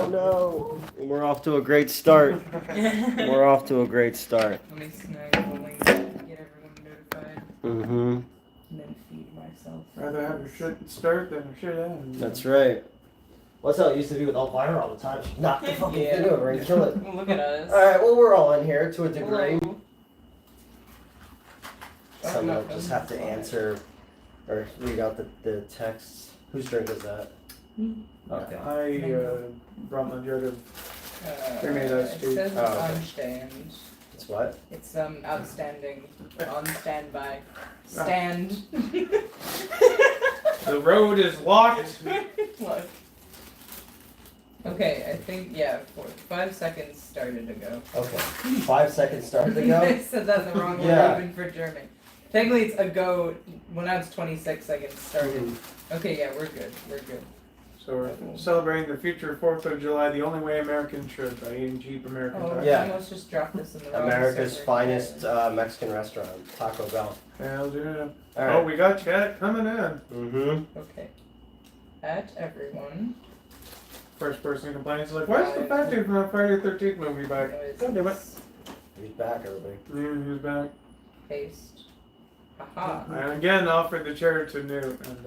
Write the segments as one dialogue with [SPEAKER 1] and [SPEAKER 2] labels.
[SPEAKER 1] Oh no! We're off to a great start. We're off to a great start.
[SPEAKER 2] Let me snag the link and get everyone notified.
[SPEAKER 1] Mm-hmm.
[SPEAKER 2] And then feed myself.
[SPEAKER 3] Rather have a shit start than a shit end.
[SPEAKER 1] That's right. What's how it used to be with Elvira all the time? She'd knock the fucking thing over and kill it.
[SPEAKER 2] Look at us.
[SPEAKER 1] Alright, well, we're all in here to a degree.
[SPEAKER 2] Hello.
[SPEAKER 1] Someone will just have to answer or read out the texts. Whose drink is that? Okay.
[SPEAKER 3] I brought my jug of Cremated iced tea.
[SPEAKER 2] It says it's
[SPEAKER 1] Oh, okay.
[SPEAKER 2] on stand.
[SPEAKER 1] It's what?
[SPEAKER 2] It's outstanding. On standby. Stand.
[SPEAKER 3] The road is locked.
[SPEAKER 2] Look. Okay, I think, yeah, 5 seconds started to go.
[SPEAKER 1] Okay. 5 seconds started to
[SPEAKER 2] I
[SPEAKER 1] go?
[SPEAKER 2] said that in the wrong
[SPEAKER 1] Yeah.
[SPEAKER 2] way, even for German. Technically, it's a go. Well, now it's 26 seconds started. Okay, yeah, we're good. We're good.
[SPEAKER 3] So we're celebrating the future 4th of July the only way Americans should, by eating cheap American
[SPEAKER 2] Oh,
[SPEAKER 3] tacos.
[SPEAKER 1] Yeah.
[SPEAKER 2] I almost just dropped this in the wrong
[SPEAKER 1] America's
[SPEAKER 2] server.
[SPEAKER 1] finest Mexican restaurant, Taco Bell.
[SPEAKER 3] Hell yeah.
[SPEAKER 1] Alright.
[SPEAKER 3] Oh, we got chat coming in.
[SPEAKER 1] Mm-hmm.
[SPEAKER 2] Okay. At everyone.
[SPEAKER 3] First person complaining is like, why is the fat dude from that Friday the 13th movie back? God damn it.
[SPEAKER 1] He's back, everybody.
[SPEAKER 3] Yeah, he's back.
[SPEAKER 2] Paste. Haha.
[SPEAKER 3] And again, offered the chair to Newt. And,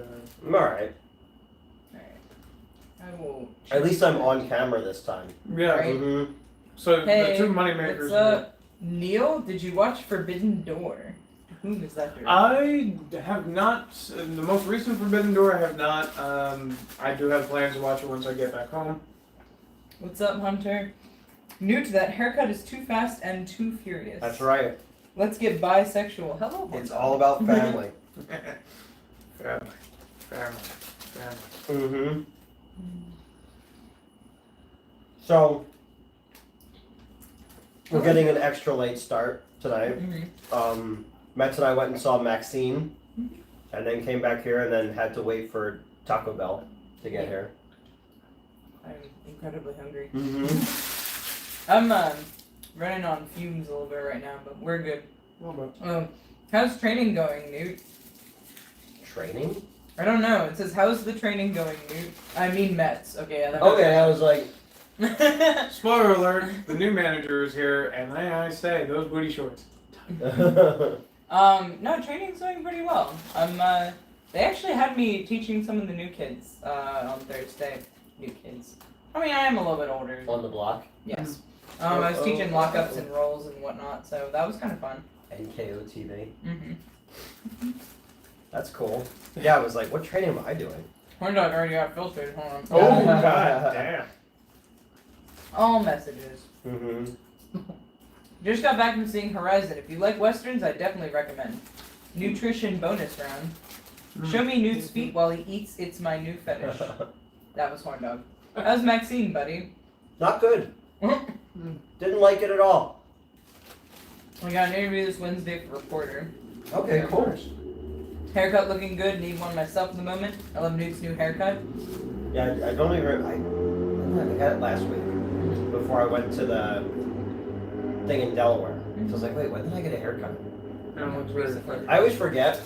[SPEAKER 1] I'm alright.
[SPEAKER 2] Alright. I will.
[SPEAKER 1] At least I'm on camera this time.
[SPEAKER 3] yeah.
[SPEAKER 2] Right.
[SPEAKER 1] Mm-hmm.
[SPEAKER 3] So
[SPEAKER 2] Hey,
[SPEAKER 3] the two moneymakers.
[SPEAKER 2] what's up? Neil, did you watch Forbidden Door? Whom is that directed?
[SPEAKER 3] I have not. The most recent Forbidden Door, I have not. I do have plans to watch it once I get back home.
[SPEAKER 2] What's up, Hunter? Newt, that haircut is too fast and too furious.
[SPEAKER 1] That's right.
[SPEAKER 2] Let's get bisexual. Hello,
[SPEAKER 1] It's
[SPEAKER 2] Hunter.
[SPEAKER 1] all about family.
[SPEAKER 3] Family. Family.
[SPEAKER 1] Mm-hmm. So, we're getting an extra late start tonight.
[SPEAKER 2] Mhm.
[SPEAKER 1] Matt and I went and saw Maxine, and then came back here, and then had to wait for Taco Bell to get here.
[SPEAKER 2] I'm incredibly hungry.
[SPEAKER 1] Mm-hmm.
[SPEAKER 2] I'm running on fumes a little bit right now, but we're good.
[SPEAKER 3] A little bit.
[SPEAKER 2] How's training going, Newt?
[SPEAKER 1] Training?
[SPEAKER 2] I don't know. It says, how's the training going, Newt? I mean Mets. Okay, yeah. that
[SPEAKER 1] Okay, I was like,
[SPEAKER 3] Spoiler alert, the new manager is here, and I say, those booty shorts.
[SPEAKER 2] No, training's going pretty well. They actually had me teaching some of the new kids, on Thursday. New kids. I mean, I am a little bit older.
[SPEAKER 1] on the block.
[SPEAKER 2] Yes. I was teaching lockups and rolls and whatnot, so that was kind of fun.
[SPEAKER 1] NKO TV.
[SPEAKER 2] Mm-hmm.
[SPEAKER 1] That's cool. Yeah, I was like, what training am I doing?
[SPEAKER 2] Horn dog already got filtered. Hold on.
[SPEAKER 3] Oh, god damn.
[SPEAKER 2] All messages.
[SPEAKER 1] Mm-hmm.
[SPEAKER 2] Just got back from seeing Horizon. If you like westerns, I definitely recommend. Nutrition bonus round. Show me Newt's feet while he eats. It's my new fetish. That was Horn Dog. How's Maxine, buddy?
[SPEAKER 1] Not good. Didn't like it at all.
[SPEAKER 2] We got an interview this Wednesday for Reporter.
[SPEAKER 1] Okay, cool.
[SPEAKER 2] Haircut looking good. Need one myself at the moment. I love Newt's new haircut.
[SPEAKER 1] Yeah, I don't even. I got it last week before I went to the thing in Delaware. So I was like, wait, when did I get a haircut? I always forget.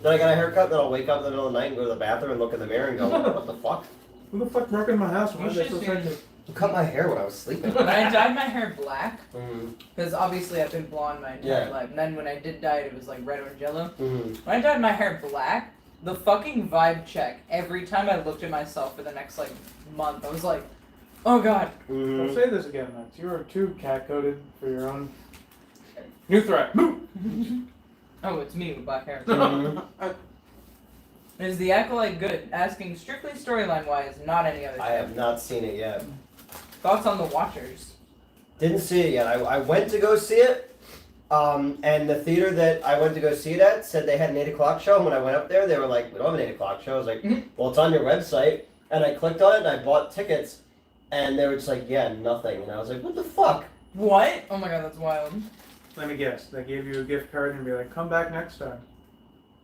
[SPEAKER 1] Then I got a haircut, then I'll wake up in the middle of the night and go to the bathroom and look in the mirror and go, what the fuck?
[SPEAKER 3] Who the fuck broke in my house? Why
[SPEAKER 2] You
[SPEAKER 3] are they
[SPEAKER 2] should
[SPEAKER 3] so
[SPEAKER 2] see-
[SPEAKER 3] sexy?
[SPEAKER 1] You cut my hair when I was sleeping.
[SPEAKER 2] When I dyed my hair black,
[SPEAKER 1] Mm-hmm.
[SPEAKER 2] because obviously I've been blonde my entire
[SPEAKER 1] Yeah.
[SPEAKER 2] life, and then when I did dye it, it was like red or yellow.
[SPEAKER 1] Mm-hmm.
[SPEAKER 2] When I dyed my hair black, the fucking vibe check, every time I looked at myself for the next like month, I was like, oh god.
[SPEAKER 3] Don't
[SPEAKER 1] Mm-hmm.
[SPEAKER 3] say this again, Max. You are too cat-coded for your own. New threat. Move!
[SPEAKER 2] Oh, it's me with black hair.
[SPEAKER 1] Mm-hmm.
[SPEAKER 2] Is the Acolyte good? Asking strictly storyline wise, not any other
[SPEAKER 1] I
[SPEAKER 2] show.
[SPEAKER 1] have not seen it yet.
[SPEAKER 2] Thoughts on The Watchers?
[SPEAKER 1] Didn't see it yet. I went to go see it, and the theater that I went to go see it at said they had an 8 o'clock show. And when I went up there, they were like, we don't have an 8 o'clock show. I was like, well, it's on your website. And I clicked on it, and I bought tickets, and they were just like, yeah, nothing. And I was like, what the fuck?
[SPEAKER 2] What? Oh my god, that's wild.
[SPEAKER 3] Let me guess. They gave you a gift card and be like, come back next time.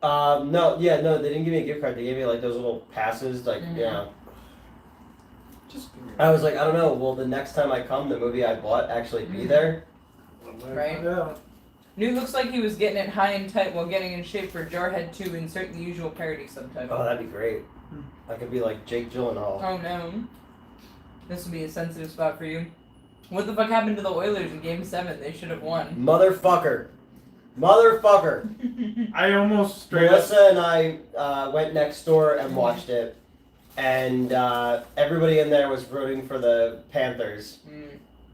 [SPEAKER 1] No, they didn't give me a gift card. They gave me like those little passes, like,
[SPEAKER 2] Mhm.
[SPEAKER 1] yeah.
[SPEAKER 3] Just
[SPEAKER 1] I was like, I don't know, will the next time I come, the movie I bought actually be there?
[SPEAKER 2] Right.
[SPEAKER 3] Yeah.
[SPEAKER 2] Newt looks like he was getting it high and tight while getting in shape for Jarhead 2. Insert the usual parody subtitle.
[SPEAKER 1] Oh, that'd be great. I could be like Jake Gyllenhaal.
[SPEAKER 2] Oh no. This would be a sensitive spot for you. What the fuck happened to the Oilers in Game 7? They should have won.
[SPEAKER 1] Motherfucker.
[SPEAKER 3] I almost straight up.
[SPEAKER 1] Melissa and I went next door and watched it, and everybody in there was rooting for the Panthers,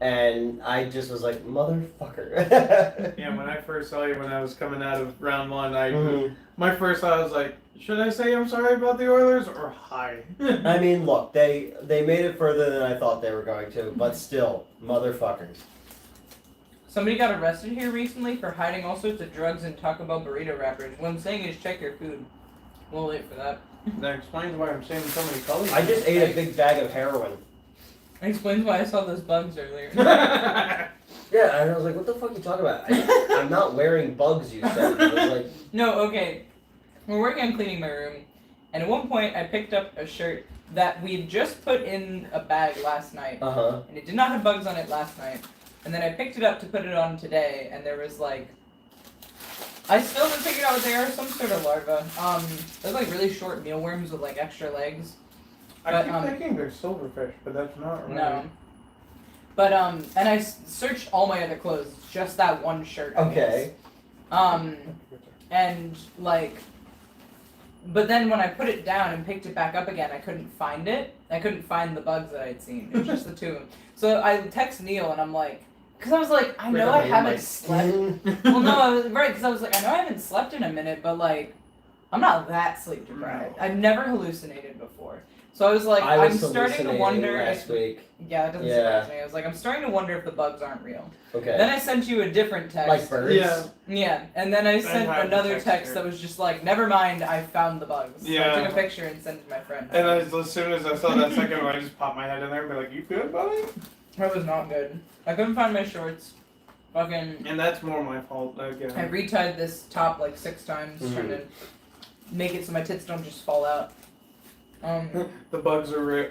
[SPEAKER 1] and I just was like, motherfucker.
[SPEAKER 3] Yeah, when I first saw you when I was coming out of round one, my first thought was like, should I say I'm sorry about the Oilers or hi?
[SPEAKER 1] I mean, look, they made it further than I thought they were going to, but still, motherfuckers.
[SPEAKER 2] Somebody got arrested here recently for hiding all sorts of drugs in Taco Bell burrito wrappers. What I'm saying is check your food. We'll wait for that.
[SPEAKER 3] That explains why I'm seeing so many colors.
[SPEAKER 1] I just ate a big bag of heroin.
[SPEAKER 2] That explains why I saw those bugs earlier.
[SPEAKER 1] Yeah, and I was like, what the fuck are you talking about? I'm not wearing bugs, you said. I was like,
[SPEAKER 2] No, okay. We're working on cleaning my room, and at one point I picked up a shirt that we had just put in a bag last night, and it did not have bugs on it last night. And then I picked it up to put it on today, and there was like, I still haven't figured out what they are, some sort of larva. They're like really short mealworms with like extra legs.
[SPEAKER 3] I keep thinking they're silverfish, but that's not right.
[SPEAKER 2] No. But and I searched all my other clothes, just that one shirt. I
[SPEAKER 1] okay.
[SPEAKER 2] guess. And like, but then when I put it down and picked it back up again, I couldn't find it. I couldn't find the bugs that I'd seen. It was just the two of them. So I text Neil and I'm like, because I was like, I know I haven't slept. Well, no, I was right because I was like, I know I haven't slept in a minute, but like, I'm not that sleep deprived. I've never hallucinated before. So I was like, I'm starting to wonder
[SPEAKER 1] last week.
[SPEAKER 2] Yeah, that doesn't surprise me. I was like, I'm starting to wonder if the bugs aren't real.
[SPEAKER 1] Okay.
[SPEAKER 2] Then I sent you a different text.
[SPEAKER 1] Like birds?
[SPEAKER 3] Yeah.
[SPEAKER 2] Yeah, and then I sent another text
[SPEAKER 3] text
[SPEAKER 2] that was just like, never mind, I found the bugs.
[SPEAKER 3] Yeah.
[SPEAKER 2] So I took a picture and sent it to my friend.
[SPEAKER 3] And as soon as I saw that second one, I just popped my head in there and be like, you good, buddy?
[SPEAKER 2] That was not good. I couldn't find my shorts. Fucking.
[SPEAKER 3] And that's more my fault, again.
[SPEAKER 2] I retied this top like 6 times, trying to make it so my tits don't just fall out.
[SPEAKER 3] The bugs are real.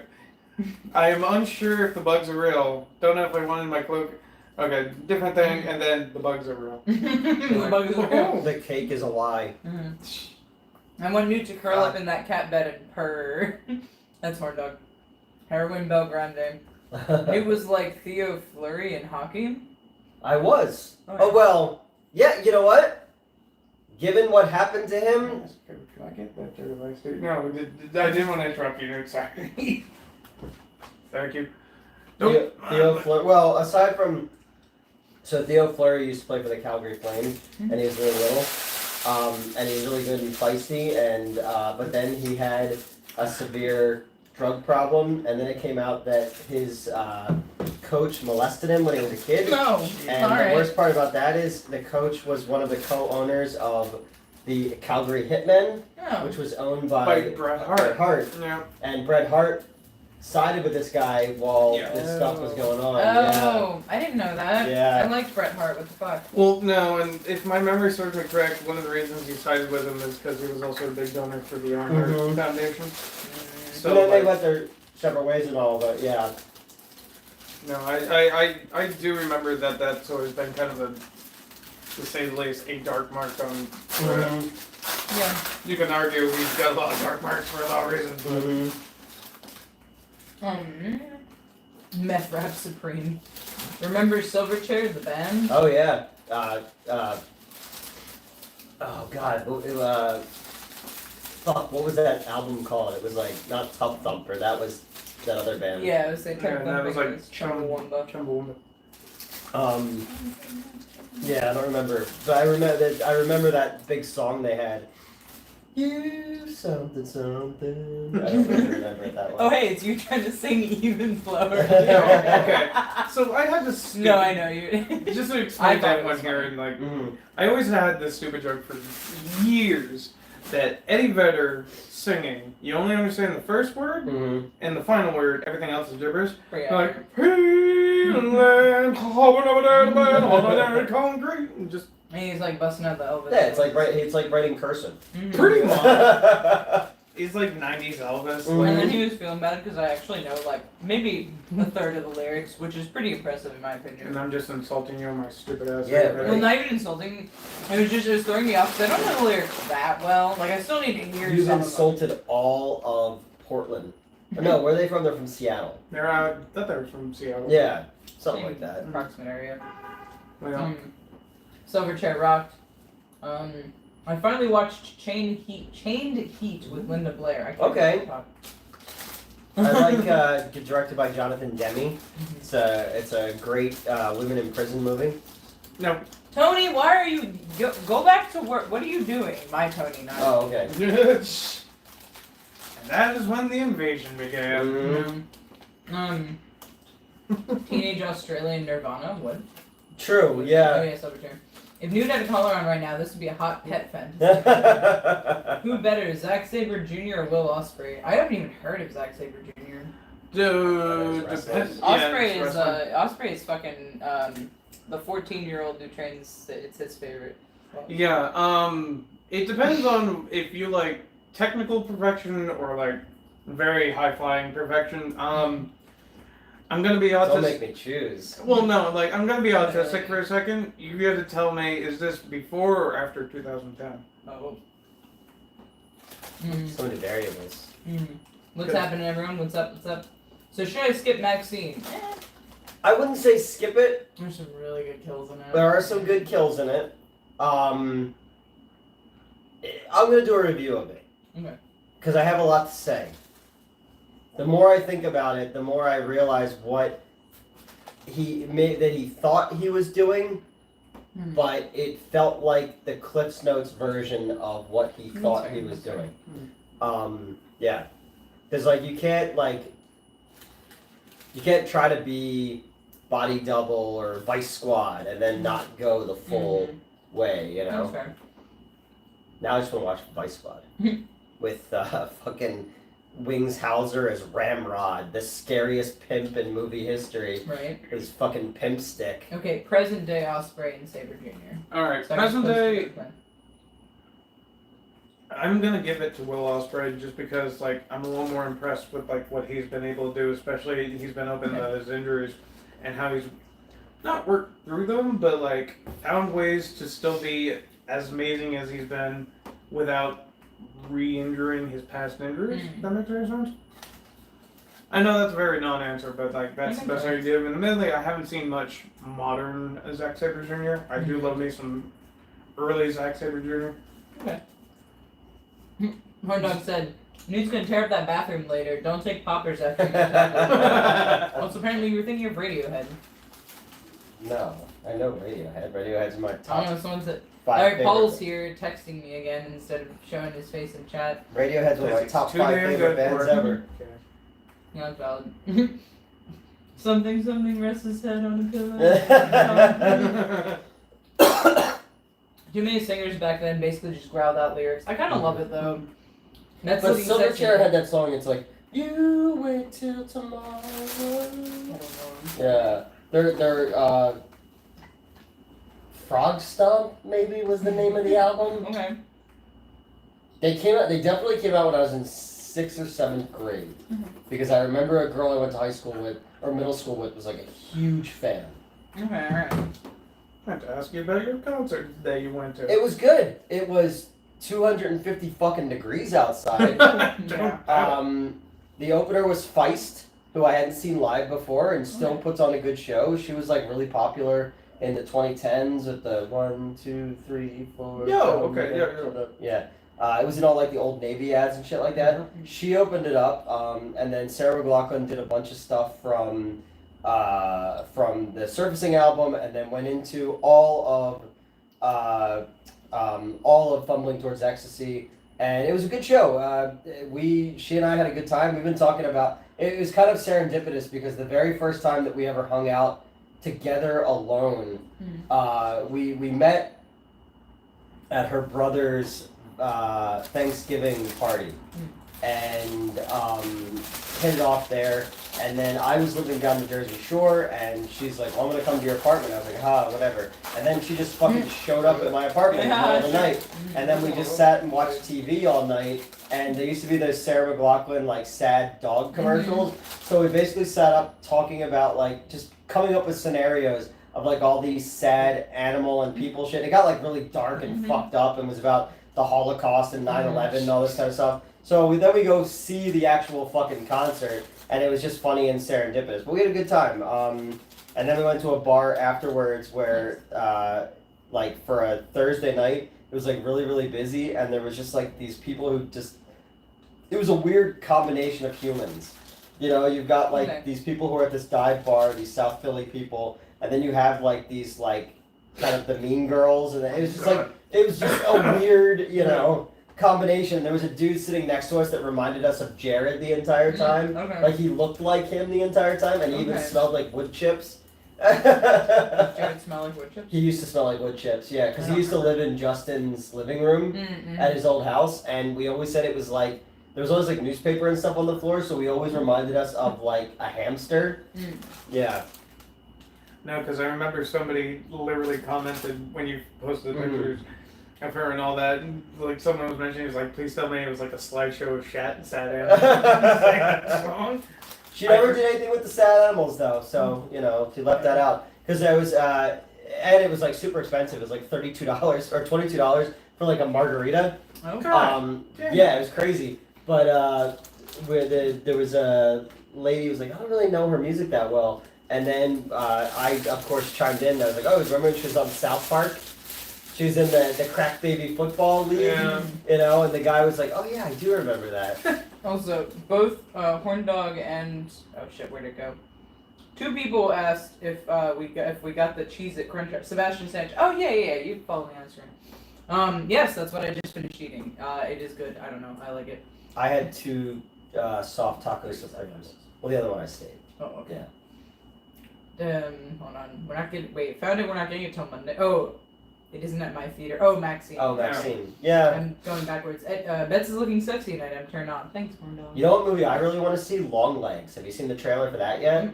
[SPEAKER 3] I am unsure if the bugs are real. Don't know if I wanted my cloak. Okay, different thing, and then the bugs are real.
[SPEAKER 2] The bugs are real.
[SPEAKER 1] The cake is a lie.
[SPEAKER 2] I want Newt to curl up in that cat bed and purr. That's Horn Dog. Heroin Bell Grande. It was like Theo Fleury in hockey.
[SPEAKER 1] I was. Oh, well, yeah, you know what? Given what happened to him...
[SPEAKER 3] Can I get that dirty rice? No, I didn't want to interrupt you, Newt. Sorry. Thank you.
[SPEAKER 1] Theo Fleury... Well, aside from... So Theo Fleury used to play for the Calgary Flames, and he was really little. And he was really good and feisty, and but then he had a severe drug problem, and then it came out that his coach molested him when he was a kid.
[SPEAKER 2] No.
[SPEAKER 1] And the worst part about that is the coach was one of the co-owners of the Calgary Hitmen, which was owned by
[SPEAKER 3] Bret Hart.
[SPEAKER 1] Yeah. And Bret Hart sided with this guy while this stuff was going on.
[SPEAKER 2] Oh, I didn't know that.
[SPEAKER 1] Yeah.
[SPEAKER 2] I liked Bret Hart. What the fuck?
[SPEAKER 3] Well, no, and if my memory serves me correct, one of the reasons he sided with him is because he was also a big donor for the Arnold Foundation.
[SPEAKER 1] So then they went their separate ways and all, but yeah.
[SPEAKER 3] No, I do remember that that's always been kind of to say the least, a dark mark on Bret.
[SPEAKER 2] Yeah.
[SPEAKER 3] You can argue he's got a lot of dark marks for a lot of reasons, but...
[SPEAKER 2] Meth Rap Supreme. Remember Silverchair, the band?
[SPEAKER 1] Oh yeah. Oh god. Fuck. What was that album called? It was like not Top Thumper. That was that other band.
[SPEAKER 2] Yeah, it was like
[SPEAKER 3] that was like
[SPEAKER 2] Chumbawamba.
[SPEAKER 1] Yeah, I don't remember, but I remember that big song they had. You something something. I don't really remember it that well.
[SPEAKER 2] Oh hey, it's you trying to sing Even Flower.
[SPEAKER 3] Okay, so I had this.
[SPEAKER 2] No, I know you.
[SPEAKER 3] Just to explain that one here, and like, I always had this stupid joke for years that Eddie Vedder singing, you only understand the first word and the final word. Everything else is gibberish. Like, concrete, and just.
[SPEAKER 2] And he's like busting out the Elvis.
[SPEAKER 1] Yeah, it's like writing cursive.
[SPEAKER 3] Pretty much. He's like 90s Elvis.
[SPEAKER 2] And then he was feeling bad because I actually know like maybe a third of the lyrics, which is pretty impressive in my opinion.
[SPEAKER 3] And I'm just insulting you on my stupid ass.
[SPEAKER 1] Yeah,
[SPEAKER 2] Well, not even insulting. It was throwing me off because I don't know the lyrics that well. Like I still need to hear.
[SPEAKER 1] You've
[SPEAKER 2] some
[SPEAKER 1] insulted all of Portland. No, where are they from? They're from Seattle.
[SPEAKER 3] I thought they were from Seattle.
[SPEAKER 1] Yeah, something like that.
[SPEAKER 2] Approximate area.
[SPEAKER 3] Yeah.
[SPEAKER 2] Silverchair rocked. I finally watched Chained Heat with Linda Blair.
[SPEAKER 1] Okay. I like directed by Jonathan Demme. It's a great women in prison movie.
[SPEAKER 3] No.
[SPEAKER 2] Tony, why are you go back to work? What are you doing? My Tony, not.
[SPEAKER 1] Oh, okay.
[SPEAKER 3] And that is when the invasion began.
[SPEAKER 2] Teenage Australian Nirvana. What?
[SPEAKER 1] True.
[SPEAKER 2] Oh
[SPEAKER 1] Yeah.
[SPEAKER 2] yeah, Silverchair. If Nude had a collar on right now, this would be a hot pet fantasy. Who better, Zack Sabre Jr. or Will Ospreay? I haven't even heard of Zack Sabre Jr.
[SPEAKER 3] Dude,
[SPEAKER 2] Ospreay is fucking the 14-year-old who trains. It's his favorite.
[SPEAKER 3] Yeah. It depends on if you like technical perfection or like very high flying perfection. I'm gonna be autistic.
[SPEAKER 1] Don't make me choose.
[SPEAKER 3] Well, no, like I'm gonna be autistic for a second. You gotta tell me, is this before or after 2010?
[SPEAKER 2] Oh.
[SPEAKER 1] So many variables.
[SPEAKER 2] What's happening, everyone? What's up? What's up? So should I skip Maxine?
[SPEAKER 1] I wouldn't say skip it.
[SPEAKER 2] There's some really good kills in it.
[SPEAKER 1] There are some good kills in it. I'm gonna do a review of it.
[SPEAKER 2] Okay.
[SPEAKER 1] Because I have a lot to say. The more I think about it, the more I realize what he thought he was doing, but it felt like the Cliff's Notes version of what he thought he was doing. Yeah, because like you can't try to be Body Double or Vice Squad and then not go the full way, you know.
[SPEAKER 2] That's fair.
[SPEAKER 1] Now I just want to watch Vice Squad with fucking Wings Hauser as Ramrod, the scariest pimp in movie history.
[SPEAKER 2] Right.
[SPEAKER 1] His fucking pimp stick.
[SPEAKER 2] Okay, present day Ospreay and Sabre Jr.
[SPEAKER 3] Alright,
[SPEAKER 2] So
[SPEAKER 3] present day, I'm gonna give it to Will Ospreay just because like I'm a little more impressed with like what he's been able to do, especially he's been open to his injuries and how he's not worked through them, but like found ways to still be as amazing as he's been without re-injuring his past injuries. That makes any sense? I know that's a very non-answer, but like that's the best I can give. And admittedly, I haven't seen much modern Zack Sabre Jr. I do love me some early Zack Sabre Jr.
[SPEAKER 2] Okay. Horn Dog said, Nude's gonna tear up that bathroom later. Don't take poppers after you get that. Also, apparently you were thinking of Radiohead.
[SPEAKER 1] No, I know Radiohead. Radiohead's in my
[SPEAKER 2] I
[SPEAKER 1] top
[SPEAKER 2] don't know, someone said...
[SPEAKER 1] 5
[SPEAKER 2] Alright,
[SPEAKER 1] favorite.
[SPEAKER 2] Paul's here texting me again instead of showing his face in chat.
[SPEAKER 1] Radiohead's one of my top
[SPEAKER 3] Too
[SPEAKER 1] 5
[SPEAKER 3] damn
[SPEAKER 1] favorite
[SPEAKER 3] good
[SPEAKER 1] bands
[SPEAKER 3] for it.
[SPEAKER 1] ever.
[SPEAKER 2] Yeah, that's valid. something rests his head on a pillow. Too many singers back then basically just growled out lyrics. I kind of love it though. That's
[SPEAKER 1] But
[SPEAKER 2] what he said to
[SPEAKER 1] Silverchair
[SPEAKER 2] me.
[SPEAKER 1] had that song. It's like you wait till tomorrow.
[SPEAKER 2] I don't know.
[SPEAKER 1] Yeah, they're Frog Stomp maybe was the name of the album.
[SPEAKER 2] Okay.
[SPEAKER 1] They definitely came out when I was in 6th or 7th grade. Because I remember a girl I went to high school with or middle school with was like a huge fan.
[SPEAKER 2] Okay, alright.
[SPEAKER 3] I have to ask you about your concert that you went to.
[SPEAKER 1] It was good. It was 250 fucking degrees outside. The opener was Feist, who I hadn't seen live before and still puts on a good show. She was like really popular in the 2010s with the 1, 2, 3, 4.
[SPEAKER 3] Yo, okay,
[SPEAKER 1] yeah. It was in all like the Old Navy ads and shit like that. She opened it up, and then Sarah McLachlan did a bunch of stuff from the Surfacing album, and then went into all of Fumbling Towards Ecstasy, and it was a good show. She and I had a good time. We've been talking about it. Was kind of serendipitous because the very first time that we ever hung out together alone, we met at her brother's Thanksgiving party, and hit it off there. And then I was living down the Jersey Shore, and she's like, well, I'm gonna come to your apartment. I was like, whatever. And then she just fucking showed up at my apartment in the middle of the night. And then we just sat and watched TV all night. And there used to be those Sarah McLachlan, like, sad dog commercials. So we basically sat up talking about, like, just coming up with scenarios of, like, all these sad animal and people shit. It got, like, really dark and fucked up and was about the Holocaust and 9/11 and all this kind of stuff. So then we go see the actual fucking concert, and it was just funny and serendipitous. But we had a good time. And then we went to a bar afterwards where, like, for a Thursday night, it was, like, really, really busy, and there was just, like, these people who just... It was a weird combination of humans. You know, you've got, like, these people who are at this dive bar, these South Philly people, and then you have, like, these, like, kind of the mean girls, and it was just, like, it was just a weird, you know, combination. There was a dude sitting next to us that reminded us of Jared the entire time.
[SPEAKER 2] Okay.
[SPEAKER 1] Like, he looked like him the entire time, and he even smelled like wood chips.
[SPEAKER 2] Jared smell like wood chips?
[SPEAKER 1] He used to smell like wood chips, yeah, because he used to live in Justin's living room at his old house, and we always said it was like, there was always like newspaper and stuff on the floor, so we always reminded us of like a hamster. Yeah.
[SPEAKER 3] No, because I remember somebody literally commented when you posted pictures of her and all that, and like someone was mentioning, it was like, please tell me it was like a slideshow of sad animals sang that song.
[SPEAKER 1] She never did anything with the sad animals though, so you know she left that out because there was and it was like super expensive. It was like $32 or $22 for like a margarita.
[SPEAKER 2] Okay.
[SPEAKER 1] Yeah, it was crazy. But there was a lady who was like, I don't really know her music that well, and then I of course chimed in. And I was like, oh, remember when she was on South Park? She was in the Crack Baby Football League, you know, and the guy was like, oh yeah, I do remember that.
[SPEAKER 2] Also, both Horn Dog and oh shit, where'd it go? Two people asked if we got the cheese at Crunch. Sebastian Sanchez. Oh yeah, you follow me on Instagram. Yes, that's what I just finished eating. It is good. I don't know, I like it.
[SPEAKER 1] I had two soft tacos supremos. Well, the other one I stayed.
[SPEAKER 2] Oh, okay.
[SPEAKER 1] Yeah.
[SPEAKER 2] Hold on. We're not getting. Wait, found it. We're not getting it till Monday. Oh. It isn't at my theater. Oh, Maxine.
[SPEAKER 1] Oh, Maxine. Yeah.
[SPEAKER 2] I'm going backwards. Betts is looking sexy tonight. I'm turned on. Thanks, Horndog.
[SPEAKER 1] You know what movie I really want to see? Long Legs. Have you seen the trailer for that yet?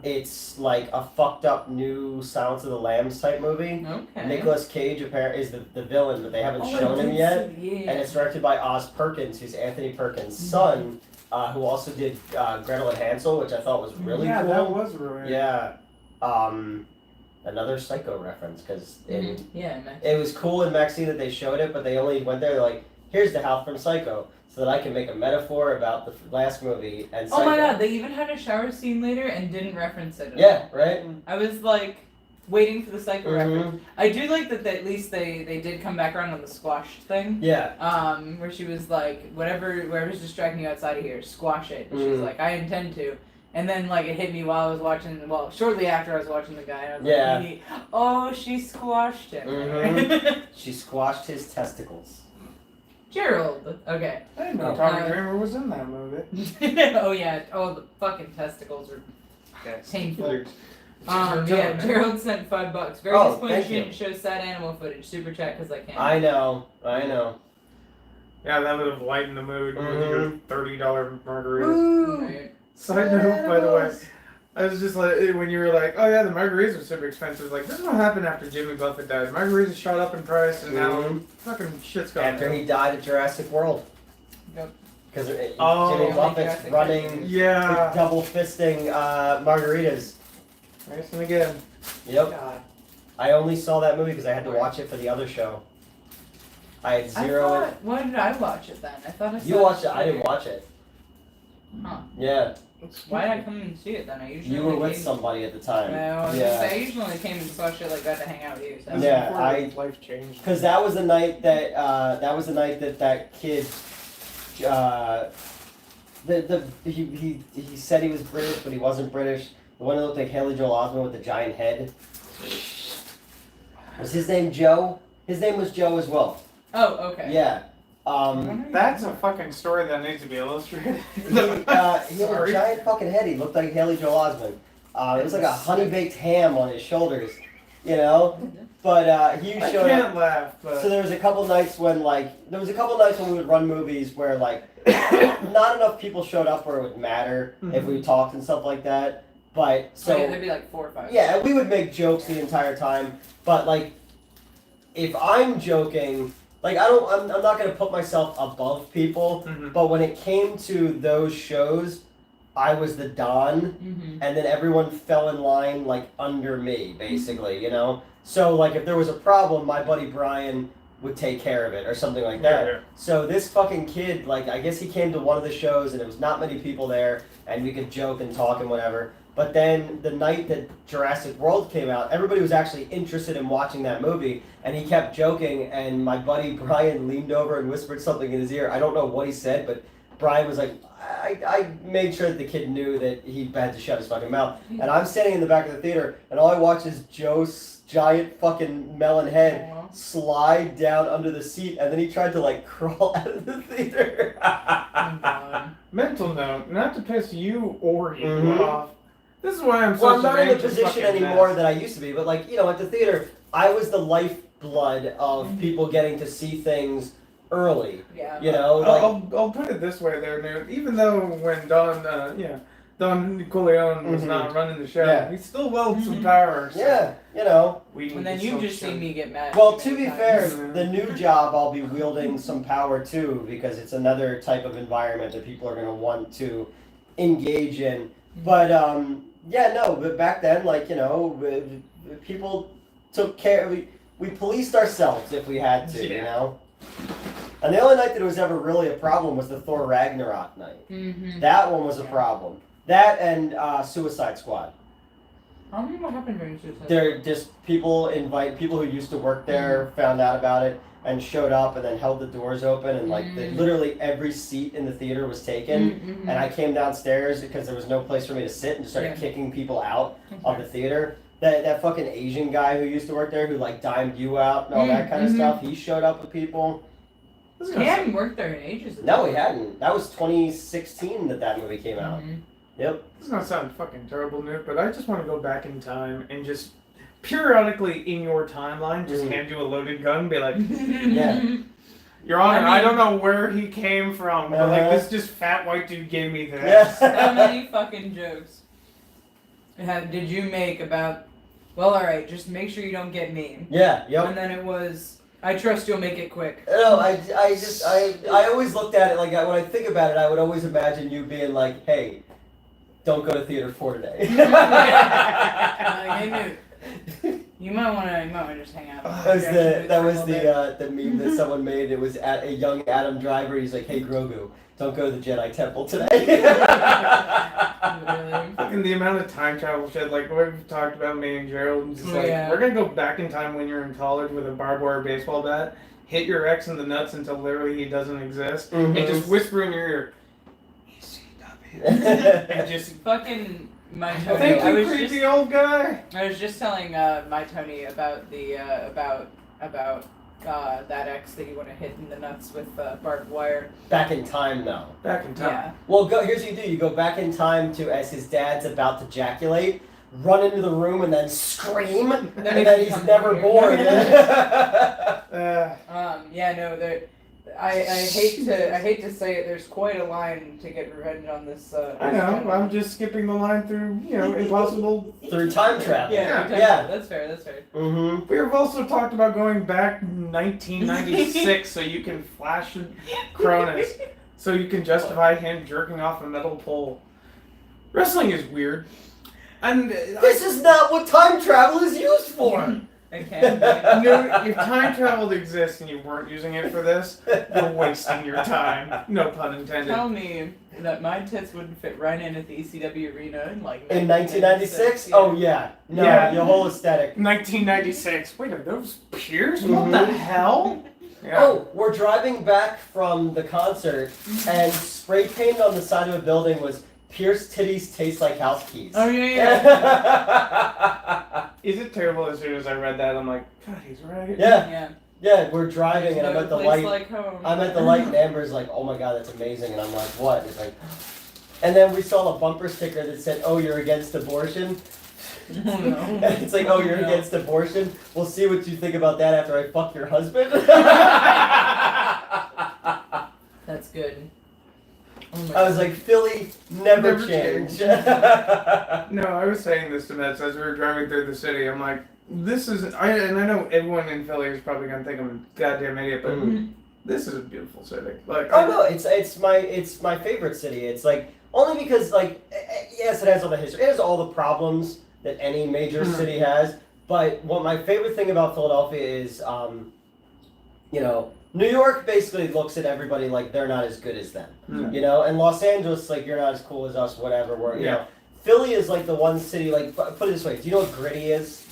[SPEAKER 1] It's like a fucked up new Silence of the Lambs type movie.
[SPEAKER 2] Okay.
[SPEAKER 1] Nicolas Cage apparently is the villain, but they haven't shown him yet. And it's directed by Oz Perkins, who's Anthony Perkins' son, who also did Gretel and Hansel, which I thought was really cool.
[SPEAKER 3] Yeah, that was really.
[SPEAKER 1] Yeah. Another Psycho reference, because it was cool in Maxine that they showed it, but they only went there like, here's the house from Psycho, so that I can make a metaphor about the last movie and Psycho.
[SPEAKER 2] Oh my god, they even had a shower scene later and didn't reference it at all.
[SPEAKER 1] Yeah, right?
[SPEAKER 2] I was like, waiting for the Psycho reference. I do like that at least they did come back around on the squash thing.
[SPEAKER 1] Yeah.
[SPEAKER 2] Where she was like, whatever's distracting you outside of here, squash it. And she was like, I intend to. And then, like, it hit me while I was watching, shortly after I was watching the guy. And I was like, oh, she squashed him.
[SPEAKER 1] She squashed his testicles.
[SPEAKER 2] Gerald. Okay.
[SPEAKER 3] I didn't know Tommy Dreamer was in that movie.
[SPEAKER 2] Oh, yeah. Oh, the fucking testicles are painful. Gerald sent $5. Very disappointed she didn't show sad animal footage. Super chat because I can't.
[SPEAKER 1] I know.
[SPEAKER 3] Yeah, that would have lightened the mood with your $30 margaritas. Side note, by the way, I was just like, when you were like, oh yeah, the margaritas are super expensive, like, this is what happened after Jimmy Buffett died. Margaritas shot up in price, and now fucking shit's gone
[SPEAKER 1] After he died at Jurassic World.
[SPEAKER 2] Yep.
[SPEAKER 1] Because Jimmy Buffett's running, double fisting margaritas.
[SPEAKER 3] Nice and again.
[SPEAKER 1] Yep. God. I only saw that movie because I had to watch it for the other show. I had zero.
[SPEAKER 2] Why did I watch it then? I thought I saw
[SPEAKER 1] You watched it. I didn't watch it.
[SPEAKER 2] Huh.
[SPEAKER 1] Yeah.
[SPEAKER 2] Why did I come and see it then? I usually
[SPEAKER 1] you were with somebody at the time.
[SPEAKER 2] I usually came and saw shit like that to hang out with you. So.
[SPEAKER 3] Yeah, life changed.
[SPEAKER 1] Because that was the night that that kid, he said he was British, but he wasn't British. The one that looked like Haley Joel Osment with the giant head. Was his name Joe? His name was Joe as well.
[SPEAKER 2] Oh, okay.
[SPEAKER 1] Yeah.
[SPEAKER 3] That's a fucking story that needs to be illustrated.
[SPEAKER 1] He had a giant fucking head. He looked like Haley Joel Osment. It was like a honey baked ham on his shoulders, you know. But he showed up.
[SPEAKER 3] I can't laugh. But...
[SPEAKER 1] So there was a couple nights when we would run movies where like not enough people showed up where it would matter if we talked and stuff like that. But so
[SPEAKER 2] there'd be like 4 or 5.
[SPEAKER 1] Yeah, we would make jokes the entire time. But like, if I'm joking. Like, I'm not going to put myself above people, but when it came to those shows, I was the Don, and then everyone fell in line, like, under me, basically, you know? So, like, if there was a problem, my buddy Brian would take care of it or something like that.
[SPEAKER 3] Yeah.
[SPEAKER 1] So this fucking kid, like, I guess he came to one of the shows and there was not many people there and we could joke and talk and whatever. But then the night that Jurassic World came out, everybody was actually interested in watching that movie, and he kept joking, and my buddy Brian leaned over and whispered something in his ear. I don't know what he said, but Brian was like, I made sure that the kid knew that he had to shut his fucking mouth. And I'm standing in the back of the theater, and all I watch is Joe's giant fucking melon head slide down under the seat, and then he tried to, like, crawl out of the theater.
[SPEAKER 3] Mental note, not to piss you or you off. This is why I'm so
[SPEAKER 1] Well, I'm not in the position anymore that I used to be, but, like, you know, at the theater, I was the lifeblood of people getting to see things early.
[SPEAKER 2] Yeah.
[SPEAKER 1] You know, like,
[SPEAKER 3] I'll put it this way there, Newt. Even though when Don Nicoleone was not running the show, he still held some power. So
[SPEAKER 1] yeah, you know.
[SPEAKER 2] And then you just see me get mad.
[SPEAKER 1] Well, to be fair, the new job I'll be wielding some power too, because it's another type of environment that people are going to want to engage in. But but back then, like, you know, people took care. We policed ourselves if we had to, you know. And the only night that it was ever really a problem was the Thor Ragnarok night.
[SPEAKER 2] Mm-hmm.
[SPEAKER 1] That one was a problem. That and Suicide Squad.
[SPEAKER 2] I don't know what happened during Suicide.
[SPEAKER 1] They're just people who used to work there found out about it and showed up and then held the doors open and like literally every seat in the theater was taken. And I came downstairs because there was no place for me to sit and just started kicking people out of the theater. That fucking Asian guy who used to work there who like dimed you out and all that kind of stuff, he showed up with people.
[SPEAKER 2] He hadn't worked there in ages.
[SPEAKER 1] No, he hadn't. That was 2016 that movie came out. Yep.
[SPEAKER 3] This is gonna sound fucking terrible, Newt, but I just want to go back in time and just periodically in your timeline just hand you a loaded gun and be like, Your Honor, I don't know where he came from, but like this just fat white dude gave me this.
[SPEAKER 2] How many fucking jokes did you make about, well, alright, just make sure you don't get me.
[SPEAKER 1] Yeah, yep.
[SPEAKER 2] And then it was, I trust you'll make it quick.
[SPEAKER 1] No, I always looked at it like, when I think about it, I would always imagine you being like, hey, don't go to Theater 4 today.
[SPEAKER 2] You might want to just hang out.
[SPEAKER 1] That was the meme that someone made. It was at a young Adam Driver. He's like, hey, Grogu, don't go to the Jedi Temple today.
[SPEAKER 3] And the amount of time travel shit, like we've talked about, me and Gerald, and just we're gonna go back in time when you're in college with a barbed wire baseball bat, hit your ex in the nuts until literally he doesn't exist, and just whisper in your ear, ECW, and just
[SPEAKER 2] fucking my Tony.
[SPEAKER 3] Thank you, creepy old guy.
[SPEAKER 2] I was just telling my Tony about the about that ex that you want to hit in the nuts with barbed wire.
[SPEAKER 1] Back in time, though.
[SPEAKER 3] Back in time.
[SPEAKER 2] Yeah.
[SPEAKER 1] Well, here's what you do. You go back in time to as his dad's about to ejaculate, run into the room, and then scream, and then he's never born.
[SPEAKER 2] I hate to say it. There's quite a line to get revenge on this.
[SPEAKER 3] I know. I'm just skipping the line through, impossible.
[SPEAKER 1] Through time travel.
[SPEAKER 2] Yeah. That's fair.
[SPEAKER 1] Mm-hmm.
[SPEAKER 3] We have also talked about going back 1996 so you can flash Cronus, so you can justify him jerking off a metal pole. Wrestling is weird. And
[SPEAKER 1] this is not what time travel is used for.
[SPEAKER 3] If time travel exists and you weren't using it for this, you're wasting your time. No pun intended.
[SPEAKER 2] Tell me that my tits wouldn't fit right in at the ECW arena in like
[SPEAKER 1] in 1996?
[SPEAKER 2] Yeah.
[SPEAKER 1] Oh yeah. No, your whole aesthetic.
[SPEAKER 3] 1996. Wait, are those Pierce? What the hell? Yeah.
[SPEAKER 1] Oh, we're driving back from the concert and spray painted on the side of a building was Pierce titties taste like house keys.
[SPEAKER 2] Oh yeah.
[SPEAKER 3] Is it terrible? As soon as I read that, I'm like, God, he's right.
[SPEAKER 1] Yeah, we're driving and I'm at the light.
[SPEAKER 2] Like home.
[SPEAKER 1] I'm at the light and Amber's like, oh my god, that's amazing. And I'm like, what? It's like, and then we saw a bumper sticker that said, oh, you're against abortion.
[SPEAKER 2] Oh, no.
[SPEAKER 1] And it's like, oh, you're against abortion? We'll see what you think about that after I fuck your husband.
[SPEAKER 2] That's good. Oh
[SPEAKER 1] I was like, Philly never change.
[SPEAKER 3] No, I was saying this to Mets as we were driving through the city. I'm like, and I know everyone in Philly is probably gonna think I'm a goddamn idiot, but this is a beautiful city. Like,
[SPEAKER 1] no, it's my favorite city. It's like only because like yes, it has all the history, it has all the problems that any major city has. But what my favorite thing about Philadelphia is you know, New York basically looks at everybody like they're not as good as them.
[SPEAKER 3] Mm.
[SPEAKER 1] You know, and Los Angeles, like, you're not as cool as us, whatever. We're, you
[SPEAKER 3] Yeah.
[SPEAKER 1] know, Philly is like the one city, like, put it this way, do you know what Gritty is?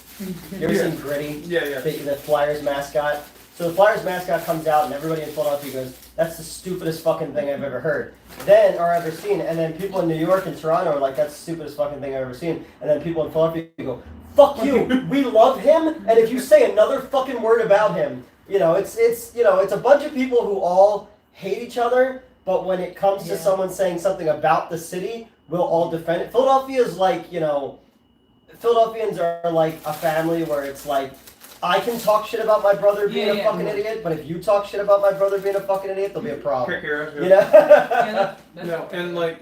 [SPEAKER 1] You ever seen Gritty?
[SPEAKER 3] Yeah.
[SPEAKER 1] The Flyers mascot? So the Flyers mascot comes out and everybody in Philadelphia goes, that's the stupidest fucking thing I've ever heard. Or ever seen. And then people in New York and Toronto are like, that's the stupidest fucking thing I've ever seen. And then people in Philadelphia go, fuck you, we love him, and if you say another fucking word about him, you know, it's a bunch of people who all hate each other, but when it comes to someone saying something about the city, we'll all defend it. Philadelphia is like, you know, Philadelphians are like a family where it's like, I can talk shit about my brother being a fucking idiot, but if you talk shit about my brother being a fucking idiot, there'll be a problem.
[SPEAKER 3] Kick your ass.
[SPEAKER 1] You know?
[SPEAKER 3] No, and like,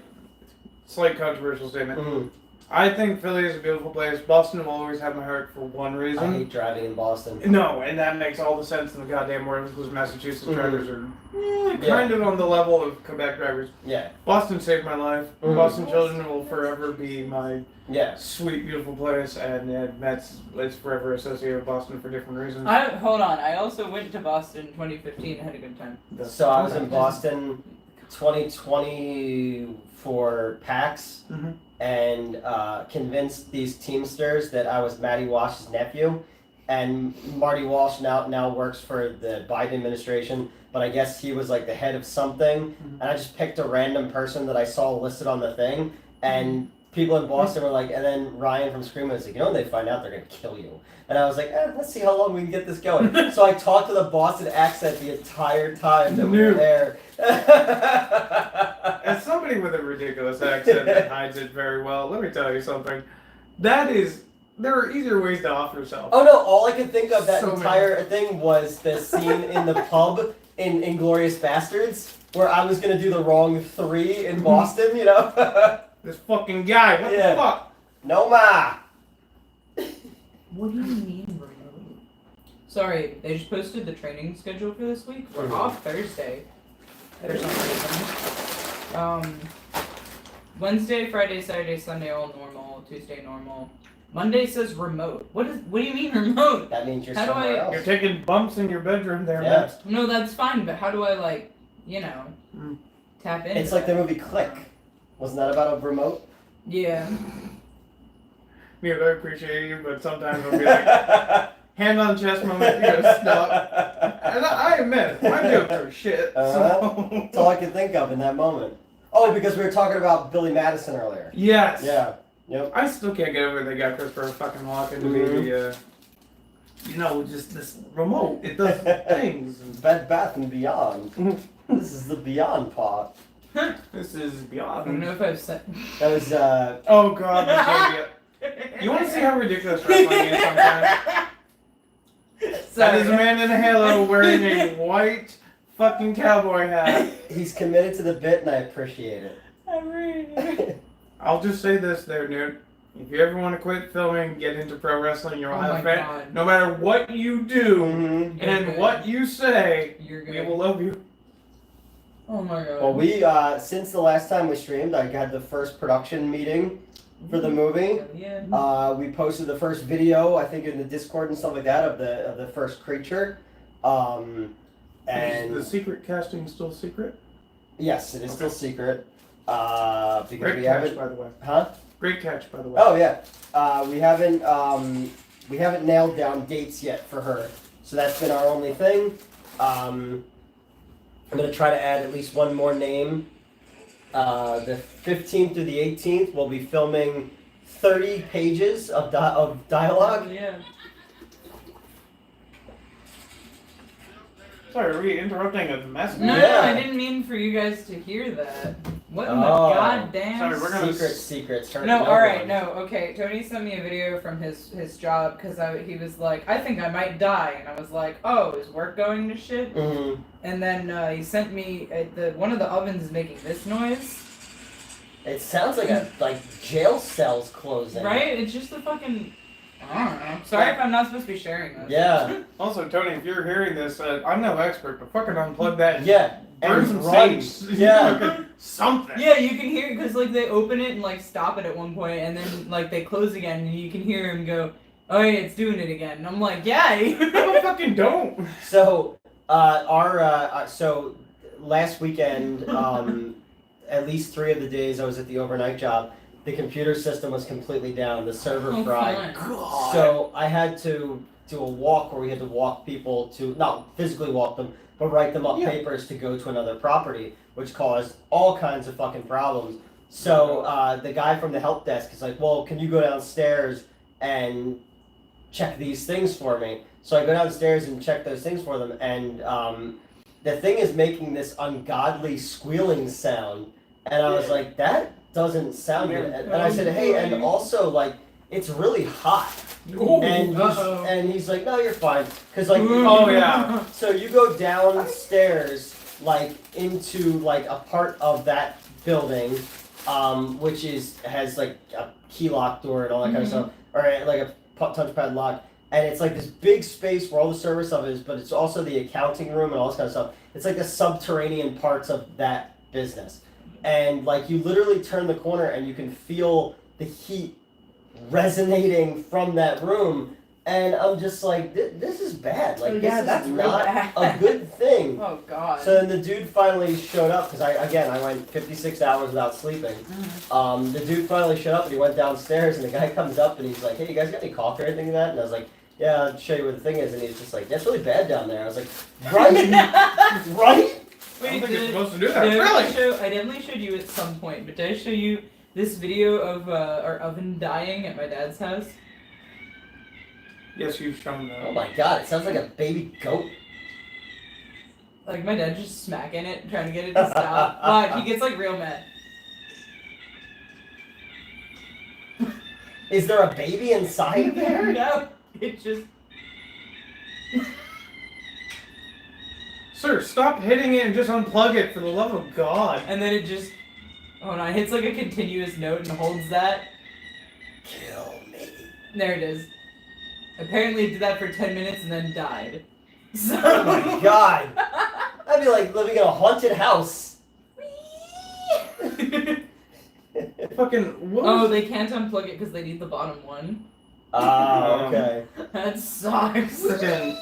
[SPEAKER 3] slight controversial statement.
[SPEAKER 1] Mm-hmm.
[SPEAKER 3] I think Philly is a beautiful place. Boston will always have my heart for one reason.
[SPEAKER 1] I hate driving in Boston.
[SPEAKER 3] No, and that makes all the sense in the goddamn world because Massachusetts drivers are kind of on the level of Quebec drivers.
[SPEAKER 1] Yeah.
[SPEAKER 3] Boston saved my life.
[SPEAKER 1] Mm-hmm.
[SPEAKER 3] Boston children will forever be my
[SPEAKER 1] Yeah.
[SPEAKER 3] sweet, beautiful place, and it's forever associated with Boston for different reasons.
[SPEAKER 2] Hold on. I also went to Boston in 2015 and had a good time.
[SPEAKER 1] So I was in Boston 2020 for PAX and convinced these Teamsters that I was Matty Walsh's nephew. And Marty Walsh now works for the Biden administration, but I guess he was like the head of something. And I just picked a random person that I saw listed on the thing, and people in Boston were like, and then Ryan from Scream was like, you know, when they find out, they're gonna kill you. And I was like, let's see how long we can get this going. So I talked to the Boston accent the entire time that we were there.
[SPEAKER 3] As somebody with a ridiculous accent that hides it very well, let me tell you something. There are easier ways to off yourself.
[SPEAKER 1] Oh no, all I could think of that
[SPEAKER 3] So
[SPEAKER 1] entire thing was the scene in the pub in Inglourious Bastards, where I was gonna do the wrong 3 in Boston, you know?
[SPEAKER 3] This fucking guy, what the fuck?
[SPEAKER 1] No ma!
[SPEAKER 2] What do you mean remote? Sorry, they just posted the training schedule for this week. We're off Thursday for some reason. Wednesday, Friday, Saturday, Sunday all normal. Tuesday normal. Monday says remote. What do you mean remote?
[SPEAKER 1] That means you're
[SPEAKER 2] How do
[SPEAKER 1] somewhere
[SPEAKER 2] I-
[SPEAKER 1] else.
[SPEAKER 3] You're taking bumps in your bedroom there,
[SPEAKER 1] Yeah.
[SPEAKER 3] man.
[SPEAKER 2] No, that's fine, but how do I tap in?
[SPEAKER 1] It's like the movie Click. Wasn't that about a remote?
[SPEAKER 2] Yeah.
[SPEAKER 3] Me, I appreciate you, but sometimes I'll be like, hand on chest moment, you gotta stop. And I admit, my jokes are shit. So.
[SPEAKER 1] That's all I could think of in that moment. Oh, because we were talking about Billy Madison earlier.
[SPEAKER 3] Yes.
[SPEAKER 1] Yeah. Yep.
[SPEAKER 3] I still can't get over they got Christopher fucking Walken to be the, just this remote. It does things.
[SPEAKER 1] Bed Bath and Beyond. This is the Beyond part.
[SPEAKER 3] This is
[SPEAKER 2] I don't
[SPEAKER 3] beyond.
[SPEAKER 2] know if I've said.
[SPEAKER 1] That was
[SPEAKER 3] Oh god, you want to see how ridiculous wrestling is sometimes? That is a man in a halo wearing a white fucking cowboy hat.
[SPEAKER 1] he's committed to the bit and I appreciate it.
[SPEAKER 3] I'll just say this there, Newt. If you ever want to quit filming, get into pro wrestling, you'll have fun.
[SPEAKER 2] God.
[SPEAKER 3] No matter what you do
[SPEAKER 1] Mm-hmm.
[SPEAKER 3] and what you say,
[SPEAKER 2] You're
[SPEAKER 3] we
[SPEAKER 2] good.
[SPEAKER 3] will love you.
[SPEAKER 2] Oh my god.
[SPEAKER 1] Well, we since the last time we streamed, I had the first production meeting for the movie.
[SPEAKER 2] Yeah.
[SPEAKER 1] We posted the first video, I think, in the Discord and stuff like that of the first creature.
[SPEAKER 3] Is
[SPEAKER 1] And
[SPEAKER 3] the secret casting still secret?
[SPEAKER 1] yes, it is still secret. Because
[SPEAKER 3] Great
[SPEAKER 1] we
[SPEAKER 3] catch,
[SPEAKER 1] haven't.
[SPEAKER 3] by the way.
[SPEAKER 1] Huh?
[SPEAKER 3] Great catch, by the way.
[SPEAKER 1] Oh yeah. We haven't nailed down dates yet for her, so that's been our only thing. I'm gonna try to add at least one more name. The 15th through the 18th, we'll be filming 30 pages of dialogue.
[SPEAKER 2] Yeah.
[SPEAKER 3] Sorry, are we interrupting a message?
[SPEAKER 2] No,
[SPEAKER 1] Yeah.
[SPEAKER 2] I didn't mean for you guys to hear that. What in the
[SPEAKER 1] Oh.
[SPEAKER 2] goddamn?
[SPEAKER 3] Sorry, we're gonna-
[SPEAKER 1] Secrets. Turn
[SPEAKER 2] No,
[SPEAKER 1] it
[SPEAKER 2] all right,
[SPEAKER 1] over.
[SPEAKER 2] no, okay. Tony sent me a video from his job because he was like, I think I might die, and I was like, oh, is work going to shit?
[SPEAKER 1] Mhm.
[SPEAKER 2] And then he sent me one of the ovens is making this noise,
[SPEAKER 1] It sounds like jail cells closing.
[SPEAKER 2] right? It's just the fucking. I don't know. Sorry if I'm not supposed to be sharing this.
[SPEAKER 1] Yeah.
[SPEAKER 3] Also, Tony, if you're hearing this, I'm no expert, but fucking unplug that.
[SPEAKER 1] Yeah.
[SPEAKER 3] Burn
[SPEAKER 1] And
[SPEAKER 3] some
[SPEAKER 1] run.
[SPEAKER 3] sage.
[SPEAKER 1] Yeah.
[SPEAKER 3] Something.
[SPEAKER 2] Yeah, you can hear it because they open it and stop it at one point, and then they close again, and you can hear him go, "Oh yeah, it's doing it again." And I'm like, "Yeah."
[SPEAKER 3] No, fucking don't.
[SPEAKER 1] So So last weekend, at least 3 of the days I was at the overnight job, the computer system was completely down. The server fried.
[SPEAKER 3] God.
[SPEAKER 1] So I had to do a walk where we had to walk people to, not physically walk them, but write them up papers to go to another property, which caused all kinds of fucking problems. So the guy from the help desk is like, well, can you go downstairs and check these things for me? So I go downstairs and check those things for them, and the thing is making this ungodly squealing sound. And I was like, that doesn't sound good. And I said, hey, and also, like, it's really hot. And he's like, no, you're fine. Because, like, so you go downstairs, like, into, like, a part of that building, which has, like, a key lock door and all that kind of stuff, or, like, a touchpad lock. And it's, like, this big space where all the server stuff is, but it's also the accounting room and all this kind of stuff. It's, like, the subterranean parts of that business. And, like, you literally turn the corner and you can feel the heat resonating from that room. And I'm just like, this is bad. Like, this is not a good thing.
[SPEAKER 2] Oh, God.
[SPEAKER 1] So then the dude finally showed up, because I went 56 hours without sleeping. The dude finally showed up and he went downstairs, and the guy comes up and he's like, hey, you guys got any coffee or anything like that? And I was like, yeah, I'll show you where the thing is. And he's just like, that's really bad down there. I was like, right? Right?
[SPEAKER 3] I don't think you're supposed to do that. Really?
[SPEAKER 2] I definitely showed you at some point, but did I show you this video of our oven dying at my dad's house?
[SPEAKER 3] Yes, you've shown that.
[SPEAKER 1] Oh my god, it sounds like a baby goat.
[SPEAKER 2] Like, my dad's just smacking it, trying to get it to stop. But he gets, like, real mad.
[SPEAKER 1] Is there a baby inside there?
[SPEAKER 2] No, it just...
[SPEAKER 3] Sir, stop hitting it and just unplug it, for the love of God.
[SPEAKER 2] And then it just... Oh no, it hits, like, a continuous note and holds that.
[SPEAKER 1] Kill me.
[SPEAKER 2] There it is. Apparently it did that for 10 minutes and then died. So...
[SPEAKER 1] Oh my god. I'd be like living in a haunted house.
[SPEAKER 3] Fucking... What
[SPEAKER 2] Oh, they can't unplug it because they need the bottom one.
[SPEAKER 1] Ah, okay.
[SPEAKER 2] That sucks.
[SPEAKER 3] Freaking...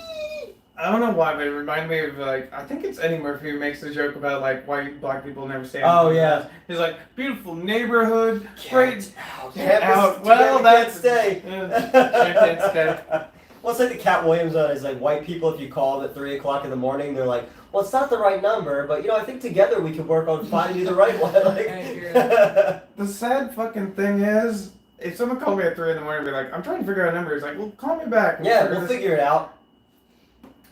[SPEAKER 3] I don't know why, but it reminded me of, like, I think it's Eddie Murphy who makes the joke about, like, why black people never stay
[SPEAKER 1] Oh, yeah.
[SPEAKER 3] He's like, beautiful neighborhood, great...
[SPEAKER 1] Get
[SPEAKER 3] out. Well, that's...
[SPEAKER 1] stay.
[SPEAKER 3] Can't stay.
[SPEAKER 1] Well, it's like the Cat Williams one. It's like, white people, if you call them at 3 o'clock in the morning, they're like, well, it's not the right number, but, you know, I think together we can work on finding you the right one. Like,
[SPEAKER 3] The sad fucking thing is, if someone called me at 3 in the morning and be like, I'm trying to figure out a number, he's like, well, call me back.
[SPEAKER 1] yeah, we'll figure it out.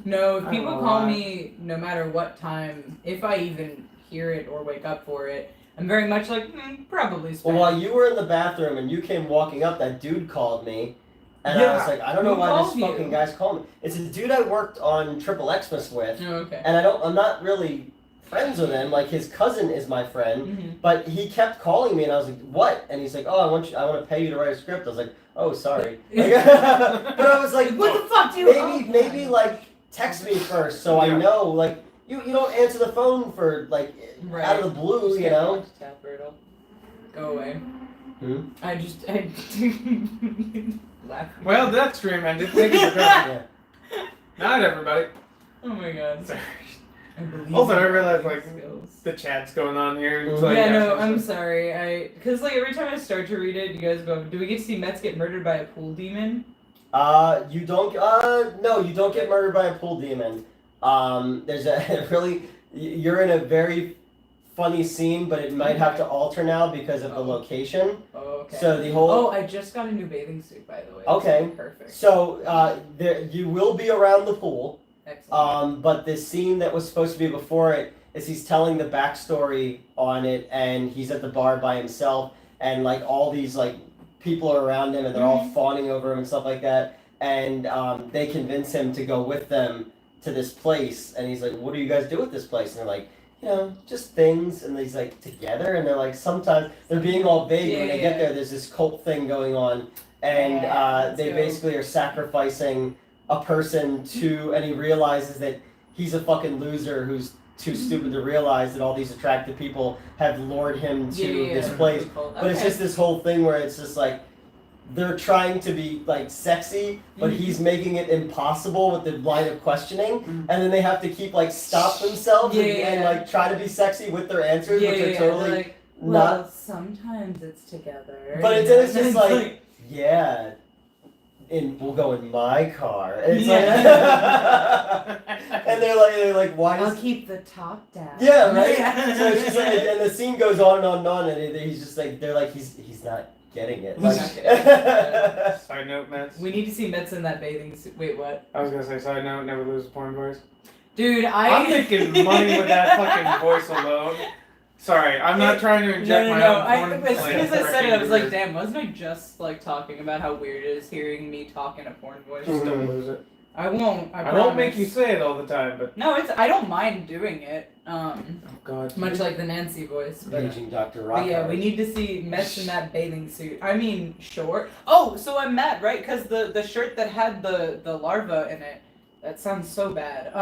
[SPEAKER 2] No, if
[SPEAKER 3] I
[SPEAKER 2] people
[SPEAKER 3] don't know
[SPEAKER 2] call
[SPEAKER 3] why.
[SPEAKER 2] me, no matter what time, if I even hear it or wake up for it, I'm very much like, probably Spanish.
[SPEAKER 1] Well, while you were in the bathroom and you came walking up, that dude called me. And I
[SPEAKER 3] Yeah.
[SPEAKER 1] was like, I don't know
[SPEAKER 2] Who
[SPEAKER 1] why this
[SPEAKER 2] called you?
[SPEAKER 1] fucking guy's calling me. It's a dude I worked on Triple Xmas with.
[SPEAKER 2] Oh, okay.
[SPEAKER 1] And I'm not really friends with him. Like, his cousin is my friend.
[SPEAKER 2] Mm-hmm.
[SPEAKER 1] But he kept calling me and I was like, what? And he's like, oh, I want to pay you to write a script. I was like, oh, sorry. Like, but I was like,
[SPEAKER 2] What the fuck do you
[SPEAKER 1] maybe like, text me first so I know, like, you don't answer the phone for, like, out of the blue,
[SPEAKER 2] Just
[SPEAKER 1] you know?
[SPEAKER 2] Just tap her, it'll go away.
[SPEAKER 1] Hmm?
[SPEAKER 2] Laugh.
[SPEAKER 3] Well, that stream ended. Thank you for coming.
[SPEAKER 1] Yeah.
[SPEAKER 3] Night, everybody.
[SPEAKER 2] Oh my god.
[SPEAKER 3] Sorry.
[SPEAKER 2] I believe
[SPEAKER 3] Also, I
[SPEAKER 2] in
[SPEAKER 3] realized,
[SPEAKER 2] my
[SPEAKER 3] like,
[SPEAKER 2] skills.
[SPEAKER 3] the chat's going on here. It's
[SPEAKER 1] Yeah,
[SPEAKER 3] like,
[SPEAKER 2] Yeah, no, I'm sorry. Because, like, every time I start to read it, you guys go, do we get to see Mets get murdered by a pool demon?
[SPEAKER 1] You don't, no, you don't get murdered by a pool demon. There's a really, you're in a very funny scene, but it might have to alter now because of the location.
[SPEAKER 2] Oh, okay.
[SPEAKER 1] So the whole...
[SPEAKER 2] Oh, I just got a new bathing suit, by the way.
[SPEAKER 1] Okay.
[SPEAKER 2] So perfect.
[SPEAKER 1] So, you will be around the pool.
[SPEAKER 2] Excellent.
[SPEAKER 1] But the scene that was supposed to be before it is he's telling the backstory on it, and he's at the bar by himself, and, like, all these, like, people are around him, and they're all fawning over him and stuff like that, and they convince him to go with them to this place, and he's like, what do you guys do with this place? And they're like, you know, just things, and he's like, together, and they're like, sometimes, they're being all vague, when they get there, there's this cult thing going on, and they basically are sacrificing a person to, and he realizes that he's a fucking loser who's too stupid to realize that all these attractive people have lured him to this place. But it's just this whole thing where it's just like, they're trying to be like sexy, but he's making it impossible with the line of questioning, and then they have to keep like stop themselves and like try to be sexy with their answers, which are totally
[SPEAKER 2] like,
[SPEAKER 1] not.
[SPEAKER 2] well, sometimes it's together.
[SPEAKER 1] But it's just like, yeah, we'll go in my car. And it's like, and they're like, why
[SPEAKER 2] I'll
[SPEAKER 1] does?
[SPEAKER 2] keep the top down.
[SPEAKER 1] Yeah, right. So it's just like, and the scene goes on and on and on, and he's just like, they're like, he's not getting it. Like,
[SPEAKER 3] Side note, Mets.
[SPEAKER 2] We need to see Mets in that bathing suit. Wait, what?
[SPEAKER 3] I was gonna say side note, never lose a porn voice.
[SPEAKER 2] Dude,
[SPEAKER 3] I'm making money with that fucking voice alone. Sorry, I'm not trying to inject my own porn.
[SPEAKER 2] As soon as I said it, I was like, damn, wasn't I just like talking about how weird it is hearing me talk in a porn voice?
[SPEAKER 3] Just don't lose it.
[SPEAKER 2] I won't.
[SPEAKER 3] I won't make you say it all the time, but
[SPEAKER 2] no, I don't mind doing it.
[SPEAKER 3] oh god.
[SPEAKER 2] Much like the Nancy voice. But,
[SPEAKER 1] Paging Dr. Rock.
[SPEAKER 2] but yeah, we need to see Mets in that bathing suit. I mean, short. Oh, so I'm mad, right? Because the shirt that had the larva in it, that sounds so bad.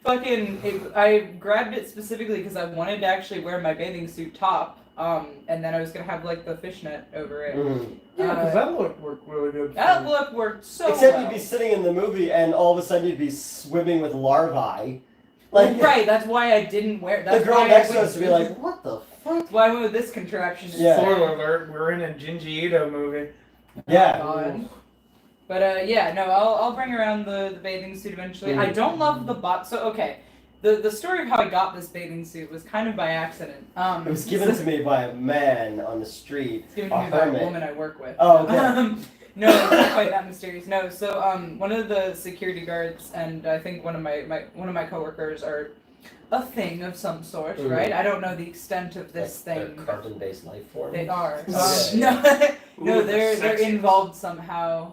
[SPEAKER 2] I grabbed it specifically because I wanted to actually wear my bathing suit top. And then I was gonna have like the fishnet over it.
[SPEAKER 3] Yeah, because that look worked really good.
[SPEAKER 2] That look worked so
[SPEAKER 1] Except
[SPEAKER 2] well.
[SPEAKER 1] you'd be sitting in the movie and all of a sudden you'd be swimming with larvae. Like,
[SPEAKER 2] right, that's why I didn't wear. That's
[SPEAKER 1] the girl
[SPEAKER 2] why
[SPEAKER 1] next
[SPEAKER 2] I
[SPEAKER 1] to us would be like, what the fuck?
[SPEAKER 2] That's why I went with this contraption.
[SPEAKER 1] Yeah.
[SPEAKER 3] Spoiler alert, we're in a Jinji Ito movie.
[SPEAKER 1] Yeah.
[SPEAKER 2] God. But yeah, no, I'll bring around the bathing suit eventually. I don't love the So okay, the story of how I got this bathing suit was kind of by accident.
[SPEAKER 1] It was given to me by a man on the street.
[SPEAKER 2] It's given to me by a woman I work with.
[SPEAKER 1] Oh, okay.
[SPEAKER 2] No, it's not quite that mysterious. No, so one of the security guards and I think one of my coworkers are a thing of some sort, right? I don't know the extent of this thing.
[SPEAKER 1] They're carbon-based life forms.
[SPEAKER 2] They are.
[SPEAKER 1] Okay.
[SPEAKER 2] No,
[SPEAKER 3] Ooh,
[SPEAKER 2] they're
[SPEAKER 3] sexy.
[SPEAKER 2] involved somehow.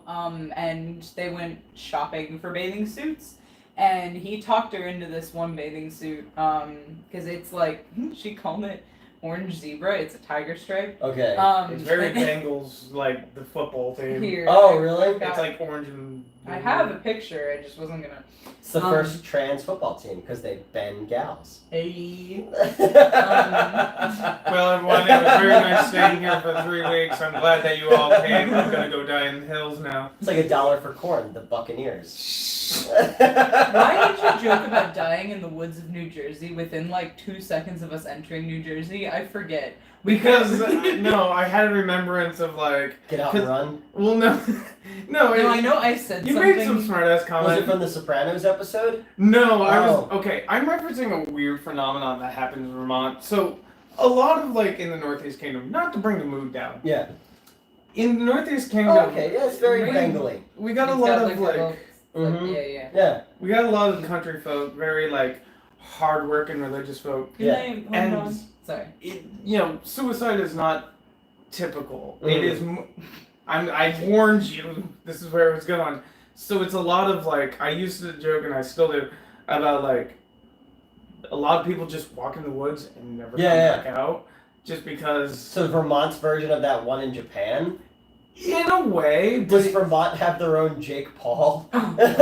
[SPEAKER 2] And they went shopping for bathing suits. And he talked her into this one bathing suit, because it's like, she called it orange zebra. It's a tiger stripe.
[SPEAKER 1] Okay.
[SPEAKER 3] It's very Bengals, like the football team.
[SPEAKER 2] Here.
[SPEAKER 1] Oh, really?
[SPEAKER 3] It's like orange and blue.
[SPEAKER 2] I have a picture. I just wasn't gonna.
[SPEAKER 1] It's the first trans football team because they bend gals.
[SPEAKER 2] Hey.
[SPEAKER 3] Well, everyone, it was very nice staying here for 3 weeks. I'm glad that you all came. I'm gonna go die in the hills now.
[SPEAKER 1] It's like $1 for corn, the Buccaneers.
[SPEAKER 2] Why did you joke about dying in the woods of New Jersey within like 2 seconds of us entering New Jersey? I forget.
[SPEAKER 3] Because no, I had a remembrance of like.
[SPEAKER 1] Get out and run.
[SPEAKER 3] Well, no,
[SPEAKER 2] No, I know I said
[SPEAKER 3] You
[SPEAKER 2] something.
[SPEAKER 3] made some smart ass
[SPEAKER 1] Was
[SPEAKER 3] comment.
[SPEAKER 1] it from the Sopranos episode?
[SPEAKER 3] No, I was
[SPEAKER 1] Oh.
[SPEAKER 3] okay. I'm referencing a weird phenomenon that happens in Vermont. So, a lot of like in the Northeast Kingdom, not to bring the mood down.
[SPEAKER 1] Yeah.
[SPEAKER 3] In the Northeast Kingdom,
[SPEAKER 1] Oh, okay, yeah, it's very
[SPEAKER 3] we-
[SPEAKER 1] Bengali.
[SPEAKER 3] we got a
[SPEAKER 2] It's
[SPEAKER 3] lot
[SPEAKER 2] got,
[SPEAKER 3] of
[SPEAKER 2] a
[SPEAKER 3] like,
[SPEAKER 2] little-
[SPEAKER 1] Mhm.
[SPEAKER 2] yeah.
[SPEAKER 1] Yeah.
[SPEAKER 3] we got a lot of country folk, very like hard-working religious folk.
[SPEAKER 2] Good
[SPEAKER 1] Yeah.
[SPEAKER 2] name.
[SPEAKER 3] And-
[SPEAKER 2] Hold on. Sorry.
[SPEAKER 3] Suicide is not typical. It is. I warned you. This is where it was going. So it's a lot of like I used to joke and I still do about like a lot of people just walk in the woods and never come back out just because.
[SPEAKER 1] So Vermont's version of that one in Japan?
[SPEAKER 3] In a way,
[SPEAKER 1] Does
[SPEAKER 3] but
[SPEAKER 1] Vermont have their own Jake Paul?
[SPEAKER 2] No, it's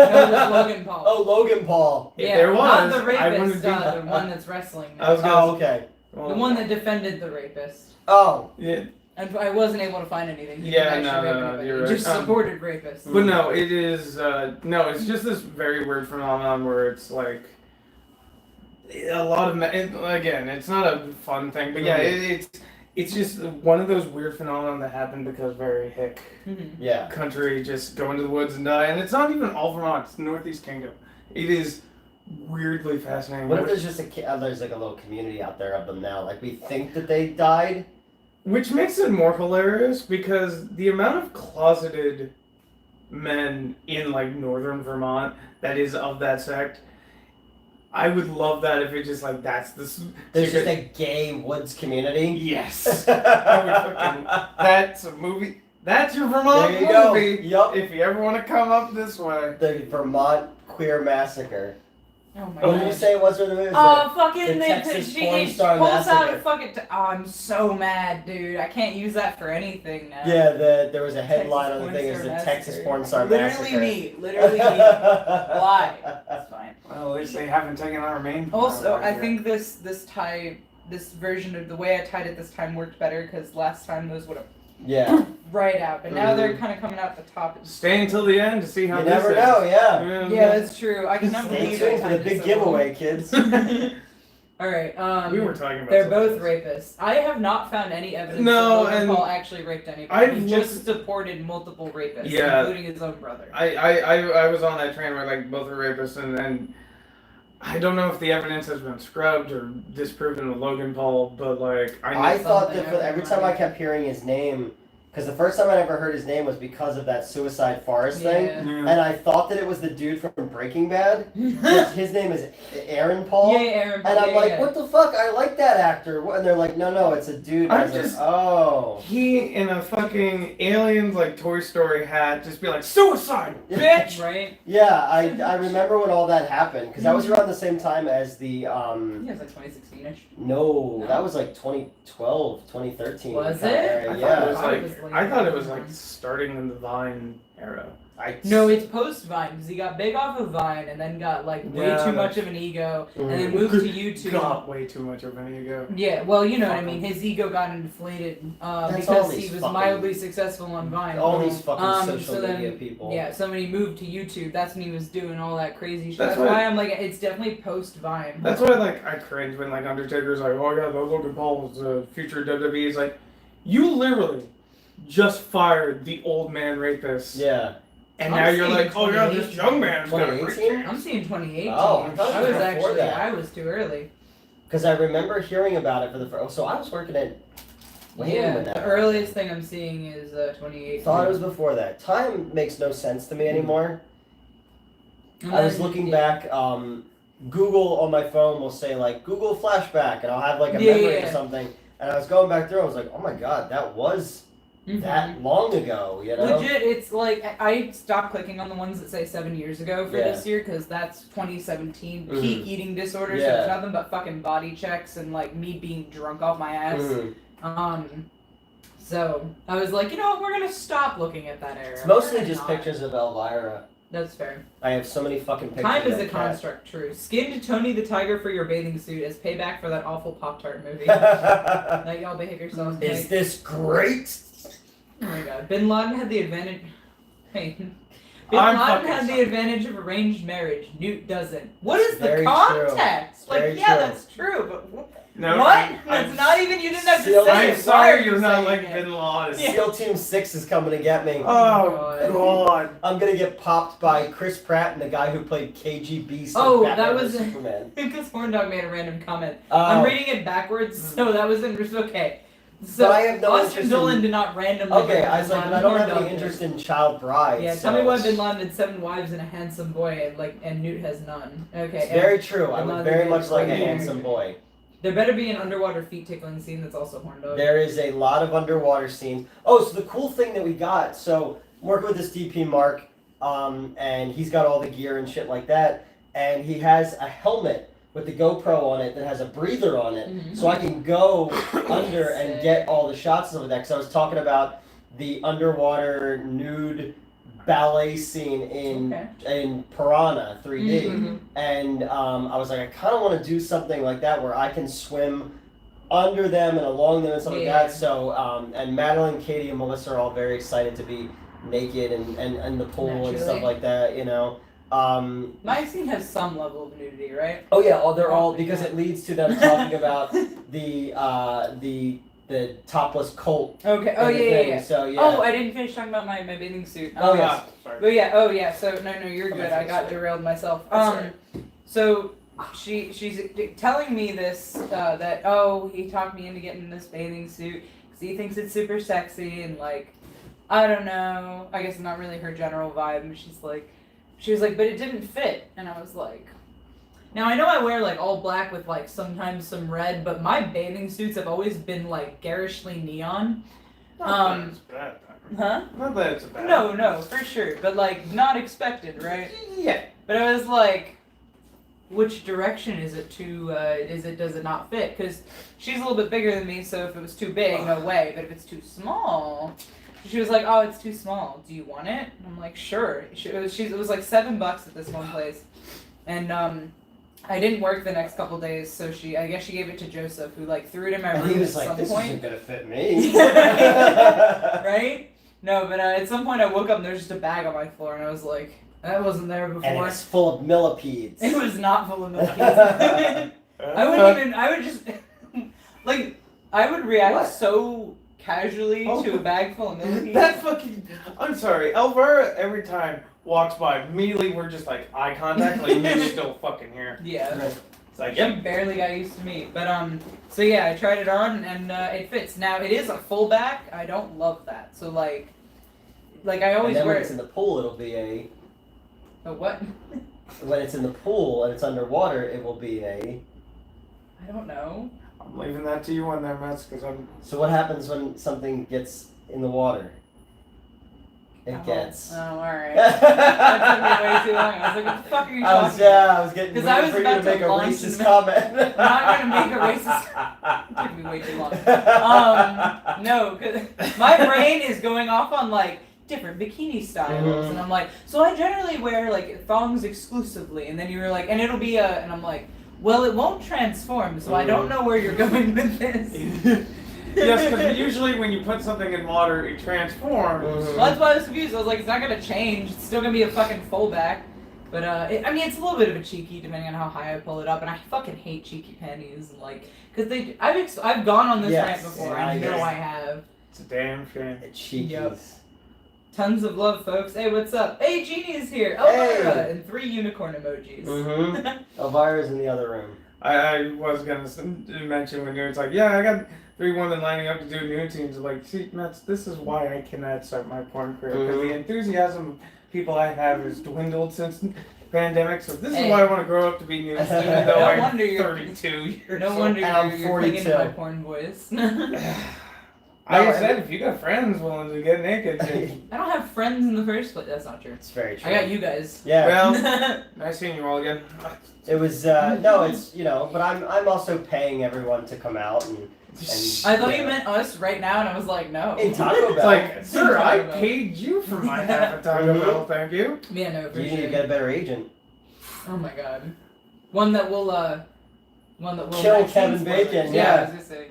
[SPEAKER 2] Logan Paul.
[SPEAKER 1] Oh, Logan Paul.
[SPEAKER 3] if
[SPEAKER 2] Yeah,
[SPEAKER 3] there was,
[SPEAKER 2] not the
[SPEAKER 3] I wouldn't
[SPEAKER 2] rapist,
[SPEAKER 3] do
[SPEAKER 2] the one that's wrestling now.
[SPEAKER 3] I was gonna.
[SPEAKER 1] Oh, okay.
[SPEAKER 3] Well,
[SPEAKER 2] The one that defended the rapist.
[SPEAKER 1] Oh.
[SPEAKER 3] Yeah,
[SPEAKER 2] And I wasn't able to find anything. He
[SPEAKER 3] Yeah,
[SPEAKER 2] didn't actually
[SPEAKER 3] no,
[SPEAKER 2] rape
[SPEAKER 3] no,
[SPEAKER 2] anybody.
[SPEAKER 3] you're
[SPEAKER 2] He
[SPEAKER 3] right.
[SPEAKER 2] just supported rapists.
[SPEAKER 3] but no, it is. No, it's just this very weird phenomenon where it's like a lot of again, it's not a fun thing, but yeah, it's just one of those weird phenomena that happen because very hick
[SPEAKER 1] Yeah.
[SPEAKER 3] country just go into the woods and die, and it's not even all Vermont; it's the Northeast Kingdom. It is weirdly fascinating.
[SPEAKER 1] What if there's just there's like a little community out there of them now? Like we think that they died.
[SPEAKER 3] Which makes it more hilarious because the amount of closeted men in like northern Vermont that is of that sect. I would love that if it just like that's this.
[SPEAKER 1] There's just a gay woods community.
[SPEAKER 3] Yes. I would fucking, that's a movie. That's your Vermont
[SPEAKER 1] There you go.
[SPEAKER 3] movie.
[SPEAKER 1] Yup.
[SPEAKER 3] If you ever want to come up this way.
[SPEAKER 1] The Vermont Queer Massacre.
[SPEAKER 2] Oh my
[SPEAKER 1] What did you
[SPEAKER 2] god.
[SPEAKER 1] say it was for the movie?
[SPEAKER 2] Oh, fucking
[SPEAKER 1] the Texas
[SPEAKER 2] she
[SPEAKER 1] porn star
[SPEAKER 2] pulls out
[SPEAKER 1] massacre.
[SPEAKER 2] a fucking. Oh, I'm so mad, dude. I can't use that for anything now.
[SPEAKER 1] Yeah, there was a headline on the
[SPEAKER 2] Texas
[SPEAKER 1] thing.
[SPEAKER 2] porn
[SPEAKER 1] It's the
[SPEAKER 2] star
[SPEAKER 1] Texas
[SPEAKER 2] massacre.
[SPEAKER 1] porn star
[SPEAKER 2] Literally
[SPEAKER 1] massacre.
[SPEAKER 2] me. Literally me. Why? That's fine.
[SPEAKER 3] Well, at least they haven't taken our main.
[SPEAKER 2] Also, I think this version of the way I tied it this time worked better because last time those would have
[SPEAKER 1] Yeah.
[SPEAKER 2] right out, but now they're kind of coming out the top.
[SPEAKER 3] Stay until the end to see how
[SPEAKER 1] You
[SPEAKER 3] this
[SPEAKER 1] never
[SPEAKER 3] is.
[SPEAKER 1] know, yeah.
[SPEAKER 2] Yeah, that's true. I cannot
[SPEAKER 1] Stay
[SPEAKER 2] believe
[SPEAKER 1] tuned for the
[SPEAKER 2] it
[SPEAKER 1] big
[SPEAKER 2] so
[SPEAKER 1] giveaway, kids.
[SPEAKER 2] All right.
[SPEAKER 3] We were talking about.
[SPEAKER 2] They're
[SPEAKER 3] something
[SPEAKER 2] both
[SPEAKER 3] else.
[SPEAKER 2] rapists. I have not found any evidence
[SPEAKER 3] No,
[SPEAKER 2] that Logan
[SPEAKER 3] and
[SPEAKER 2] Paul actually raped anybody.
[SPEAKER 3] I've
[SPEAKER 2] He just supported multiple rapists,
[SPEAKER 3] Yeah.
[SPEAKER 2] including his own brother.
[SPEAKER 3] I was on that train where like both are rapists and I don't know if the evidence has been scrubbed or disproven with Logan Paul, but like
[SPEAKER 1] I thought that
[SPEAKER 2] something
[SPEAKER 1] every time I kept hearing his name, because the first time I ever heard his name was because of that Suicide Forest thing,
[SPEAKER 2] Yeah.
[SPEAKER 1] and I thought that it was the dude from Breaking Bad. His name is Aaron Paul.
[SPEAKER 2] Yeah, Aaron Paul.
[SPEAKER 1] And I'm
[SPEAKER 2] yeah,
[SPEAKER 1] like,
[SPEAKER 2] yeah.
[SPEAKER 1] what the fuck? I like that actor. And they're like, no, it's a dude. And I
[SPEAKER 3] I'm
[SPEAKER 1] was
[SPEAKER 3] just-
[SPEAKER 1] like, oh.
[SPEAKER 3] he in a fucking aliens like Toy Story hat just be like suicide, bitch.
[SPEAKER 2] Right?
[SPEAKER 1] Yeah, I remember when all that happened, because that was around the same time as the,
[SPEAKER 2] Yeah, it was like 2016-ish.
[SPEAKER 1] no, that was like 2012, 2013.
[SPEAKER 2] Was
[SPEAKER 1] kinda
[SPEAKER 2] it?
[SPEAKER 1] area,
[SPEAKER 3] I
[SPEAKER 1] yeah.
[SPEAKER 3] thought it was
[SPEAKER 2] I
[SPEAKER 3] like
[SPEAKER 2] was late.
[SPEAKER 3] I thought it was like starting in the Vine era.
[SPEAKER 2] No, it's post Vine because he got big off of Vine and then got like way
[SPEAKER 3] Yeah,
[SPEAKER 2] too
[SPEAKER 3] that's-
[SPEAKER 2] much of an ego and then
[SPEAKER 1] Mhm.
[SPEAKER 2] moved to YouTube.
[SPEAKER 3] Got way too much of an ego.
[SPEAKER 2] Yeah, well, you know what I
[SPEAKER 3] Fuck
[SPEAKER 2] mean.
[SPEAKER 3] him.
[SPEAKER 2] His ego got inflated
[SPEAKER 1] That's all
[SPEAKER 2] because he
[SPEAKER 1] these
[SPEAKER 2] was
[SPEAKER 1] fucking-
[SPEAKER 2] mildly successful on Vine.
[SPEAKER 1] All these fucking social
[SPEAKER 2] so then-
[SPEAKER 1] media people.
[SPEAKER 2] Yeah, so when he moved to YouTube, that's when he was doing all that crazy shit.
[SPEAKER 3] That's
[SPEAKER 2] That's
[SPEAKER 3] why-
[SPEAKER 2] why I'm like, it's definitely post Vine.
[SPEAKER 3] That's why like I cringe when like Undertaker's like, oh yeah, Logan Paul was a future WWE. It's like, you literally just fired the old man rapist.
[SPEAKER 1] Yeah.
[SPEAKER 3] And
[SPEAKER 2] I'm
[SPEAKER 3] now you're
[SPEAKER 2] seeing
[SPEAKER 3] like, oh yeah, this
[SPEAKER 2] 2018.
[SPEAKER 3] young man's gonna rape
[SPEAKER 1] 2018?
[SPEAKER 3] you.
[SPEAKER 2] I'm seeing 2018.
[SPEAKER 1] Oh, I thought it
[SPEAKER 2] I
[SPEAKER 1] was
[SPEAKER 2] was
[SPEAKER 1] before
[SPEAKER 2] actually,
[SPEAKER 1] that.
[SPEAKER 2] I was too early.
[SPEAKER 1] Because I remember hearing about it for the first. So I was working at. When
[SPEAKER 2] Yeah,
[SPEAKER 1] that
[SPEAKER 2] the earliest thing I'm seeing is 2018.
[SPEAKER 1] Thought it was before that. Time makes no sense to me anymore.
[SPEAKER 2] And
[SPEAKER 1] I was
[SPEAKER 2] then-
[SPEAKER 1] looking
[SPEAKER 2] yeah.
[SPEAKER 1] back. Google on my phone will say like Google flashback, and I'll have like a
[SPEAKER 2] Yeah,
[SPEAKER 1] memory
[SPEAKER 2] yeah.
[SPEAKER 1] or something. And I was going back through. I was like, oh my god, that was
[SPEAKER 2] Mhm.
[SPEAKER 1] that long ago. You know.
[SPEAKER 2] Legit, it's like I stopped clicking on the ones that say 7 years ago for
[SPEAKER 1] Yeah.
[SPEAKER 2] this year because that's 2017
[SPEAKER 1] Mhm.
[SPEAKER 2] peak eating disorder. So
[SPEAKER 1] Yeah.
[SPEAKER 2] it's nothing but fucking body checks and like me being drunk off my ass.
[SPEAKER 1] Mhm.
[SPEAKER 2] So I was like, you know what, we're gonna stop looking at that era.
[SPEAKER 1] It's mostly
[SPEAKER 2] We're
[SPEAKER 1] just
[SPEAKER 2] not.
[SPEAKER 1] pictures of Elvira.
[SPEAKER 2] That's fair.
[SPEAKER 1] I have so many fucking pictures.
[SPEAKER 2] Time
[SPEAKER 1] of
[SPEAKER 2] is a
[SPEAKER 1] that cat.
[SPEAKER 2] construct, true. Skinned Tony the Tiger for your bathing suit as payback for that awful Pop-Tart movie. That y'all behave yourselves.
[SPEAKER 1] Is
[SPEAKER 2] Like,
[SPEAKER 1] this great?
[SPEAKER 2] oh my god. Bin Laden had the advantage. Hey. Bin
[SPEAKER 3] I'm
[SPEAKER 2] Laden
[SPEAKER 3] fucking
[SPEAKER 2] had the
[SPEAKER 3] sorry.
[SPEAKER 2] advantage of arranged marriage. Newt doesn't. What is the
[SPEAKER 1] Very
[SPEAKER 2] context?
[SPEAKER 1] true.
[SPEAKER 2] Like,
[SPEAKER 1] Very
[SPEAKER 2] yeah,
[SPEAKER 1] true.
[SPEAKER 2] that's true, but
[SPEAKER 3] No,
[SPEAKER 2] what? That's not even. You didn't have to
[SPEAKER 1] Still-
[SPEAKER 2] say
[SPEAKER 3] I'm
[SPEAKER 2] it. Why
[SPEAKER 3] sorry
[SPEAKER 2] are
[SPEAKER 3] you're
[SPEAKER 2] you
[SPEAKER 3] not
[SPEAKER 2] saying
[SPEAKER 3] like
[SPEAKER 2] it?
[SPEAKER 3] Bin Laden.
[SPEAKER 2] Yeah.
[SPEAKER 1] SEAL Team 6 is coming to get me.
[SPEAKER 3] Oh god.
[SPEAKER 1] I'm gonna get popped by Chris Pratt and the guy who played KGB.
[SPEAKER 2] Oh,
[SPEAKER 1] Batman
[SPEAKER 2] that
[SPEAKER 1] vs
[SPEAKER 2] was-
[SPEAKER 1] Superman.
[SPEAKER 2] Because Horn Dog made a random comment.
[SPEAKER 1] Oh.
[SPEAKER 2] I'm reading it backwards, so that was okay. So
[SPEAKER 1] But I have no
[SPEAKER 2] Austin
[SPEAKER 1] interest
[SPEAKER 2] Dolan
[SPEAKER 1] in-
[SPEAKER 2] did not randomly.
[SPEAKER 1] Okay,
[SPEAKER 2] bring
[SPEAKER 1] I was
[SPEAKER 2] Bin
[SPEAKER 1] like,
[SPEAKER 2] Laden,
[SPEAKER 1] but I don't
[SPEAKER 2] Horn
[SPEAKER 1] have
[SPEAKER 2] Dog
[SPEAKER 1] any
[SPEAKER 2] did.
[SPEAKER 1] interest in child brides.
[SPEAKER 2] Yeah,
[SPEAKER 1] so
[SPEAKER 2] tell me why
[SPEAKER 1] it's-
[SPEAKER 2] Bin Laden had 7 wives and a handsome boy, and Newt has none. Okay.
[SPEAKER 1] It's very true. I
[SPEAKER 2] Bin
[SPEAKER 1] would
[SPEAKER 2] Laden
[SPEAKER 1] very
[SPEAKER 2] is
[SPEAKER 1] much like a
[SPEAKER 2] right here.
[SPEAKER 1] handsome boy.
[SPEAKER 2] There better be an underwater feet tickling scene that's also Horn Dog.
[SPEAKER 1] There is a lot of underwater scenes. Oh, so the cool thing that we got, so I'm working with this DP Mark, and he's got all the gear and shit like that, and he has a helmet with the GoPro on it that has a breather on it,
[SPEAKER 2] Mhm.
[SPEAKER 1] so I can go under and
[SPEAKER 2] Sick.
[SPEAKER 1] get all the shots of that. Because I was talking about the underwater nude ballet scene in Piranha 3D.
[SPEAKER 2] Mhm.
[SPEAKER 1] And I was like, I kind of want to do something like that where I can swim under them and along them and stuff like
[SPEAKER 2] Yeah.
[SPEAKER 1] that. So, and Madeline, Katie, and Melissa are all very excited to be naked and in the pool and
[SPEAKER 2] Naturally.
[SPEAKER 1] stuff like that, you know.
[SPEAKER 2] My scene has some level of nudity, right?
[SPEAKER 1] Oh yeah, they're all, because it leads to them talking about the topless cult.
[SPEAKER 2] Okay. Oh
[SPEAKER 1] and the
[SPEAKER 2] yeah, yeah,
[SPEAKER 1] thing.
[SPEAKER 2] yeah.
[SPEAKER 1] So yeah.
[SPEAKER 2] Oh, I didn't finish talking about my bathing suit.
[SPEAKER 1] Oh, yes.
[SPEAKER 3] Ah, sorry.
[SPEAKER 2] But yeah, oh yeah, so no, you're
[SPEAKER 1] Okay,
[SPEAKER 2] good. I got
[SPEAKER 1] sorry.
[SPEAKER 2] derailed myself.
[SPEAKER 1] That's alright.
[SPEAKER 2] So she's telling me this that he talked me into getting this bathing suit because he thinks it's super sexy and like I don't know. I guess it's not really her general vibe. And she was like, but it didn't fit, and I was like. Now I know I wear like all black with like sometimes some red, but my bathing suits have always been like garishly neon.
[SPEAKER 3] Not that it's bad.
[SPEAKER 2] Huh?
[SPEAKER 3] Not that it's bad.
[SPEAKER 2] No, for sure. But like not expected, right?
[SPEAKER 3] Yeah.
[SPEAKER 2] But I was like, which direction is it to, does it not fit? Because she's a little bit bigger than me, so if it was too big, no way. But if it's too small, she was like, oh, it's too small. Do you want it? And I'm like, sure. It was like $7 at this one place. And, I didn't work the next couple days, so I guess she gave it to Joseph, who like threw it in my
[SPEAKER 1] And
[SPEAKER 2] room
[SPEAKER 1] he was
[SPEAKER 2] at
[SPEAKER 1] like,
[SPEAKER 2] some
[SPEAKER 1] this
[SPEAKER 2] point.
[SPEAKER 1] isn't gonna fit me.
[SPEAKER 2] Right? No, but at some point I woke up and there was just a bag on my floor, and I was like, that wasn't there
[SPEAKER 1] And
[SPEAKER 2] before.
[SPEAKER 1] it's full of millipedes.
[SPEAKER 2] It was not full of millipedes. I would just, like, I would react
[SPEAKER 1] What?
[SPEAKER 2] so casually
[SPEAKER 3] Oh.
[SPEAKER 2] to a bag full of millipedes.
[SPEAKER 3] That fucking. I'm sorry. Elvira, every time, walks by. Immediately, we're just like eye contact, like you're still fucking here.
[SPEAKER 2] Yeah.
[SPEAKER 3] It's like,
[SPEAKER 2] She
[SPEAKER 3] yep.
[SPEAKER 2] barely got used to me. But, so yeah, I tried it on, and it fits. Now, it is a full back. I don't love that. So, like I always
[SPEAKER 1] and then
[SPEAKER 2] wear
[SPEAKER 1] when it's in the pool, it'll be a.
[SPEAKER 2] a what?
[SPEAKER 1] When it's in the pool and it's underwater, it will be a.
[SPEAKER 2] I don't know.
[SPEAKER 3] I'm leaving that to you on there, Mets, because I'm.
[SPEAKER 1] So what happens when something gets in the water? It gets.
[SPEAKER 2] Oh, alright. That took me way too long. I was like, what the fuck are you talking about?
[SPEAKER 1] I was getting
[SPEAKER 2] 'Cause I
[SPEAKER 1] ready
[SPEAKER 2] was
[SPEAKER 1] for you
[SPEAKER 2] about
[SPEAKER 1] to
[SPEAKER 2] to
[SPEAKER 1] make a
[SPEAKER 2] launch
[SPEAKER 1] racist
[SPEAKER 2] into-
[SPEAKER 1] comment.
[SPEAKER 2] I'm not gonna make a racist. It took me way too long. No, cause my brain is going off on like different bikini styles, and I'm like, so I generally wear like thongs exclusively, and then you were like, and it'll be and I'm like, well, it won't transform, so I don't know where you're going with this.
[SPEAKER 3] Yes, because usually when you put something in water, it transforms.
[SPEAKER 2] Well, that's why I was confused. I was like, it's not gonna change. It's still gonna be a fucking fullback. But I mean, it's a little bit of a cheeky depending on how high I pull it up, and I fucking hate cheeky panties, and like, cause I've gone on this
[SPEAKER 1] Yes,
[SPEAKER 2] rant before.
[SPEAKER 1] yeah,
[SPEAKER 2] I know
[SPEAKER 1] yes.
[SPEAKER 2] I have.
[SPEAKER 3] It's a damn shame.
[SPEAKER 1] Cheekies.
[SPEAKER 2] Yep. Tons of love, folks. Hey, what's up? Hey, Jeannie is here.
[SPEAKER 1] Hey.
[SPEAKER 2] Elvira, and 3 unicorn emojis.
[SPEAKER 1] Mm-hmm. Elvira's in the other room.
[SPEAKER 3] I was gonna mention when you were like, yeah, I got 3 women lining up to do new teams. Like, see, Mets, this is why I cannot start my porn career. Because the enthusiasm of people I have has dwindled since the pandemic. So this is why I want to grow up to be new, even though
[SPEAKER 2] No
[SPEAKER 3] I'm
[SPEAKER 2] wonder you're-
[SPEAKER 3] 32 years
[SPEAKER 2] No
[SPEAKER 3] old.
[SPEAKER 2] wonder
[SPEAKER 1] And I'm
[SPEAKER 2] you're clinging to
[SPEAKER 1] 42.
[SPEAKER 2] my porn voice.
[SPEAKER 3] Like I said, if you got friends willing to get naked, then-
[SPEAKER 2] I don't have friends in the first place. That's not true.
[SPEAKER 1] It's very true.
[SPEAKER 2] I got you guys.
[SPEAKER 1] Yeah.
[SPEAKER 3] well, nice seeing you all again.
[SPEAKER 1] It was no, it's but I'm also paying everyone to come out and
[SPEAKER 2] I thought you meant us right now, and I was like, no.
[SPEAKER 1] in Taco
[SPEAKER 3] It's
[SPEAKER 1] Bell.
[SPEAKER 3] like, sir, I
[SPEAKER 2] Taco Bell.
[SPEAKER 3] paid you for my half a Taco Bell, thank you.
[SPEAKER 2] Yeah, no, for
[SPEAKER 1] You need
[SPEAKER 2] sure.
[SPEAKER 1] to get a better agent.
[SPEAKER 2] Oh my god. One that will
[SPEAKER 1] Kill
[SPEAKER 2] vaccine
[SPEAKER 1] Kevin
[SPEAKER 2] spoilers.
[SPEAKER 1] Bacon,
[SPEAKER 2] Yeah,
[SPEAKER 1] yeah.
[SPEAKER 2] I was gonna say.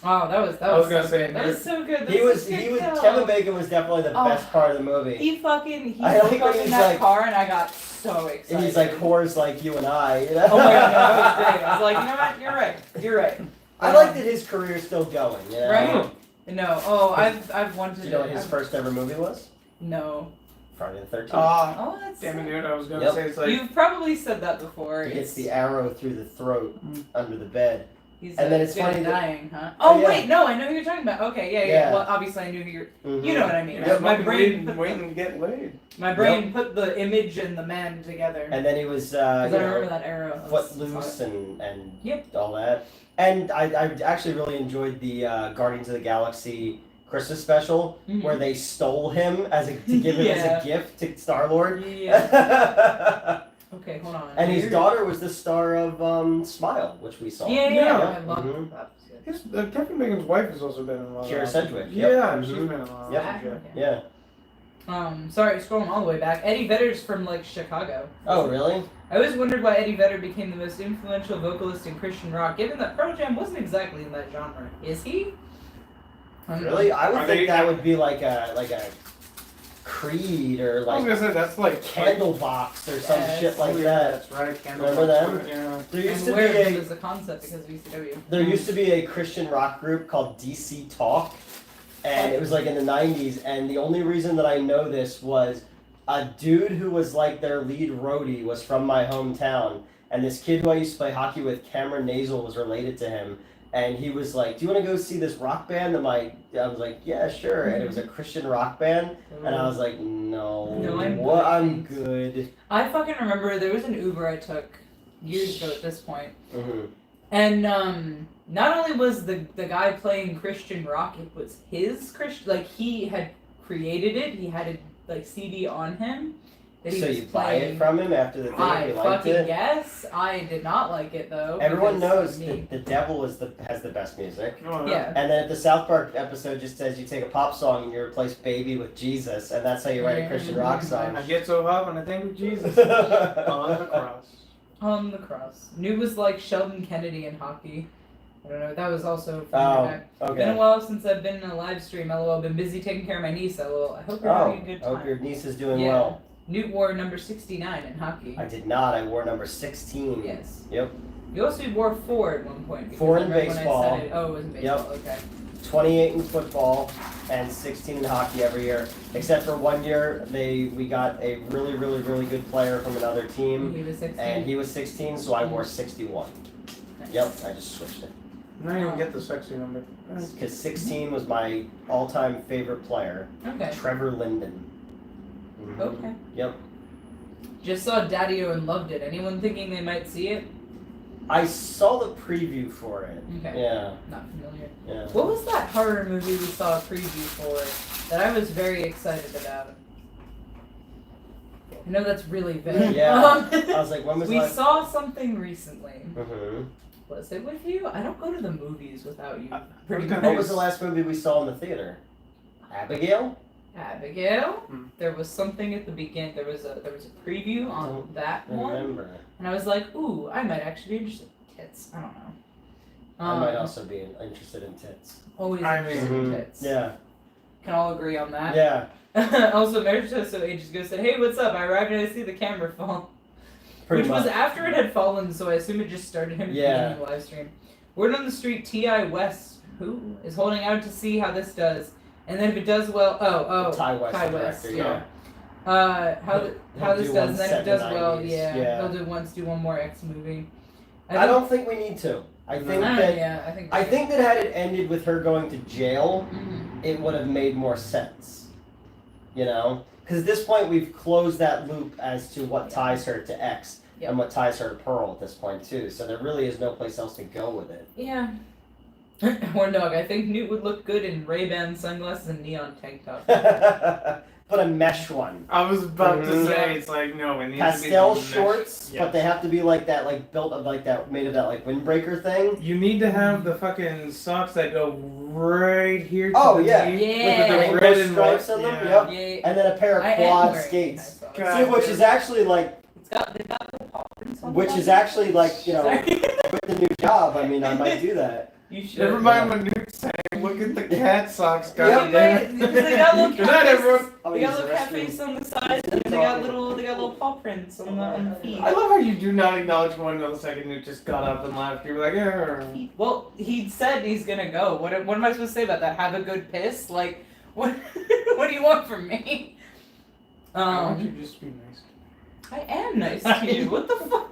[SPEAKER 2] Wow, that was
[SPEAKER 3] I was
[SPEAKER 2] so
[SPEAKER 3] gonna say,
[SPEAKER 2] good. That was so good.
[SPEAKER 1] He
[SPEAKER 2] That
[SPEAKER 1] was
[SPEAKER 2] a good kill.
[SPEAKER 1] Kevin Bacon was definitely the
[SPEAKER 2] Oh.
[SPEAKER 1] best part of the movie.
[SPEAKER 2] He
[SPEAKER 1] I
[SPEAKER 2] woke
[SPEAKER 1] like
[SPEAKER 2] up
[SPEAKER 1] when
[SPEAKER 2] in
[SPEAKER 1] he's
[SPEAKER 2] that
[SPEAKER 1] like-
[SPEAKER 2] car, and I got so excited.
[SPEAKER 1] And he's like whores like you and I. You know?
[SPEAKER 2] Oh my god, no, that was great. I was like, you know what? You're right. You're right.
[SPEAKER 1] I like that his career's still going. You know?
[SPEAKER 2] Right? No. Oh, I've wanted.
[SPEAKER 1] Do you know what his
[SPEAKER 2] I've-
[SPEAKER 1] first ever movie was?
[SPEAKER 2] No.
[SPEAKER 1] Friday the 13th.
[SPEAKER 2] Oh, that's.
[SPEAKER 3] Damn it, dude, I was gonna
[SPEAKER 1] Yep.
[SPEAKER 3] say, it's like,
[SPEAKER 2] You've probably said that before.
[SPEAKER 1] He gets the arrow through the throat under the bed.
[SPEAKER 2] He's
[SPEAKER 1] and then it's
[SPEAKER 2] good at
[SPEAKER 1] funny that-
[SPEAKER 2] dying, huh?
[SPEAKER 1] Oh,
[SPEAKER 2] Oh
[SPEAKER 1] yeah.
[SPEAKER 2] wait, no, I know who you're talking about. Okay, yeah.
[SPEAKER 1] Yeah.
[SPEAKER 2] Well, obviously I knew who you're.
[SPEAKER 1] Mhm.
[SPEAKER 2] You know what I mean.
[SPEAKER 3] yeah,
[SPEAKER 2] My brain.
[SPEAKER 3] waiting to get laid.
[SPEAKER 2] My brain put the image and the man together.
[SPEAKER 1] And then he was,
[SPEAKER 2] Because I remember that arrow. I was-
[SPEAKER 1] Footloose and
[SPEAKER 2] Yep.
[SPEAKER 1] all that. And I actually really enjoyed the Guardians of the Galaxy Christmas special
[SPEAKER 2] Mhm.
[SPEAKER 1] where they stole him to give him
[SPEAKER 2] Yeah.
[SPEAKER 1] as a gift to Star-Lord.
[SPEAKER 2] Yeah. Okay, hold on.
[SPEAKER 1] And his
[SPEAKER 2] Weird.
[SPEAKER 1] daughter was the star of Smile, which we saw.
[SPEAKER 2] Yeah,
[SPEAKER 3] Yeah.
[SPEAKER 2] I love
[SPEAKER 1] Mhm.
[SPEAKER 2] that. Was good.
[SPEAKER 3] Kevin Bacon's wife has also been in a lot
[SPEAKER 1] Kira
[SPEAKER 3] of
[SPEAKER 1] Sedgwick.
[SPEAKER 3] Yeah,
[SPEAKER 1] Yep.
[SPEAKER 3] she's
[SPEAKER 1] Mhm.
[SPEAKER 3] been in a lot
[SPEAKER 1] Yep.
[SPEAKER 3] of shit.
[SPEAKER 1] Yeah.
[SPEAKER 2] Sorry, scrolling all the way back. Eddie Vedder's from like Chicago.
[SPEAKER 1] Oh, really?
[SPEAKER 2] I always wondered why Eddie Vedder became the most influential vocalist in Christian rock, given that Pearl Jam wasn't exactly in that genre. Is he? I don't know.
[SPEAKER 1] Really? I would
[SPEAKER 3] Are
[SPEAKER 1] think
[SPEAKER 3] they-
[SPEAKER 1] that would be like a Creed or
[SPEAKER 3] I was
[SPEAKER 1] like
[SPEAKER 3] gonna say, that's like
[SPEAKER 1] Candlebox or some
[SPEAKER 2] Yes.
[SPEAKER 1] shit like
[SPEAKER 3] Oh, yeah,
[SPEAKER 1] that.
[SPEAKER 3] That's right,
[SPEAKER 1] Remember them?
[SPEAKER 3] Yeah.
[SPEAKER 1] There used
[SPEAKER 2] I'm
[SPEAKER 1] to
[SPEAKER 2] aware
[SPEAKER 1] be
[SPEAKER 2] of him
[SPEAKER 1] a
[SPEAKER 2] as a concept because of ECW.
[SPEAKER 1] There used to be a Christian rock group called DC Talk, and it was like in the 90s, and the only reason that I know this was a dude who was like their lead roadie was from my hometown, and this kid who I used to play hockey with, Cameron Nasal, was related to him, and he was like, do you want to go see this rock band? I was like, yeah, sure, and it was a Christian rock band, and I was like, no,
[SPEAKER 2] No, I'm
[SPEAKER 1] what?
[SPEAKER 2] good,
[SPEAKER 1] I'm
[SPEAKER 2] thanks."
[SPEAKER 1] good.
[SPEAKER 2] I fucking remember there was an Uber I took years ago at this point.
[SPEAKER 1] Mm-hmm.
[SPEAKER 2] And not only was the guy playing Christian rock, it was his Christian, like he had created it. He had a like CD on him that he
[SPEAKER 1] So
[SPEAKER 2] was
[SPEAKER 1] you buy
[SPEAKER 2] playing.
[SPEAKER 1] it from him after the thing
[SPEAKER 2] I
[SPEAKER 1] if you liked
[SPEAKER 2] fucking
[SPEAKER 1] it?
[SPEAKER 2] guess. I did not like it though.
[SPEAKER 1] Everyone
[SPEAKER 2] because
[SPEAKER 1] knows
[SPEAKER 2] me.
[SPEAKER 1] that the devil has the best music.
[SPEAKER 3] Oh,
[SPEAKER 2] Yeah.
[SPEAKER 1] And then if the South Park episode just says you take a pop song and you replace baby with Jesus, and that's how you write a Christian rock song.
[SPEAKER 3] I get so hot when I think of Jesus on the cross.
[SPEAKER 2] On the cross. New was like Sheldon Kennedy in hockey. I don't know. That was also from back.
[SPEAKER 1] okay.
[SPEAKER 2] Been a while since I've been in a live stream. LOL. Been busy taking care of my niece. LOL. I hope you're having a good
[SPEAKER 1] I
[SPEAKER 2] time.
[SPEAKER 1] hope your niece is doing
[SPEAKER 2] Yeah.
[SPEAKER 1] well.
[SPEAKER 2] Newt wore number 69 in hockey.
[SPEAKER 1] I did not. I wore number 16.
[SPEAKER 2] Yes.
[SPEAKER 1] Yep.
[SPEAKER 2] You also wore 4 at one point. because
[SPEAKER 1] 4
[SPEAKER 2] I
[SPEAKER 1] in
[SPEAKER 2] remember when I
[SPEAKER 1] baseball.
[SPEAKER 2] said it. Oh, it was in baseball. Okay.
[SPEAKER 1] 28 in football and 16 in hockey every year. Except for one year, we got a really, really, really good player from another team,
[SPEAKER 2] He was 16.
[SPEAKER 1] and he was 16, so I wore 61.
[SPEAKER 2] Nice.
[SPEAKER 1] Yep, I just switched it.
[SPEAKER 3] I don't even get the sexy number.
[SPEAKER 1] Because 16 was my all-time favorite player,
[SPEAKER 2] Okay.
[SPEAKER 1] Trevor Linden. Mhm.
[SPEAKER 2] Okay.
[SPEAKER 1] Yep.
[SPEAKER 2] Just saw Daddy-O and loved it. Anyone thinking they might see it?
[SPEAKER 1] I saw the preview for it.
[SPEAKER 2] Okay.
[SPEAKER 1] Yeah,
[SPEAKER 2] Not familiar.
[SPEAKER 1] yeah.
[SPEAKER 2] What was that horror movie we saw a preview for that I was very excited about? I know that's really vague.
[SPEAKER 1] Yeah. I was like, when was
[SPEAKER 2] we
[SPEAKER 1] last?
[SPEAKER 2] saw something recently.
[SPEAKER 1] Mm-hmm.
[SPEAKER 2] Was it with you? I don't go to the movies without you. Pretty
[SPEAKER 3] What
[SPEAKER 2] much.
[SPEAKER 1] What was the last movie we saw in the theater? Abigail?
[SPEAKER 2] Abigail.
[SPEAKER 3] Hmm.
[SPEAKER 2] There was something at the beginning. There was a preview on
[SPEAKER 1] Don't
[SPEAKER 2] that one,
[SPEAKER 1] Remember.
[SPEAKER 2] and I was like, ooh, I might actually be interested in tits. I don't know.
[SPEAKER 1] I might also be interested in tits.
[SPEAKER 2] always
[SPEAKER 3] I
[SPEAKER 2] interested
[SPEAKER 1] mean,
[SPEAKER 2] in tits.
[SPEAKER 1] Yeah.
[SPEAKER 2] Can all agree on that.
[SPEAKER 1] Yeah.
[SPEAKER 2] Also, Marriage so ages ago said, "Hey, what's up? I arrived and I see the camera fall."
[SPEAKER 1] Pretty
[SPEAKER 2] Which
[SPEAKER 1] much.
[SPEAKER 2] was after it had fallen, so I assume it just started him
[SPEAKER 1] Yeah.
[SPEAKER 2] beginning the live stream. Word on the street, T.I. West, who is holding out to see how this does, and then if it does well,
[SPEAKER 1] Ty West,
[SPEAKER 2] Ty
[SPEAKER 1] the
[SPEAKER 2] West,
[SPEAKER 1] director,
[SPEAKER 2] yeah. How
[SPEAKER 1] He'll
[SPEAKER 2] this
[SPEAKER 1] do
[SPEAKER 2] does,
[SPEAKER 1] one
[SPEAKER 2] and then
[SPEAKER 1] set
[SPEAKER 2] if it does
[SPEAKER 1] in the
[SPEAKER 2] well,
[SPEAKER 1] 90s,
[SPEAKER 2] yeah,
[SPEAKER 1] yeah.
[SPEAKER 2] he'll do one more X movie.
[SPEAKER 1] I don't think we need to. I think that
[SPEAKER 2] yeah,
[SPEAKER 1] I think that had it ended with her going to jail,
[SPEAKER 2] Mhm.
[SPEAKER 1] it would have made more sense. You know? Because at this point, we've closed that loop as to what ties her to X
[SPEAKER 2] Yep.
[SPEAKER 1] and what ties her to Pearl at this point, too. So there really is no place else to go with it.
[SPEAKER 2] Yeah. Horn dog, I think Newt would look good in Ray-Ban sunglasses and neon tank top.
[SPEAKER 1] But a mesh one.
[SPEAKER 3] I was about to
[SPEAKER 1] Mhm.
[SPEAKER 3] say, it's like, no, it needs
[SPEAKER 1] Pastel
[SPEAKER 3] to be the mesh.
[SPEAKER 1] shorts,
[SPEAKER 3] Yeah.
[SPEAKER 1] but they have to be like that, like built of like that, made of that like windbreaker thing.
[SPEAKER 3] You need to have the fucking socks that go right here to
[SPEAKER 1] Oh,
[SPEAKER 3] the
[SPEAKER 1] yeah.
[SPEAKER 3] knee.
[SPEAKER 2] Yeah.
[SPEAKER 3] With the
[SPEAKER 1] Rainbow
[SPEAKER 3] red and
[SPEAKER 1] stripes
[SPEAKER 3] white.
[SPEAKER 1] on them,
[SPEAKER 3] Yeah.
[SPEAKER 1] yep.
[SPEAKER 2] Yeah.
[SPEAKER 1] And then a pair
[SPEAKER 2] I
[SPEAKER 1] of
[SPEAKER 2] am
[SPEAKER 1] quad
[SPEAKER 2] wearing
[SPEAKER 1] skates.
[SPEAKER 2] it, I saw it.
[SPEAKER 3] God.
[SPEAKER 1] See, which is actually like,
[SPEAKER 2] They've got little pop prints on
[SPEAKER 1] which
[SPEAKER 2] them.
[SPEAKER 1] is actually like, you know,
[SPEAKER 2] Sorry.
[SPEAKER 1] with the new job, I mean, I might do that.
[SPEAKER 2] You should.
[SPEAKER 3] Never mind what Newt saying. Look at the cat socks,
[SPEAKER 1] Yeah,
[SPEAKER 3] God damn it.
[SPEAKER 2] They got little
[SPEAKER 3] Good night,
[SPEAKER 2] cat
[SPEAKER 3] everyone.
[SPEAKER 2] faces.
[SPEAKER 1] I'll
[SPEAKER 2] They
[SPEAKER 1] use
[SPEAKER 2] got
[SPEAKER 1] the
[SPEAKER 2] little cat
[SPEAKER 1] restroom.
[SPEAKER 2] face on the side, and then they got little paw prints on the feet.
[SPEAKER 3] I love how you do not acknowledge for 1 millisecond. Newt just got up and laughed. You were like, yeah.
[SPEAKER 2] Well, he said he's gonna go. What am I supposed to say about that? Have a good piss? Like, what? What do you want from me?
[SPEAKER 3] I want you to just be nice.
[SPEAKER 2] I am nice to you. What the fuck?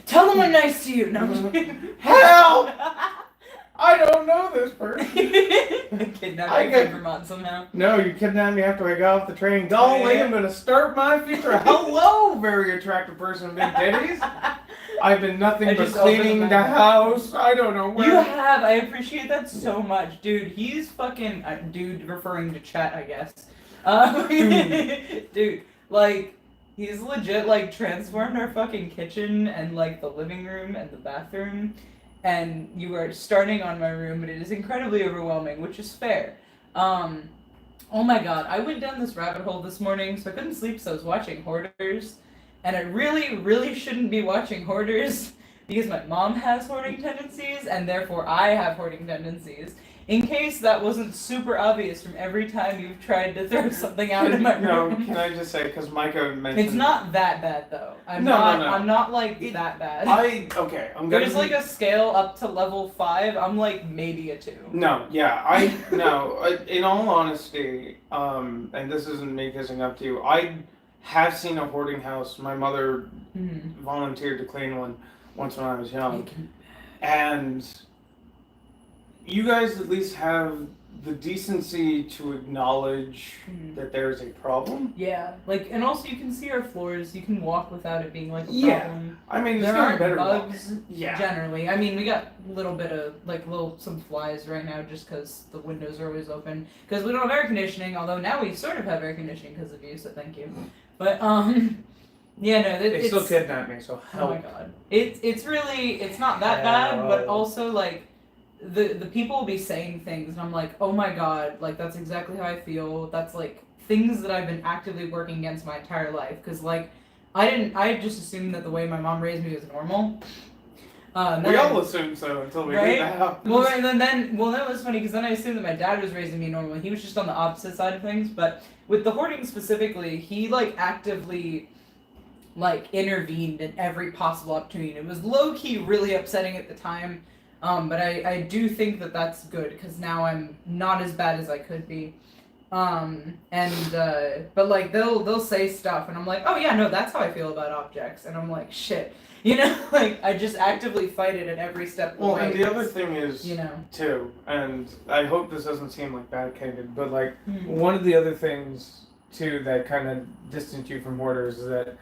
[SPEAKER 2] Tell them I'm nice to you. No, I'm just kidding.
[SPEAKER 3] Help! I don't know this person.
[SPEAKER 2] Kidnapped
[SPEAKER 3] I
[SPEAKER 2] you
[SPEAKER 3] get-
[SPEAKER 2] from Vermont somehow.
[SPEAKER 3] No, you kidnapped me after I got off the train. Golly, I'm gonna start my future. Hello, very attractive person with big titties. I've been nothing
[SPEAKER 2] I
[SPEAKER 3] but
[SPEAKER 2] just opened
[SPEAKER 3] cleaning
[SPEAKER 2] my
[SPEAKER 3] the
[SPEAKER 2] mouth.
[SPEAKER 3] house. I don't know where.
[SPEAKER 2] You have. I appreciate that so much, dude. He's fucking dude, referring to chat, I guess. Dude, like he's legit like transformed our fucking kitchen and like the living room and the bathroom, and you are starting on my room, but it is incredibly overwhelming, which is fair. Oh my god, I went down this rabbit hole this morning, so I couldn't sleep, so I was watching Hoarders, and I really, really shouldn't be watching Hoarders. Because my mom has hoarding tendencies, and therefore I have hoarding tendencies. In case that wasn't super obvious from every time you've tried to throw something out of my
[SPEAKER 3] No,
[SPEAKER 2] room.
[SPEAKER 3] can I just say, because Micah mentioned.
[SPEAKER 2] It's not that bad though. I'm
[SPEAKER 3] No,
[SPEAKER 2] not.
[SPEAKER 3] no, no.
[SPEAKER 2] I'm not like that bad.
[SPEAKER 3] I'm gonna.
[SPEAKER 2] There's like a scale up to level 5. I'm like maybe a 2.
[SPEAKER 3] No, yeah, in all honesty, and this isn't me kissing up to you, I have seen a hoarding house. My mother volunteered to clean one once when I was young. And you guys at least have the decency to acknowledge that there is a problem.
[SPEAKER 2] Yeah, like, and also you can see our floors. You can walk without it being like a
[SPEAKER 3] Yeah.
[SPEAKER 2] problem.
[SPEAKER 3] I mean,
[SPEAKER 2] There
[SPEAKER 3] it's not
[SPEAKER 2] aren't
[SPEAKER 3] better
[SPEAKER 2] bugs
[SPEAKER 3] Yeah.
[SPEAKER 2] generally. I mean, we got a little bit of some flies right now just because the windows are always open. Because we don't have air conditioning. Although now we sort of have air conditioning because of you, so thank you. But yeah, no,
[SPEAKER 3] They
[SPEAKER 2] it's
[SPEAKER 3] still kidnapped me, so
[SPEAKER 2] oh my
[SPEAKER 3] help.
[SPEAKER 2] god, it's really not that bad, but
[SPEAKER 1] Help.
[SPEAKER 2] also like the people will be saying things, and I'm like, oh my god, like that's exactly how I feel. That's like things that I've been actively working against my entire life. Because like I just assumed that the way my mom raised me was normal.
[SPEAKER 3] We all assumed so until we read the house.
[SPEAKER 2] Well, and then that was funny because then I assumed that my dad was raising me normal. He was just on the opposite side of things. But with the hoarding specifically, he like actively like intervened in every possible opportunity. It was low key really upsetting at the time. But I do think that that's good because now I'm not as bad as I could be. But like they'll say stuff and I'm like, oh yeah, no, that's how I feel about objects, and I'm like, shit, you know, like I just actively fight it at every step of the way.
[SPEAKER 3] Well, and the other thing is,
[SPEAKER 2] you know,
[SPEAKER 3] too, and I hope this doesn't seem like bad-candid, but like one of the other things too that kind of distance you from hoarders is that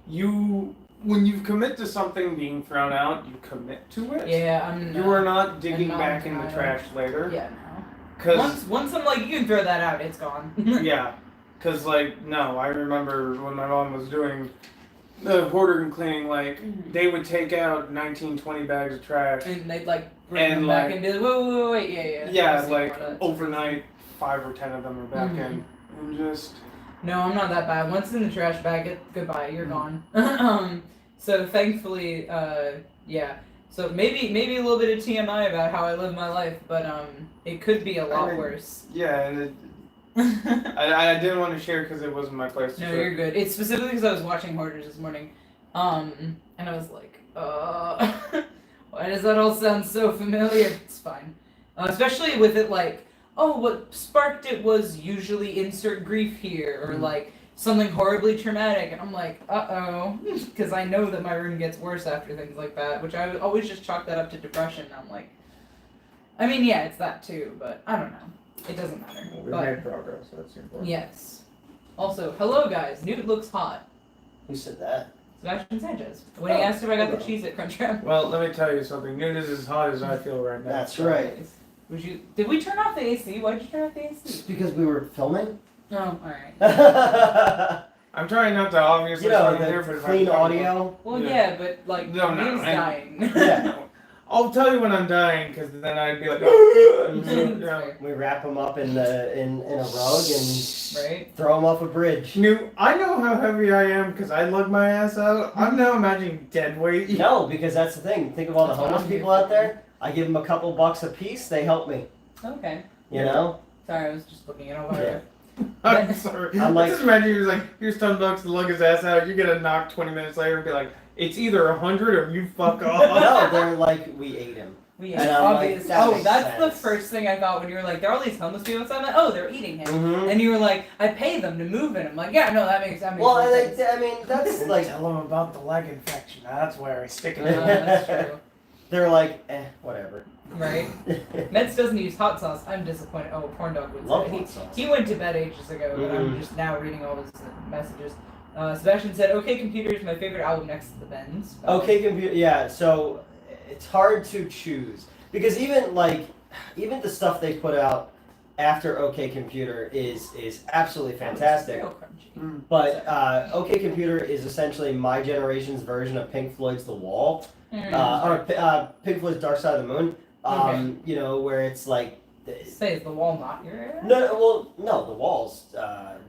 [SPEAKER 3] when you commit to something being thrown out, you commit to it.
[SPEAKER 2] Yeah,
[SPEAKER 3] you are not digging back in the trash later.
[SPEAKER 2] Yeah, no.
[SPEAKER 3] Cause
[SPEAKER 2] once I'm like, you can throw that out, it's gone.
[SPEAKER 3] yeah, because like no, I remember when my mom was doing the hoarder and cleaning, like they would take out 19, 20 bags of trash
[SPEAKER 2] and they'd like bring them back and be like, wait, yeah.
[SPEAKER 3] Yeah, like overnight, 5 or 10 of them are back in, and just.
[SPEAKER 2] No, I'm not that bad. Once in the trash bag, goodbye, you're gone. So thankfully, yeah. So maybe a little bit of TMI about how I live my life, but it could be a lot worse.
[SPEAKER 3] Yeah, and I didn't want to share because it wasn't my place to share.
[SPEAKER 2] No, you're good. It's specifically because I was watching Hoarders this morning, and I was like, why does that all sound so familiar? It's fine. Especially with it like, oh, what sparked it was usually insert grief here, or like something horribly traumatic, and I'm like, uh-oh, because I know that my room gets worse after things like that, which I would always just chalk that up to depression. I'm like, I mean, yeah, it's that too, but I don't know. It doesn't matter.
[SPEAKER 3] Well, we made progress, that's important.
[SPEAKER 2] Yes. Also, hello guys, Newt looks hot.
[SPEAKER 1] Who said that?
[SPEAKER 2] Sebastian Sanchez. When he asked if I got the cheese at Crunchwrap.
[SPEAKER 3] Well, let me tell you something. Newt is as hot as I feel right now.
[SPEAKER 1] That's right.
[SPEAKER 2] Did we turn off the AC? Why'd you turn off the AC?
[SPEAKER 1] It's because we were filming.
[SPEAKER 2] Oh, alright.
[SPEAKER 3] I'm trying not to obviously
[SPEAKER 1] clean audio.
[SPEAKER 2] Well, yeah, but like,
[SPEAKER 3] no,
[SPEAKER 2] Neil's dying.
[SPEAKER 1] Yeah.
[SPEAKER 3] I'll tell you when I'm dying, because then I'd be like,
[SPEAKER 1] We wrap them up in a rug and throw them off a bridge.
[SPEAKER 3] I know how heavy I am because I lug my ass out. I'm now imagining dead weight.
[SPEAKER 1] No, because that's the thing. Think of all the homeless people out there. I give them a couple bucks a piece. They help me.
[SPEAKER 2] Okay.
[SPEAKER 1] You know.
[SPEAKER 2] Sorry, I was just looking at over there.
[SPEAKER 3] I'm sorry.
[SPEAKER 1] I'm like,
[SPEAKER 3] just imagine he was like, here's $10 to lug his ass out. You get a knock 20 minutes later and be like, it's either 100 or you fuck off.
[SPEAKER 1] No, they're like, we ate him.
[SPEAKER 2] We ate him. Obviously. Like, that's the first thing I thought when you were like, there are all these homeless people outside. I'm like, oh, they're eating him.
[SPEAKER 1] Mm-hmm.
[SPEAKER 2] And you were like, I pay them to move it. I'm like, yeah, no, that makes sense.
[SPEAKER 1] Well, I mean, that's like.
[SPEAKER 3] Tell them about the leg infection. That's where I stick it.
[SPEAKER 2] That's true.
[SPEAKER 1] They're like, whatever.
[SPEAKER 2] Right? Mets doesn't use hot sauce. I'm disappointed. Oh, Corn Dog would
[SPEAKER 1] Love
[SPEAKER 2] say.
[SPEAKER 1] hot sauce.
[SPEAKER 2] He went to bed ages ago, but I'm just now reading all his messages. Sebastian said, OK Computer is my favorite album next to the Bends.
[SPEAKER 1] OK Computer, yeah, so it's hard to choose. Because even the stuff they put out after OK Computer is absolutely fantastic.
[SPEAKER 2] Real crunchy.
[SPEAKER 1] But OK Computer is essentially my generation's version of Pink Floyd's The Wall. Or Pink Floyd's Dark Side of the Moon. You know, where it's like.
[SPEAKER 2] Say, is The Wall not your era?
[SPEAKER 1] No, The Wall's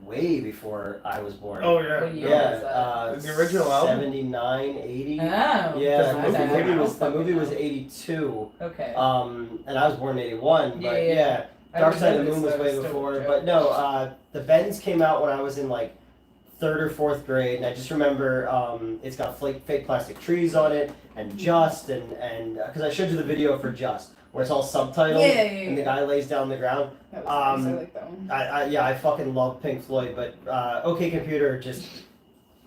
[SPEAKER 1] way before I was born.
[SPEAKER 3] Oh, yeah.
[SPEAKER 2] What year was
[SPEAKER 3] the original album?
[SPEAKER 1] 79, 80.
[SPEAKER 2] Oh.
[SPEAKER 1] Yeah, the movie was 82.
[SPEAKER 2] Okay.
[SPEAKER 1] And I was born in 81, but yeah. Dark Side of the Moon was way before. But no, the Bends came out when I was in like 3rd or 4th grade, and I just remember it's got fake plastic trees on it, and Just, and because I showed you the video for Just, where it's all subtitled, and the guy lays down on the ground.
[SPEAKER 2] That was nice. I like that one.
[SPEAKER 1] I fucking love Pink Floyd, but OK Computer just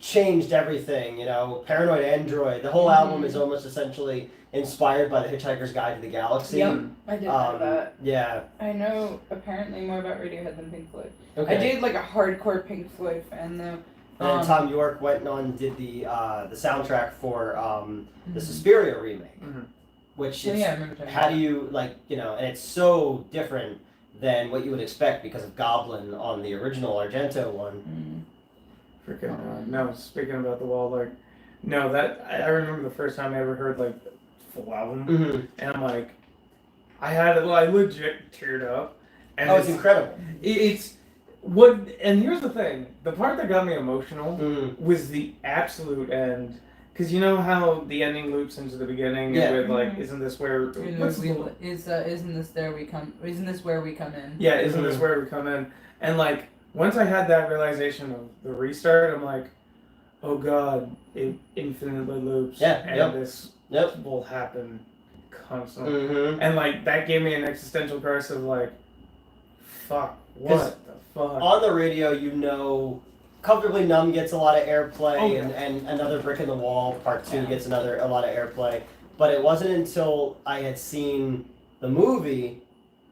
[SPEAKER 1] changed everything, you know. Paranoid Android, the whole album is almost essentially inspired by The Hitchhiker's Guide to the Galaxy.
[SPEAKER 2] Yep, I did know that.
[SPEAKER 1] Yeah.
[SPEAKER 2] I know apparently more about Radiohead than Pink Floyd.
[SPEAKER 1] Okay.
[SPEAKER 2] I did like a hardcore Pink Floyd fan though.
[SPEAKER 1] And Tom York went on and did the soundtrack for the Suspiria remake, which is, how do you, like, you know, and it's so different than what you would expect because of Goblin on the original Argento one.
[SPEAKER 3] Freaking no, speaking about The Wall, like, no, that, I remember the first time I ever heard, like, the full album, and I'm like, I legit teared up. And
[SPEAKER 1] it's incredible.
[SPEAKER 3] It's, and here's the thing, the part that got me emotional was the absolute end, because you know how the ending loops into the beginning with like, isn't this where?
[SPEAKER 2] Isn't this where we come in?
[SPEAKER 3] Yeah, isn't this where we come in? And like once I had that realization of the restart, I'm like, oh god, it infinitely loops.
[SPEAKER 1] Yeah.
[SPEAKER 3] And this will happen constantly.
[SPEAKER 1] Mm-hmm.
[SPEAKER 3] And like that gave me an existential crisis of like, fuck, what the fuck?
[SPEAKER 1] On the radio, you know, Comfortably Numb gets a lot of airplay, and Another Brick in the Wall Part 2 gets a lot of airplay. But it wasn't until I had seen the movie,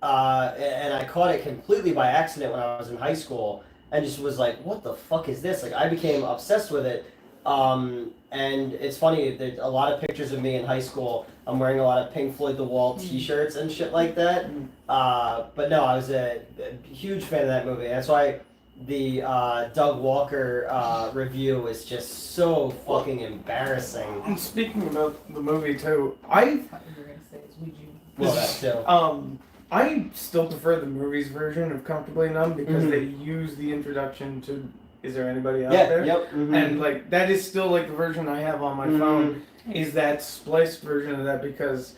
[SPEAKER 1] and I caught it completely by accident when I was in high school, and just was like, what the fuck is this? Like, I became obsessed with it. And it's funny, there's a lot of pictures of me in high school. I'm wearing a lot of Pink Floyd The Wall t-shirts and shit like that. But no, I was a huge fan of that movie. That's why the Doug Walker review is just so fucking embarrassing.
[SPEAKER 3] And speaking about the movie too, I
[SPEAKER 2] thought you were gonna say it's Ouija.
[SPEAKER 1] Well, that too.
[SPEAKER 3] I still prefer the movie's version of Comfortably Numb because they use the introduction to Is There Anybody Out There?
[SPEAKER 1] Yep. Mm-hmm.
[SPEAKER 3] And like that is still like the version I have on my phone is that spliced version of that because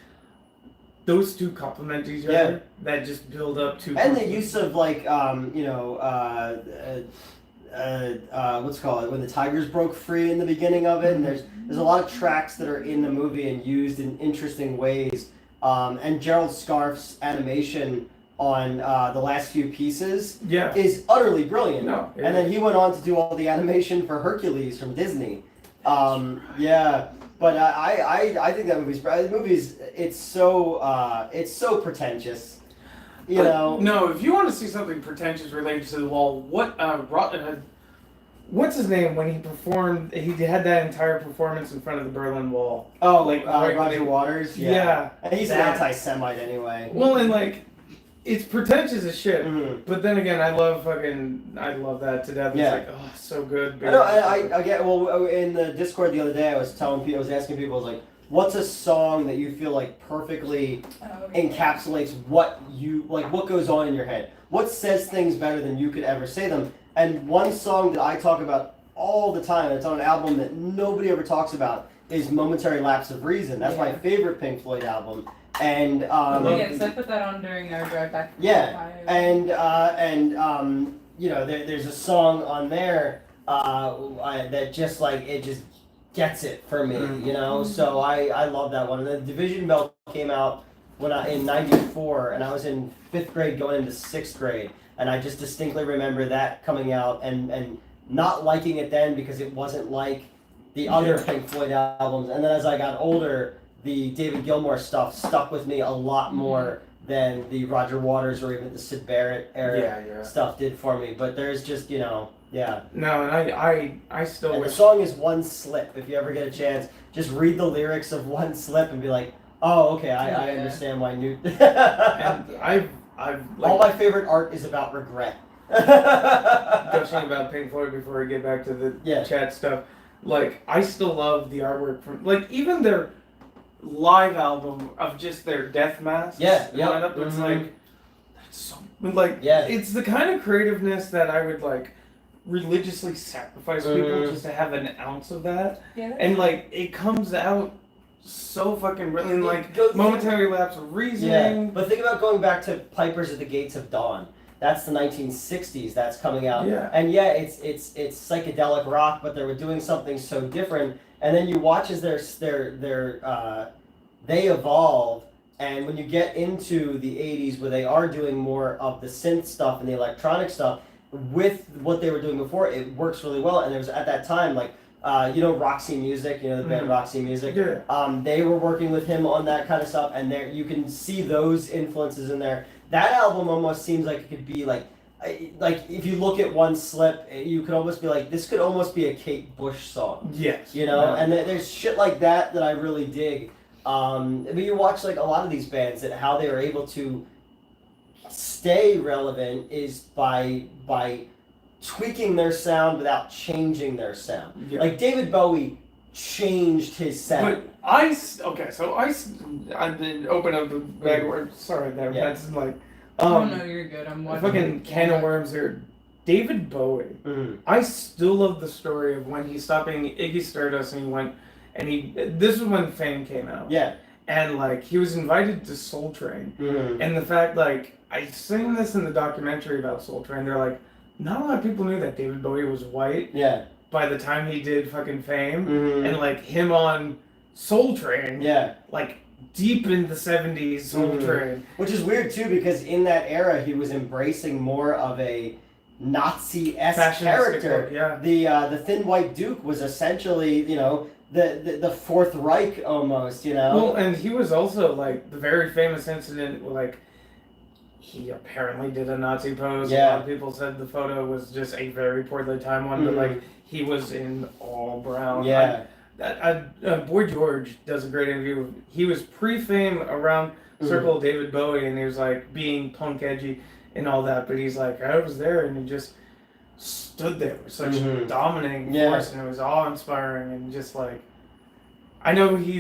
[SPEAKER 3] those two complement each other. That just build up to
[SPEAKER 1] and the use of like what's it called, when the tigers broke free in the beginning of it, and there's a lot of tracks that are in the movie and used in interesting ways. And Gerald Scarf's animation on the last few pieces is utterly brilliant.
[SPEAKER 3] No,
[SPEAKER 1] and then he went on to do all the animation for Hercules from Disney. But I think that movie's it's so pretentious, you know.
[SPEAKER 3] No, if you want to see something pretentious related to the wall, what's his name when he performed? He had that entire performance in front of the Berlin Wall.
[SPEAKER 1] Oh, like Roger Waters.
[SPEAKER 3] Yeah.
[SPEAKER 1] And he's an anti-Semite anyway.
[SPEAKER 3] Well, and like, it's pretentious as shit.
[SPEAKER 1] Mm-hmm.
[SPEAKER 3] But then again, I love that to death. It's like, oh, so good.
[SPEAKER 1] I know. I get. Well, in the Discord the other day, I was asking people, I was like, what's a song that you feel like perfectly encapsulates what goes on in your head? What says things better than you could ever say them? And one song that I talk about all the time, it's on an album that nobody ever talks about, is Momentary Lapse of Reason. That's my favorite Pink Floyd album. And
[SPEAKER 2] yes, I put that on during our drive back.
[SPEAKER 1] You know, there's a song on there that just like it just gets it for me, you know. So I love that one. And the Division Bell came out in '94, and I was in 5th grade going into 6th grade, and I just distinctly remember that coming out and not liking it then because it wasn't like the other Pink Floyd albums. And then as I got older, the David Gilmour stuff stuck with me a lot more than the Roger Waters or even the Syd Barrett era stuff did for me. But there's just, you know, No,
[SPEAKER 3] and I still
[SPEAKER 1] and
[SPEAKER 3] wish...
[SPEAKER 1] the song is One Slip. If you ever get a chance, just read the lyrics of One Slip and be like, oh, okay, I understand why Newt...
[SPEAKER 3] And I've like,
[SPEAKER 1] all my favorite art is about regret.
[SPEAKER 3] Gushing about Pink Floyd before we get back to the chat stuff. Like, I still love the artwork from... Like, even their live album of just their death masks. Lineup, it's like... That's so... Like, it's the kind of creativeness that I would, like, religiously sacrifice people just to have an ounce of that. And, like, it comes out so fucking brilliant. Like, Momentary Lapse of Reasoning.
[SPEAKER 1] But think about going back to Pipers at the Gates of Dawn. That's the 1960s. That's coming out, and it's psychedelic rock, but they were doing something so different. And then you watch as they evolve, and when you get into the 80s, where they are doing more of the synth stuff and the electronic stuff with what they were doing before, it works really well. And there was at that time like Roxy Music, the band Roxy Music. They were working with him on that kind of stuff, and there you can see those influences in there. That album almost seems like it could be like if you look at One Slip, you could almost be like, this could almost be a Kate Bush song.
[SPEAKER 3] Yes.
[SPEAKER 1] And there's shit like that I really dig. But you watch like a lot of these bands that how they were able to stay relevant is by tweaking their sound without changing their sound. Like David Bowie changed his sound.
[SPEAKER 3] But I've been open up the bag of worms. Sorry, that's like.
[SPEAKER 2] Oh no, you're good. I'm watching.
[SPEAKER 3] Fucking can of worms here. David Bowie. I still love the story of when he stopped being Iggy Stardust and he went and this is when Fame came out.
[SPEAKER 1] Yeah.
[SPEAKER 3] And like he was invited to Soul Train, and the fact like I seen this in the documentary about Soul Train, they're like, not a lot of people knew that David Bowie was white.
[SPEAKER 1] Yeah.
[SPEAKER 3] By the time he did fucking Fame, and like him on Soul Train.
[SPEAKER 1] Yeah.
[SPEAKER 3] Like deep in the 70s Soul Train.
[SPEAKER 1] Which is weird too, because in that era he was embracing more of a Nazi-esque character.
[SPEAKER 3] Yeah.
[SPEAKER 1] The Thin White Duke was essentially, you know, the Fourth Reich almost, you know.
[SPEAKER 3] Well, and he was also like the very famous incident where like he apparently did a Nazi pose.
[SPEAKER 1] Yeah.
[SPEAKER 3] A lot of people said the photo was just a very poorly timed one, but like he was in all brown.
[SPEAKER 1] Yeah.
[SPEAKER 3] Boy George does a great interview. He was pre-Fame around Circle of David Bowie, and he was like being punk edgy and all that, but he's like, I was there and he just stood there with such a dominating force, and it was awe-inspiring, and just like, I know he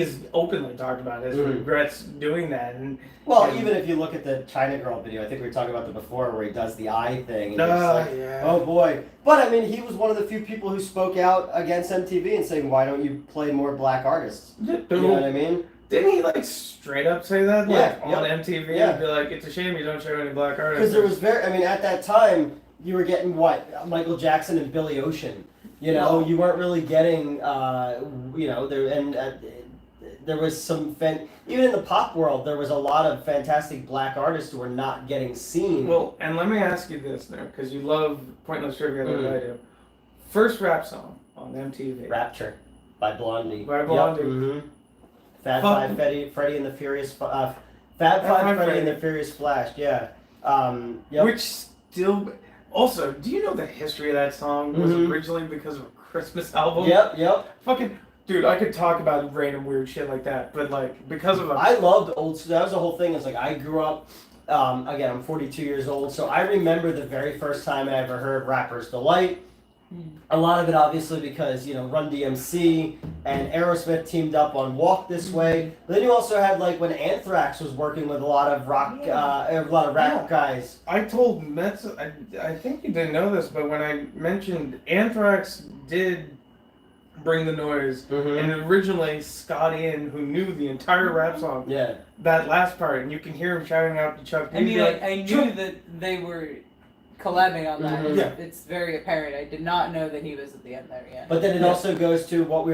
[SPEAKER 3] has openly talked about his regrets doing that. And
[SPEAKER 1] even if you look at the China Girl video, I think we were talking about that before, where he does the eye thing, and oh boy. But I mean, he was one of the few people who spoke out against MTV and saying, why don't you play more black artists? You know what I mean?
[SPEAKER 3] Didn't he like straight up say that on MTV? Yeah. Be like, it's a shame you don't show any black artists.
[SPEAKER 1] Because there was at that time, you were getting Michael Jackson and Billy Ocean. You know, you weren't really getting, there was some, even in the pop world, there was a lot of fantastic black artists who were not getting seen.
[SPEAKER 3] Well, and let me ask you this now, because you love pointless trivia that I do. First rap song on MTV.
[SPEAKER 1] Rapture by Blondie.
[SPEAKER 3] Yep.
[SPEAKER 1] Fab Five Freddy and the Furious Fab Five Freddy and the Furious Flash. Yeah.
[SPEAKER 3] Which still. Also, do you know the history of that song was originally because of a Christmas album?
[SPEAKER 1] Yep.
[SPEAKER 3] Fucking dude, I could talk about random weird shit like that, but like because of
[SPEAKER 1] I loved old. That was the whole thing. It's like I grew up. Again, I'm 42 years old, so I remember the very first time I ever heard Rapper's Delight. A lot of it, obviously, because Run DMC and Aerosmith teamed up on Walk This Way. But then you also had when Anthrax was working with a lot of rock, a lot of rap guys.
[SPEAKER 3] I told Metz, I think you didn't know this, but when I mentioned Anthrax did Bring the Noise, and originally Scott Ian, who knew the entire rap song, that last part, and you can hear him shouting out to Chuck D.
[SPEAKER 2] I mean, I knew that they were collabing on that. It's very apparent. I did not know that he was at the end there yet.
[SPEAKER 1] But then it also goes to what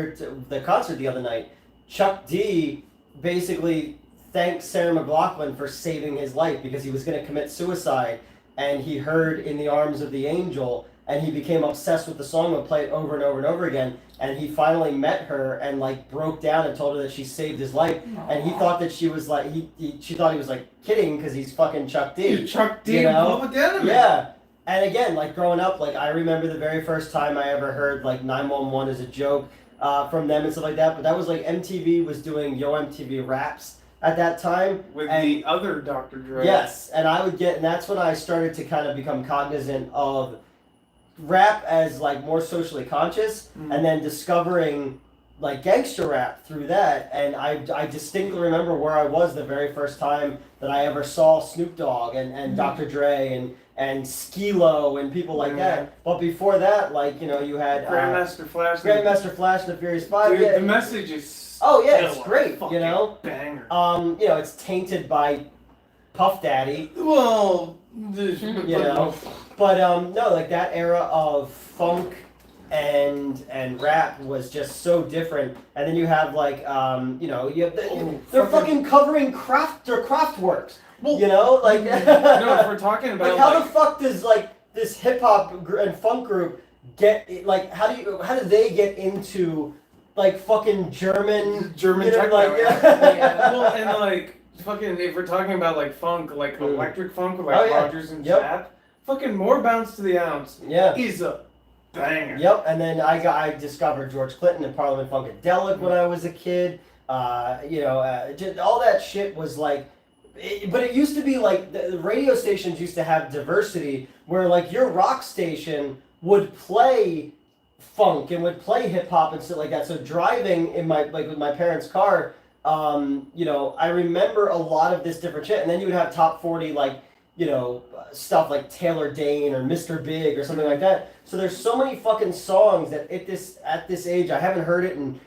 [SPEAKER 1] the concert the other night. Chuck D basically thanked Sarah McLachlan for saving his life because he was going to commit suicide, and he heard In the Arms of the Angel, and he became obsessed with the song and played it over and over and over again. And he finally met her and broke down and told her that she saved his life.
[SPEAKER 2] Aww.
[SPEAKER 1] And he thought that she was she thought he was kidding because he's fucking Chuck D.
[SPEAKER 3] Chuck D. Public Enemy.
[SPEAKER 1] Yeah. And again, growing up, I remember the very first time I ever heard 911 as a joke from them and stuff like that. But that was MTV was doing Yo MTV Raps at that time
[SPEAKER 3] with the other Dr. Dre.
[SPEAKER 1] Yes, and and that's when I started to kind of become cognizant of rap as more socially conscious, and then discovering gangster rap through that. And I distinctly remember where I was the very first time that I ever saw Snoop Dogg and Dr. Dre and Skee-Lo and people like that. But before that, you had
[SPEAKER 3] Grandmaster Flash
[SPEAKER 1] and the Furious Five.
[SPEAKER 3] Dude, the message is
[SPEAKER 1] it's great.
[SPEAKER 3] Banger.
[SPEAKER 1] It's tainted by Puff Daddy.
[SPEAKER 3] Well,
[SPEAKER 1] But no, that era of funk and rap was just so different. And then you have they're fucking covering Kraftwerks. Well,
[SPEAKER 3] no, if we're talking about
[SPEAKER 1] how the fuck does this hip hop and funk group get how do they get into fucking German
[SPEAKER 3] techno?
[SPEAKER 1] Yeah.
[SPEAKER 3] Well, and fucking if we're talking about funk, electric funk with Rodgers and Zapp, fucking More Bounce to the Ounce is a banger.
[SPEAKER 1] Yep, and then I discovered George Clinton and Parliament Funkadelic when I was a kid. Just all that shit was but it used to be the radio stations used to have diversity where your rock station would play funk and would play hip hop and stuff like that. So driving in my with my parents' car, I remember a lot of this different shit. And then you would have top 40 stuff like Taylor Dane or Mr. Big or something like that. So there's so many fucking songs that at this age I haven't heard it in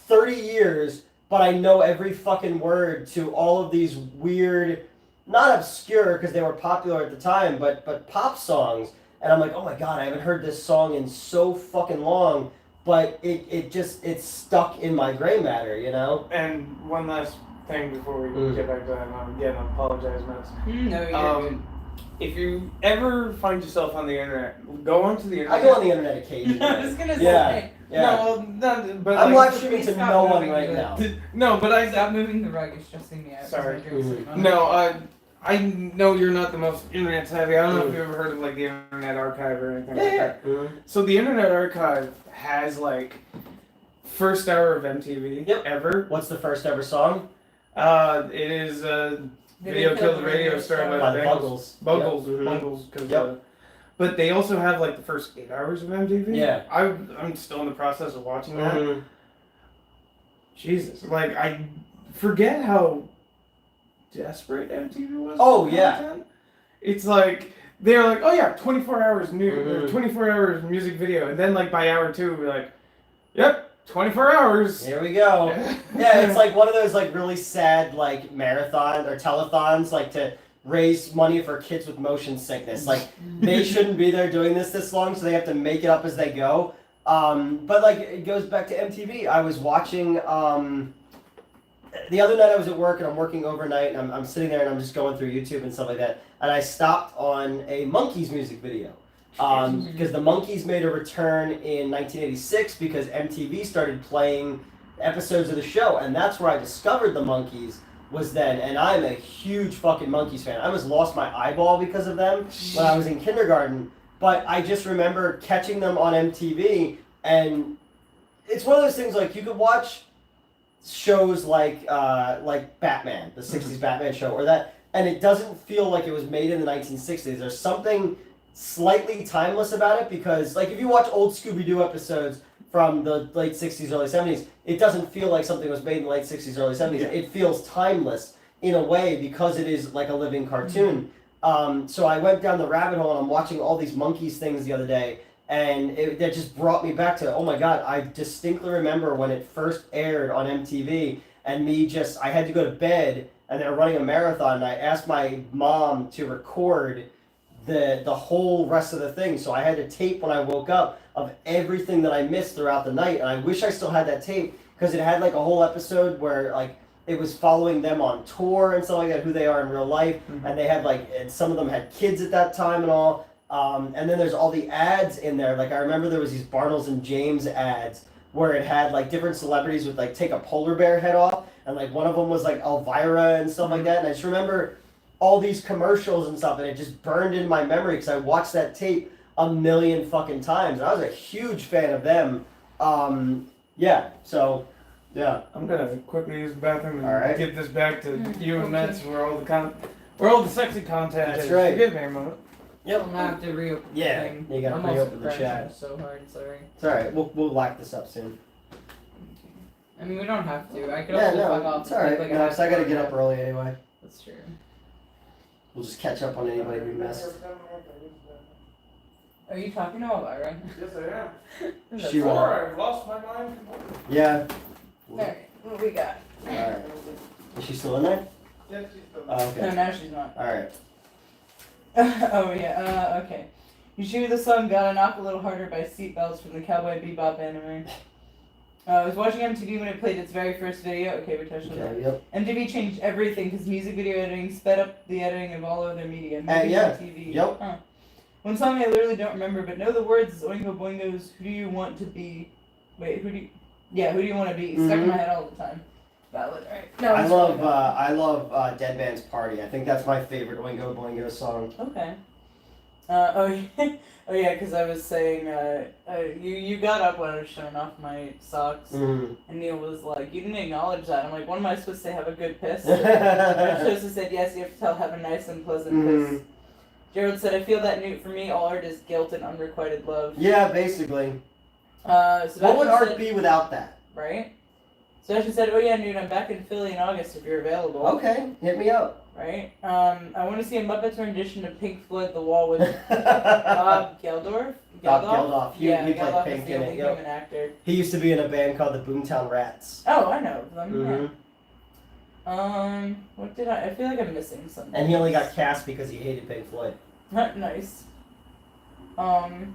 [SPEAKER 1] 30 years, but I know every fucking word to all of these weird, not obscure because they were popular at the time, but pop songs. And I'm like, oh my god, I haven't heard this song in so fucking long, but it's stuck in my gray matter,
[SPEAKER 3] And one last thing before we get back to that, again, I apologize, Mets.
[SPEAKER 2] No, you're good.
[SPEAKER 3] If you ever find yourself on the internet, go onto the internet.
[SPEAKER 1] I go on the internet occasionally.
[SPEAKER 2] I was gonna
[SPEAKER 1] Yeah.
[SPEAKER 2] say.
[SPEAKER 1] Yeah.
[SPEAKER 3] No, not, but
[SPEAKER 1] I'm
[SPEAKER 3] like,
[SPEAKER 1] live streaming to
[SPEAKER 2] Stop
[SPEAKER 1] no one
[SPEAKER 2] moving
[SPEAKER 1] right
[SPEAKER 2] the-
[SPEAKER 1] now.
[SPEAKER 3] no, but I
[SPEAKER 2] Stop moving the rug. It's stressing me out.
[SPEAKER 3] Sorry.
[SPEAKER 1] Mhm.
[SPEAKER 3] No, I know you're not the most internet savvy. I don't know if you've ever heard of like the Internet Archive or anything like that. So the Internet Archive has like first hour of MTV ever.
[SPEAKER 1] What's the first ever song?
[SPEAKER 3] It is Video Killed the Radio Star
[SPEAKER 1] By
[SPEAKER 3] by
[SPEAKER 1] the
[SPEAKER 3] the
[SPEAKER 1] Buggles.
[SPEAKER 3] Buggles,
[SPEAKER 1] Yep.
[SPEAKER 3] Buggles, because.
[SPEAKER 1] Yep.
[SPEAKER 3] But they also have like the first 8 hours of MTV.
[SPEAKER 1] Yeah.
[SPEAKER 3] I'm still in the process of watching that.
[SPEAKER 1] Mhm.
[SPEAKER 3] Jesus, like I forget how desperate MTV was.
[SPEAKER 1] Oh,
[SPEAKER 3] for
[SPEAKER 1] yeah.
[SPEAKER 3] content. It's like they're like, oh yeah, 24 hours new,
[SPEAKER 1] Mhm.
[SPEAKER 3] 24 hours music video, and then like by hour 2, we're like, yep, 24 hours.
[SPEAKER 1] Here we go. Yeah, it's like one of those like really sad like marathon or telethons like to raise money for kids with motion sickness. Like they shouldn't be there doing this long, so they have to make it up as they go. But like it goes back to MTV. I was watching the other night I was at work and I'm working overnight and I'm sitting there and I'm just going through YouTube and stuff like that, and I stopped on a Monkees music video. Because the Monkees made a return in 1986 because MTV started playing episodes of the show, and that's where I discovered the Monkees was then, and I'm a huge fucking Monkees fan. I almost lost my eyeball because of them when I was in kindergarten, but I just remember catching them on MTV, and it's one of those things like you could watch shows like Batman, the 60s Batman show, or that, and it doesn't feel like it was made in the 1960s. There's something slightly timeless about it because, like, if you watch old Scooby-Doo episodes from the late 60s, early 70s, it doesn't feel like something was made in the late 60s, early 70s.
[SPEAKER 3] Yeah.
[SPEAKER 1] It feels timeless in a way because it is like a living cartoon. So I went down the rabbit hole and I'm watching all these Monkees things the other day, and that just brought me back to, oh my god, I distinctly remember when it first aired on MTV, and I had to go to bed, and they were running a marathon, and I asked my mom to record the whole rest of the thing, so I had a tape when I woke up of everything that I missed throughout the night, and I wish I still had that tape, because it had like a whole episode where like it was following them on tour and stuff like that, who they are in real life, and they had like, and some of them had kids at that time and all, and then there's all the ads in there. Like I remember there was these Bartles and James ads where it had like different celebrities would like take a polar bear head off, and like one of them was like Elvira and stuff like that, and I just remember all these commercials and stuff, and it just burned in my memory because I watched that tape a million fucking times. And I was a huge fan of them. Yeah, so, yeah.
[SPEAKER 3] I'm gonna quickly use the bathroom and
[SPEAKER 1] Alright.
[SPEAKER 3] give this back to you and Mets where all the sexy content
[SPEAKER 1] That's
[SPEAKER 3] is.
[SPEAKER 1] right.
[SPEAKER 3] Forgive me a moment.
[SPEAKER 1] Yep.
[SPEAKER 2] I'm gonna have to reopen the
[SPEAKER 1] Yeah,
[SPEAKER 2] thing.
[SPEAKER 1] you gotta
[SPEAKER 2] I'm also
[SPEAKER 1] reopen the
[SPEAKER 2] crashing
[SPEAKER 1] chat.
[SPEAKER 2] so hard, sorry.
[SPEAKER 1] It's alright, we'll lock this up soon.
[SPEAKER 2] I mean, we don't have to. I could
[SPEAKER 1] Yeah,
[SPEAKER 2] also fuck
[SPEAKER 1] no,
[SPEAKER 2] off.
[SPEAKER 1] it's
[SPEAKER 2] and
[SPEAKER 1] alright.
[SPEAKER 2] take, like,
[SPEAKER 1] No,
[SPEAKER 2] a
[SPEAKER 1] 'cause I gotta get up
[SPEAKER 2] hour.
[SPEAKER 1] early anyway.
[SPEAKER 2] That's true.
[SPEAKER 1] We'll just catch up on anybody we missed.
[SPEAKER 2] Are you talking to Elvira?
[SPEAKER 3] Yes, I am.
[SPEAKER 2] That's
[SPEAKER 1] She
[SPEAKER 2] all.
[SPEAKER 1] went-
[SPEAKER 3] I've lost my mind completely.
[SPEAKER 1] Yeah.
[SPEAKER 2] Alright, what we got?
[SPEAKER 1] Alright. Is she still in there?
[SPEAKER 3] Yes, she's still
[SPEAKER 1] Oh,
[SPEAKER 2] No,
[SPEAKER 1] okay.
[SPEAKER 2] now she's not.
[SPEAKER 1] Alright.
[SPEAKER 2] Oh yeah, okay. You shoot me the song Gotta Knock a Little Harder by Seatbelts from the Cowboy Bebop anime. I was watching MTV when it played its very first video. Okay, we touched on that.
[SPEAKER 1] Okay, yep.
[SPEAKER 2] MTV changed everything because music video editing sped up the editing of all other media. Movies
[SPEAKER 1] yeah,
[SPEAKER 2] and TV.
[SPEAKER 1] yep.
[SPEAKER 2] Huh. One song I literally don't remember, but know the words is Oingo Boingo's Who Do You Want to Be? Wait, who do you want to be? Stuck in my head all the time. Valid, right? No,
[SPEAKER 1] I
[SPEAKER 2] it's
[SPEAKER 1] love
[SPEAKER 2] probably
[SPEAKER 1] Dead Man's Party. I think that's my favorite Oingo Boingo song.
[SPEAKER 2] okay. Oh yeah, because I was saying, you got up when I was showing off my socks,
[SPEAKER 1] Mm.
[SPEAKER 2] and Neil was like, you didn't acknowledge that. I'm like, what am I supposed to say, have a good piss? I supposed to said, yes, you have to tell, have a nice and pleasant piss. Gerald said, I feel that Newt, for me, all art is guilt and unrequited love.
[SPEAKER 1] Yeah, basically.
[SPEAKER 2] Sebastian
[SPEAKER 1] What would art
[SPEAKER 2] said,
[SPEAKER 1] be without that?
[SPEAKER 2] right? Sebastian said, oh yeah, Newt, I'm back in Philly in August if you're available.
[SPEAKER 1] Okay, hit me up.
[SPEAKER 2] Right? I want to see a Muppets rendition of Pink Floyd The Wall with Bob Geldof.
[SPEAKER 1] Bob Geldof. He played
[SPEAKER 2] Geldof
[SPEAKER 1] Pink
[SPEAKER 2] is the
[SPEAKER 1] in
[SPEAKER 2] only
[SPEAKER 1] it. Yep.
[SPEAKER 2] human actor.
[SPEAKER 1] He used to be in a band called the Boomtown Rats.
[SPEAKER 2] Oh, I know them.
[SPEAKER 1] Mm-hmm.
[SPEAKER 2] Yeah. What did I feel like I'm missing something.
[SPEAKER 1] And he only got cast because he hated Pink Floyd.
[SPEAKER 2] Nice. Hang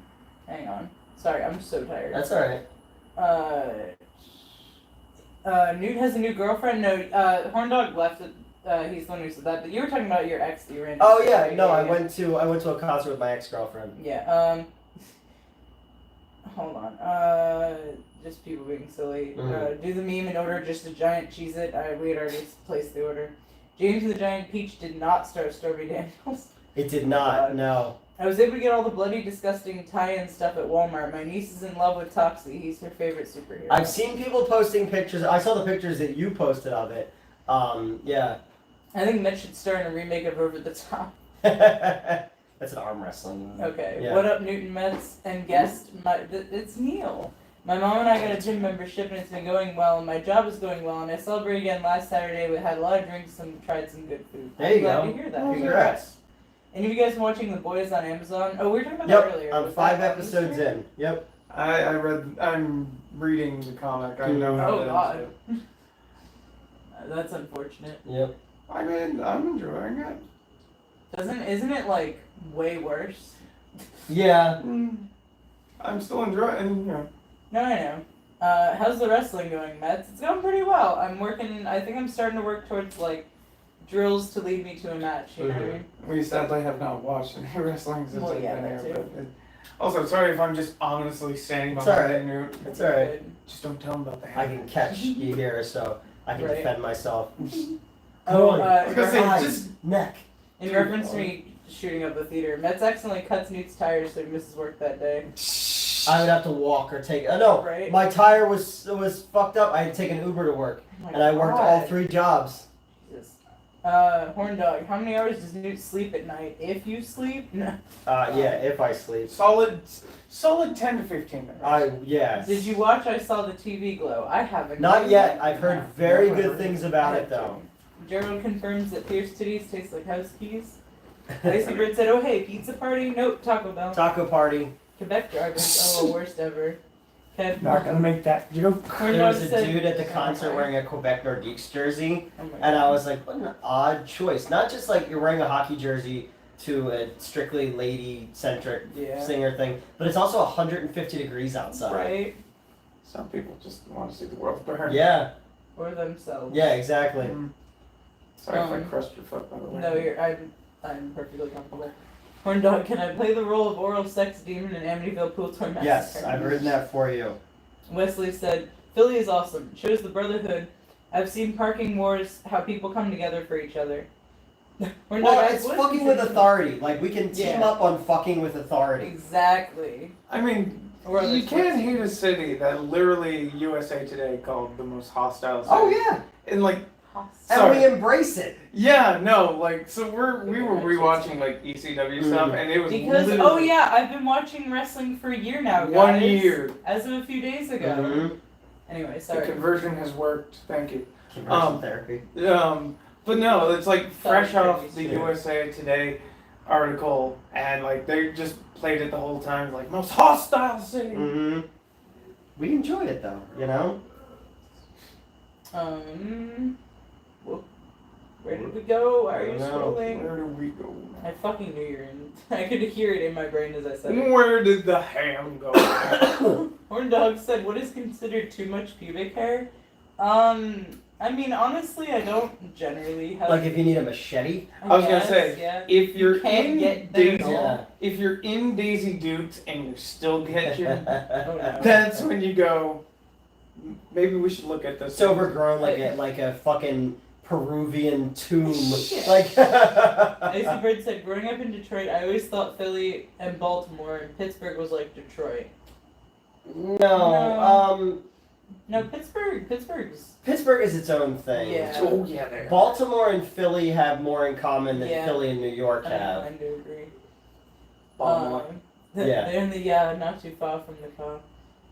[SPEAKER 2] on. Sorry, I'm so tired.
[SPEAKER 1] That's alright.
[SPEAKER 2] Newt has a new girlfriend. No, Horndog left it. He's the one who said that. But you were talking about your ex that you ran into.
[SPEAKER 1] Oh yeah, no, I went to a concert with my ex-girlfriend.
[SPEAKER 2] Yeah. Hold on. Just people being silly.
[SPEAKER 1] Mm-hmm.
[SPEAKER 2] Do the meme and order just a giant Cheez-It. We had already placed the order. James the Giant Peach did not star Stormy Daniels.
[SPEAKER 1] It did not. No.
[SPEAKER 2] I was able to get all the bloody, disgusting tie-in stuff at Walmart. My niece is in love with Toxie. He's her favorite superhero.
[SPEAKER 1] I've seen people posting pictures. I saw the pictures that you posted of it. Yeah.
[SPEAKER 2] I think Mitch should star in a remake of Over the Top.
[SPEAKER 1] That's an arm wrestling.
[SPEAKER 2] Okay.
[SPEAKER 1] Yeah.
[SPEAKER 2] What up, Newton Mets and guest? It's Neil. My mom and I got a gym membership and it's been going well. And my job is going well. And I celebrated again last Saturday. We had a lot of drinks and tried some good food.
[SPEAKER 1] There you
[SPEAKER 2] I'm glad
[SPEAKER 1] go.
[SPEAKER 2] to hear that.
[SPEAKER 1] Congrats.
[SPEAKER 2] Any of you guys watching The Boys on Amazon? Oh, we were talking about that earlier.
[SPEAKER 1] I'm
[SPEAKER 2] Was
[SPEAKER 1] 5
[SPEAKER 2] that
[SPEAKER 1] episodes
[SPEAKER 2] Easter?
[SPEAKER 1] in. Yep.
[SPEAKER 3] I'm reading the comic. I know how
[SPEAKER 2] Oh,
[SPEAKER 3] it
[SPEAKER 2] God.
[SPEAKER 3] ends.
[SPEAKER 2] That's unfortunate.
[SPEAKER 1] Yep.
[SPEAKER 3] I mean, I'm enjoying it.
[SPEAKER 2] Isn't it like way worse?
[SPEAKER 1] Yeah.
[SPEAKER 3] I'm still enjoying,
[SPEAKER 2] No, I know. How's the wrestling going, Mets? It's going pretty well. I think I'm starting to work towards like drills to lead me to a match, you know what I mean?
[SPEAKER 3] We sadly have not watched any wrestling since
[SPEAKER 2] Well,
[SPEAKER 3] I've
[SPEAKER 2] yeah,
[SPEAKER 3] been
[SPEAKER 2] that
[SPEAKER 3] here.
[SPEAKER 2] too.
[SPEAKER 3] But also, sorry if I'm just honestly standing
[SPEAKER 1] It's
[SPEAKER 3] behind
[SPEAKER 1] alright.
[SPEAKER 3] Newt.
[SPEAKER 1] It's alright.
[SPEAKER 3] Just don't tell him about the
[SPEAKER 1] I can catch you here, so I can
[SPEAKER 2] Right.
[SPEAKER 1] defend myself.
[SPEAKER 2] Oh,
[SPEAKER 3] I was gonna say,
[SPEAKER 1] Eyes,
[SPEAKER 3] just
[SPEAKER 1] neck.
[SPEAKER 2] in reference to me shooting up the theater, Mets accidentally cuts Newt's tires so he misses work that day.
[SPEAKER 1] I would have to walk or take. No,
[SPEAKER 2] Right.
[SPEAKER 1] my tire was fucked up. I had to take an Uber to work,
[SPEAKER 2] Oh my
[SPEAKER 1] and I worked all
[SPEAKER 2] God.
[SPEAKER 1] 3 jobs.
[SPEAKER 2] Jesus. Horn Dog, how many hours does Newt sleep at night? If you sleep? No.
[SPEAKER 1] Yeah, if I sleep.
[SPEAKER 3] solid 10 to 15 minutes.
[SPEAKER 1] Yeah.
[SPEAKER 2] Did you watch I Saw the TV Glow? I haven't.
[SPEAKER 1] Not yet. I've heard
[SPEAKER 2] No.
[SPEAKER 1] very
[SPEAKER 3] No, I
[SPEAKER 1] good
[SPEAKER 3] haven't.
[SPEAKER 1] things about it though.
[SPEAKER 2] Gerald confirms that Pierce titties taste like house keys. Icy Bird said, oh hey, pizza party? Nope, Taco Bell.
[SPEAKER 1] Taco party.
[SPEAKER 2] Quebec drivers, oh, worst ever. Kev,
[SPEAKER 3] Not gonna make that joke.
[SPEAKER 2] Horn
[SPEAKER 1] There
[SPEAKER 2] Dog
[SPEAKER 1] was a
[SPEAKER 2] said-
[SPEAKER 1] dude at the concert wearing a Quebec Nordiques jersey,
[SPEAKER 2] Oh my
[SPEAKER 1] and I
[SPEAKER 2] God.
[SPEAKER 1] was like, what an odd choice. Not just like you're wearing a hockey jersey to a strictly lady-centric
[SPEAKER 2] Yeah.
[SPEAKER 1] singer thing, but it's also 150 degrees outside.
[SPEAKER 2] Right?
[SPEAKER 3] Some people just want to see the world burn.
[SPEAKER 1] Yeah.
[SPEAKER 2] Or themselves.
[SPEAKER 1] Yeah. Exactly.
[SPEAKER 3] Sorry if I crushed your foot, by the way.
[SPEAKER 2] No, I'm perfectly comfortable. Horn Dog, can I play the role of oral sex demon in Amityville Pool Toy Massacre?
[SPEAKER 1] Yes, I've written that for you.
[SPEAKER 2] Wesley said, Philly is awesome. It shows the brotherhood. I've seen parking wars, how people come together for each other. Horn Dog
[SPEAKER 1] Well,
[SPEAKER 2] asked,
[SPEAKER 1] it's
[SPEAKER 2] "What is
[SPEAKER 1] fucking with
[SPEAKER 2] considered-"
[SPEAKER 1] authority. Like, we can team
[SPEAKER 2] Yeah.
[SPEAKER 1] up on fucking with authority.
[SPEAKER 2] Exactly.
[SPEAKER 3] I mean,
[SPEAKER 2] Or
[SPEAKER 3] you
[SPEAKER 2] others-
[SPEAKER 3] can't hate a city that literally USA Today called the most hostile city.
[SPEAKER 1] Oh, yeah.
[SPEAKER 3] And like,
[SPEAKER 1] And
[SPEAKER 3] Sorry.
[SPEAKER 1] we embrace it.
[SPEAKER 3] yeah, no, like, so we were rewatching like ECW stuff, and it was
[SPEAKER 2] Because,
[SPEAKER 3] literally
[SPEAKER 2] oh yeah, I've been watching wrestling for a year now, guys.
[SPEAKER 3] 1 year.
[SPEAKER 2] As of a few days ago.
[SPEAKER 1] Mhm.
[SPEAKER 2] Anyway,
[SPEAKER 3] The
[SPEAKER 2] sorry.
[SPEAKER 3] conversion has worked. Thank you.
[SPEAKER 1] Conversion therapy.
[SPEAKER 3] But no, it's like fresh
[SPEAKER 2] Sorry,
[SPEAKER 3] off the
[SPEAKER 1] yeah.
[SPEAKER 3] USA Today article, and like they just played it the whole time, like most hostile city.
[SPEAKER 1] Mm-hmm. We enjoy it though, you know?
[SPEAKER 2] Where did we go? Why are you
[SPEAKER 1] I don't know.
[SPEAKER 2] scrolling?
[SPEAKER 3] Where do we go?
[SPEAKER 2] I fucking knew you were in. I could hear it in my brain as I said it.
[SPEAKER 3] Where did the ham go?
[SPEAKER 2] Horn Dog said, what is considered too much pubic hair? I mean, honestly, I don't generally have.
[SPEAKER 1] Like if you need a machete.
[SPEAKER 3] I was gonna
[SPEAKER 2] guess,
[SPEAKER 3] say,
[SPEAKER 2] yeah.
[SPEAKER 3] if you're
[SPEAKER 2] can't
[SPEAKER 3] in
[SPEAKER 2] get there
[SPEAKER 3] Daisy,
[SPEAKER 2] at all.
[SPEAKER 1] Yeah.
[SPEAKER 3] if you're in Daisy Dukes and you still get your,
[SPEAKER 2] Oh, no.
[SPEAKER 3] that's when you go. Maybe we should look at this.
[SPEAKER 1] It's overgrown like a fucking Peruvian tomb.
[SPEAKER 2] Yeah.
[SPEAKER 1] Like
[SPEAKER 2] Icy Bird said, growing up in Detroit, I always thought Philly and Baltimore and Pittsburgh was like Detroit.
[SPEAKER 1] No,
[SPEAKER 2] No, Pittsburgh's.
[SPEAKER 1] Pittsburgh is its own thing.
[SPEAKER 2] Yeah.
[SPEAKER 3] Oh yeah, there.
[SPEAKER 1] Baltimore and Philly have more in common than
[SPEAKER 2] Yeah.
[SPEAKER 1] Philly and New York
[SPEAKER 2] I
[SPEAKER 1] have.
[SPEAKER 2] do agree.
[SPEAKER 3] Baltimore.
[SPEAKER 1] Yeah.
[SPEAKER 2] They're in the not too far from the car.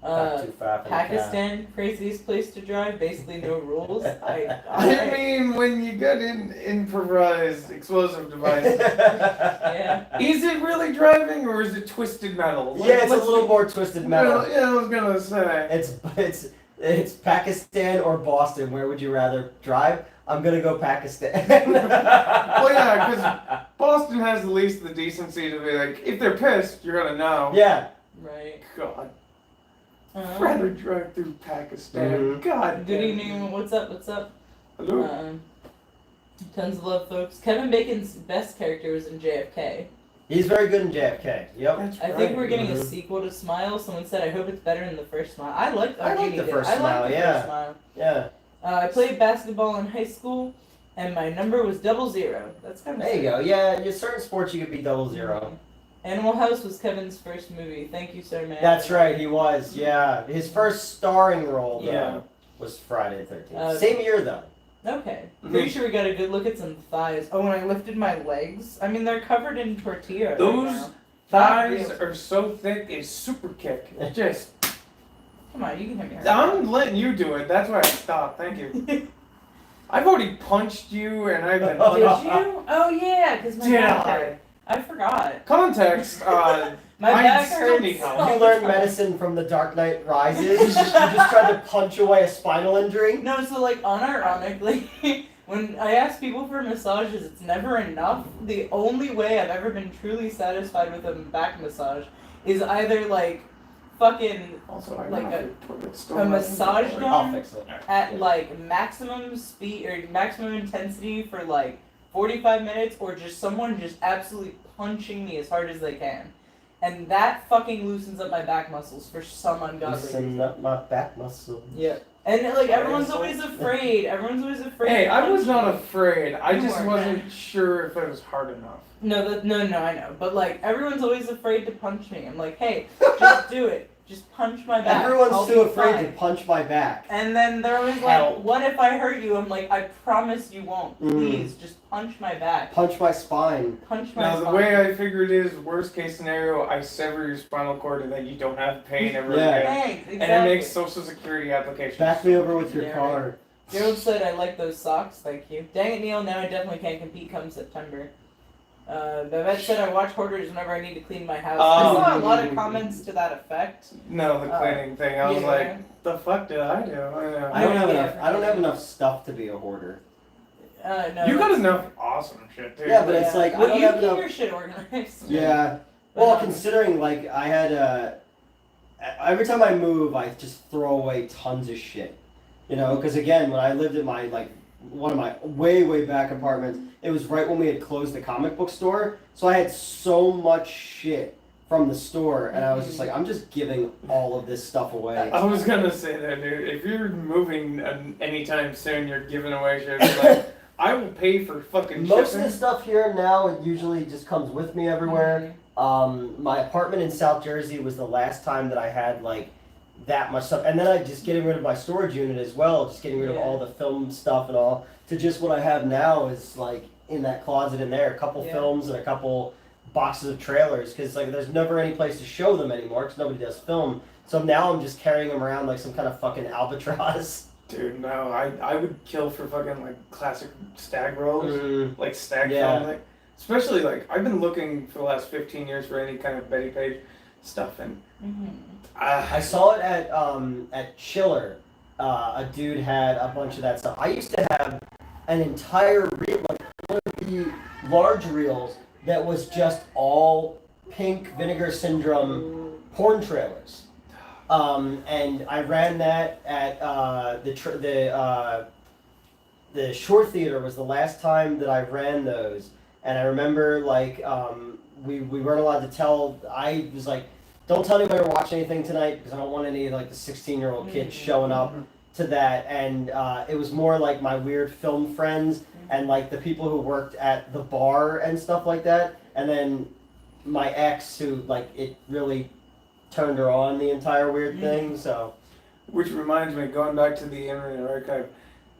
[SPEAKER 1] Not too far from the
[SPEAKER 2] Pakistan, craziest place to drive. Basically, no rules.
[SPEAKER 3] I mean, when you get in improvised explosive devices,
[SPEAKER 2] Yeah.
[SPEAKER 3] is it really driving or is it twisted metal? Like,
[SPEAKER 1] Yeah, it's a little more twisted metal.
[SPEAKER 3] Yeah, I was gonna say.
[SPEAKER 1] It's Pakistan or Boston. Where would you rather drive? I'm gonna go Pakistan.
[SPEAKER 3] Well, yeah, because Boston has at least the decency to be like, if they're pissed, you're gonna know.
[SPEAKER 1] Yeah.
[SPEAKER 2] Right.
[SPEAKER 3] God. I'd rather drive through Pakistan.
[SPEAKER 1] Mhm.
[SPEAKER 3] God.
[SPEAKER 2] Good
[SPEAKER 3] damn.
[SPEAKER 2] evening. What's up? What's up?
[SPEAKER 3] Hello.
[SPEAKER 2] Tons of love, folks. Kevin Bacon's best character was in JFK.
[SPEAKER 1] He's very good in JFK. Yep.
[SPEAKER 3] That's
[SPEAKER 2] I
[SPEAKER 3] right.
[SPEAKER 2] think we're getting a
[SPEAKER 1] Mhm.
[SPEAKER 2] sequel to Smile. Someone said, I hope it's better than the first Smile. I liked
[SPEAKER 1] I like the first Smile,
[SPEAKER 2] first
[SPEAKER 1] yeah.
[SPEAKER 2] Smile.
[SPEAKER 1] Yeah.
[SPEAKER 2] I played basketball in high school, and my number was 00. That's kind of
[SPEAKER 1] There you go. Yeah. In certain sports, you could be 00.
[SPEAKER 2] Animal House was Kevin's first movie. Thank you, sir, man.
[SPEAKER 1] That's right. He was. Yeah. His first starring role though,
[SPEAKER 3] Yeah.
[SPEAKER 1] was Friday the 13th. Same year though.
[SPEAKER 2] Okay. Pretty sure we got a good look at some thighs. Oh, when I lifted my legs, I mean, they're covered in tortilla.
[SPEAKER 3] Those
[SPEAKER 2] right now.
[SPEAKER 3] thighs are so thick, it's super kick. Just,
[SPEAKER 2] Come on, you can hit me hard.
[SPEAKER 3] I'm letting you do it. That's why I stopped. Thank you. I've already punched you, and I've been.
[SPEAKER 2] Did you? Oh, yeah, because my
[SPEAKER 3] Did
[SPEAKER 2] back
[SPEAKER 3] I?
[SPEAKER 2] hurt. I forgot.
[SPEAKER 3] Context.
[SPEAKER 2] My
[SPEAKER 3] I
[SPEAKER 2] back
[SPEAKER 3] still
[SPEAKER 2] hurts.
[SPEAKER 3] need help.
[SPEAKER 2] all
[SPEAKER 1] You
[SPEAKER 2] the
[SPEAKER 1] learned
[SPEAKER 2] time.
[SPEAKER 1] medicine from The Dark Knight Rises. You just tried to punch away a spinal injury.
[SPEAKER 2] No, so like unironically, when I ask people for massages, it's never enough. The only way I've ever been truly satisfied with a back massage is either like fucking
[SPEAKER 3] Also, I
[SPEAKER 2] Like
[SPEAKER 3] have
[SPEAKER 2] a-
[SPEAKER 3] toilet
[SPEAKER 2] a
[SPEAKER 3] stone.
[SPEAKER 2] massage gun
[SPEAKER 1] I'll fix it.
[SPEAKER 2] at like maximum speed or maximum intensity for like 45 minutes, or just someone just absolutely punching me as hard as they can. And that fucking loosens up my back muscles for some ungodly
[SPEAKER 1] Loosen
[SPEAKER 2] reason.
[SPEAKER 1] up my back muscle.
[SPEAKER 2] Yeah. And like everyone's always afraid. Everyone's always afraid.
[SPEAKER 3] Hey,
[SPEAKER 2] to
[SPEAKER 3] I was
[SPEAKER 2] punch
[SPEAKER 3] not
[SPEAKER 2] me.
[SPEAKER 3] afraid. I
[SPEAKER 2] You
[SPEAKER 3] just
[SPEAKER 2] weren't,
[SPEAKER 3] wasn't sure if it was hard enough.
[SPEAKER 2] No, I know. But like everyone's always afraid to punch me. I'm like, hey, just do it. Just punch my back.
[SPEAKER 1] Everyone's
[SPEAKER 2] I'll
[SPEAKER 1] too
[SPEAKER 2] be
[SPEAKER 1] afraid
[SPEAKER 2] fine.
[SPEAKER 1] to punch my back.
[SPEAKER 2] And then they're always
[SPEAKER 1] Help.
[SPEAKER 2] like, what if I hurt you? I'm like, I promise you won't.
[SPEAKER 1] Mm.
[SPEAKER 2] Please, just punch my back.
[SPEAKER 1] Punch my spine.
[SPEAKER 2] Punch my
[SPEAKER 3] Now, the
[SPEAKER 2] spine.
[SPEAKER 3] way I figured is, worst case scenario, I sever your spinal cord and then you don't have pain ever
[SPEAKER 1] Yeah.
[SPEAKER 3] again.
[SPEAKER 2] Thanks, exactly.
[SPEAKER 3] And it makes Social Security applications.
[SPEAKER 1] Back me over with your
[SPEAKER 2] Yeah,
[SPEAKER 1] car.
[SPEAKER 2] Gerald said, I like those socks, thank you. Dang it, Neil, now I definitely can't compete come September. Babette said, I watch Hoarders whenever I need to clean my house. I saw a lot of comments to that effect.
[SPEAKER 3] No, the cleaning thing. I was
[SPEAKER 2] yeah.
[SPEAKER 3] like, the fuck did I do?
[SPEAKER 1] I don't have
[SPEAKER 2] Yeah.
[SPEAKER 1] enough. I don't have enough stuff to be a hoarder.
[SPEAKER 2] No,
[SPEAKER 3] You got
[SPEAKER 2] that's-
[SPEAKER 3] enough awesome shit, dude.
[SPEAKER 1] Yeah, but it's like, I
[SPEAKER 2] well,
[SPEAKER 1] don't
[SPEAKER 2] you
[SPEAKER 1] have
[SPEAKER 2] keep
[SPEAKER 1] enough.
[SPEAKER 2] your shit organized.
[SPEAKER 1] Yeah.
[SPEAKER 2] But,
[SPEAKER 1] Well, considering like I had every time I move, I just throw away tons of shit. You know, because again, when I lived in my like one of my way back apartments, it was right when we had closed the comic book store, so I had so much shit from the store, and I was just like, I'm just giving all of this stuff away.
[SPEAKER 3] I was gonna say that, dude. If you're moving anytime soon, you're giving away shit. It's like, I will pay for fucking
[SPEAKER 1] Most of
[SPEAKER 3] shipping.
[SPEAKER 1] the stuff here now, it usually just comes with me everywhere. My apartment in South Jersey was the last time that I had like that much stuff, and then I just getting rid of my storage unit as well, just getting rid of
[SPEAKER 2] Yeah.
[SPEAKER 1] all the film stuff and all, to just what I have now is like in that closet in there, a couple
[SPEAKER 2] Yeah.
[SPEAKER 1] films and a couple boxes of trailers, because like there's never any place to show them anymore because nobody does film. So now I'm just carrying them around like some kind of fucking albatross.
[SPEAKER 3] Dude, no, I would kill for fucking like classic stag rolls, like stag
[SPEAKER 1] Yeah.
[SPEAKER 3] film, like, especially like I've been looking for the last 15 years for any kind of Betty Page stuff, and
[SPEAKER 1] I saw it at Chiller. A dude had a bunch of that stuff. I used to have an entire reel, like one of the large reels that was just all Pink Vinegar Syndrome porn trailers. And I ran that at the Shore Theater was the last time that I ran those. And I remember like we weren't allowed to tell. I was like, don't tell anybody to watch anything tonight because I don't want any like the 16-year-old kids showing up to that. And it was more like my weird film friends and like the people who worked at the bar and stuff like that. And then my ex who like it really turned her on the entire weird thing. So
[SPEAKER 3] which reminds me, going back to the Internet Archive,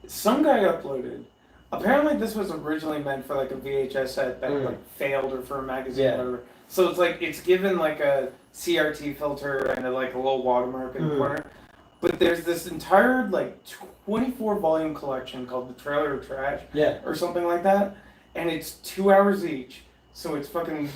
[SPEAKER 3] some guy uploaded. Apparently, this was originally meant for like a VHS set that like failed or for a magazine or whatever. So it's like it's given like a CRT filter and a little watermark in the
[SPEAKER 1] Mm.
[SPEAKER 3] corner. But there's this entire 24 volume collection called The Trailer of Trash
[SPEAKER 1] Yeah.
[SPEAKER 3] or something like that, and it's 2 hours each. So it's fucking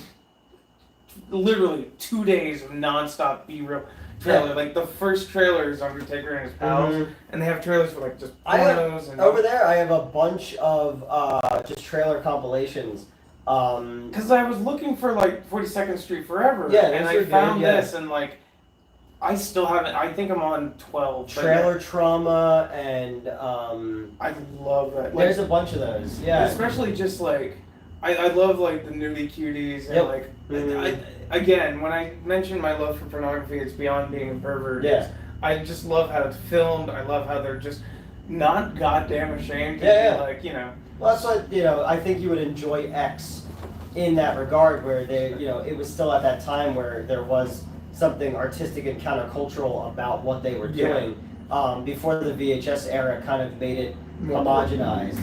[SPEAKER 3] literally 2 days of nonstop B-real trailer. Like the first trailer is Undertaker and his pals, and they have trailers for just
[SPEAKER 1] I have-
[SPEAKER 3] pornos and
[SPEAKER 1] Over there, I have a bunch of just trailer compilations.
[SPEAKER 3] Because I was looking for 42nd Street Forever,
[SPEAKER 1] Yeah,
[SPEAKER 3] and
[SPEAKER 1] those
[SPEAKER 3] I
[SPEAKER 1] are
[SPEAKER 3] found
[SPEAKER 1] good, yeah.
[SPEAKER 3] this, and I still haven't. I think I'm on 12. but
[SPEAKER 1] Trailer Trauma, and
[SPEAKER 3] I love that.
[SPEAKER 1] there's a bunch of those. Yeah.
[SPEAKER 3] Especially just I love the nudie cuties and
[SPEAKER 1] Yep.
[SPEAKER 3] I again, when I mention my love for pornography, it's beyond being a pervert.
[SPEAKER 1] Yeah.
[SPEAKER 3] I just love how it's filmed. I love how they're just not goddamn ashamed to
[SPEAKER 1] Yeah,
[SPEAKER 3] be
[SPEAKER 1] Well, that's what I think you would enjoy X in that regard, where it was still at that time where there was something artistic and countercultural about what they were
[SPEAKER 3] Yeah.
[SPEAKER 1] doing. Before the VHS era kind of made it homogenized,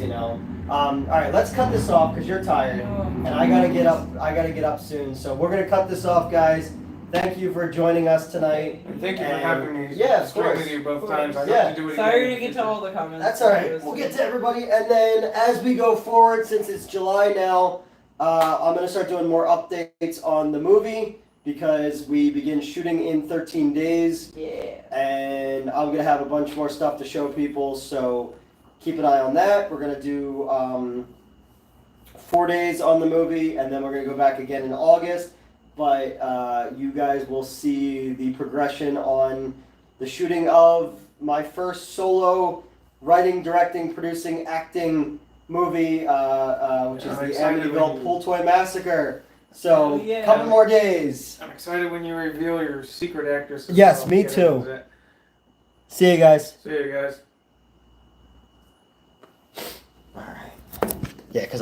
[SPEAKER 1] all right, let's cut this off because you're tired, and I gotta get up. I gotta get up soon, so we're gonna cut this off, guys. Thank you for joining us tonight.
[SPEAKER 3] And thank you for
[SPEAKER 1] And-
[SPEAKER 3] having me.
[SPEAKER 1] yeah, of
[SPEAKER 3] String
[SPEAKER 1] course.
[SPEAKER 3] with you both
[SPEAKER 2] Of
[SPEAKER 3] times. I
[SPEAKER 2] course.
[SPEAKER 3] hope to do it
[SPEAKER 2] Sorry
[SPEAKER 3] again.
[SPEAKER 2] to get to all the comments.
[SPEAKER 1] That's all right. We'll get to everybody, and then as we go forward, since it's July now, I'm gonna start doing more updates on the movie because we begin shooting in 13 days,
[SPEAKER 2] Yeah.
[SPEAKER 1] and I'm gonna have a bunch more stuff to show people. So keep an eye on that. We're gonna do 4 days on the movie, and then we're gonna go back again in August. But you guys will see the progression on the shooting of my first solo writing, directing, producing, acting movie, which is
[SPEAKER 3] I'm
[SPEAKER 1] the
[SPEAKER 3] excited
[SPEAKER 1] Amityville
[SPEAKER 3] when you-
[SPEAKER 1] Pool Toy Massacre. So,
[SPEAKER 2] Oh, yeah.
[SPEAKER 1] couple more days.
[SPEAKER 3] I'm excited when you reveal your secret actress. as
[SPEAKER 1] Yes,
[SPEAKER 3] well.
[SPEAKER 1] me
[SPEAKER 3] Yeah,
[SPEAKER 1] too.
[SPEAKER 3] that's it.
[SPEAKER 1] See you guys.
[SPEAKER 3] See you guys.
[SPEAKER 1] All right. Yeah, because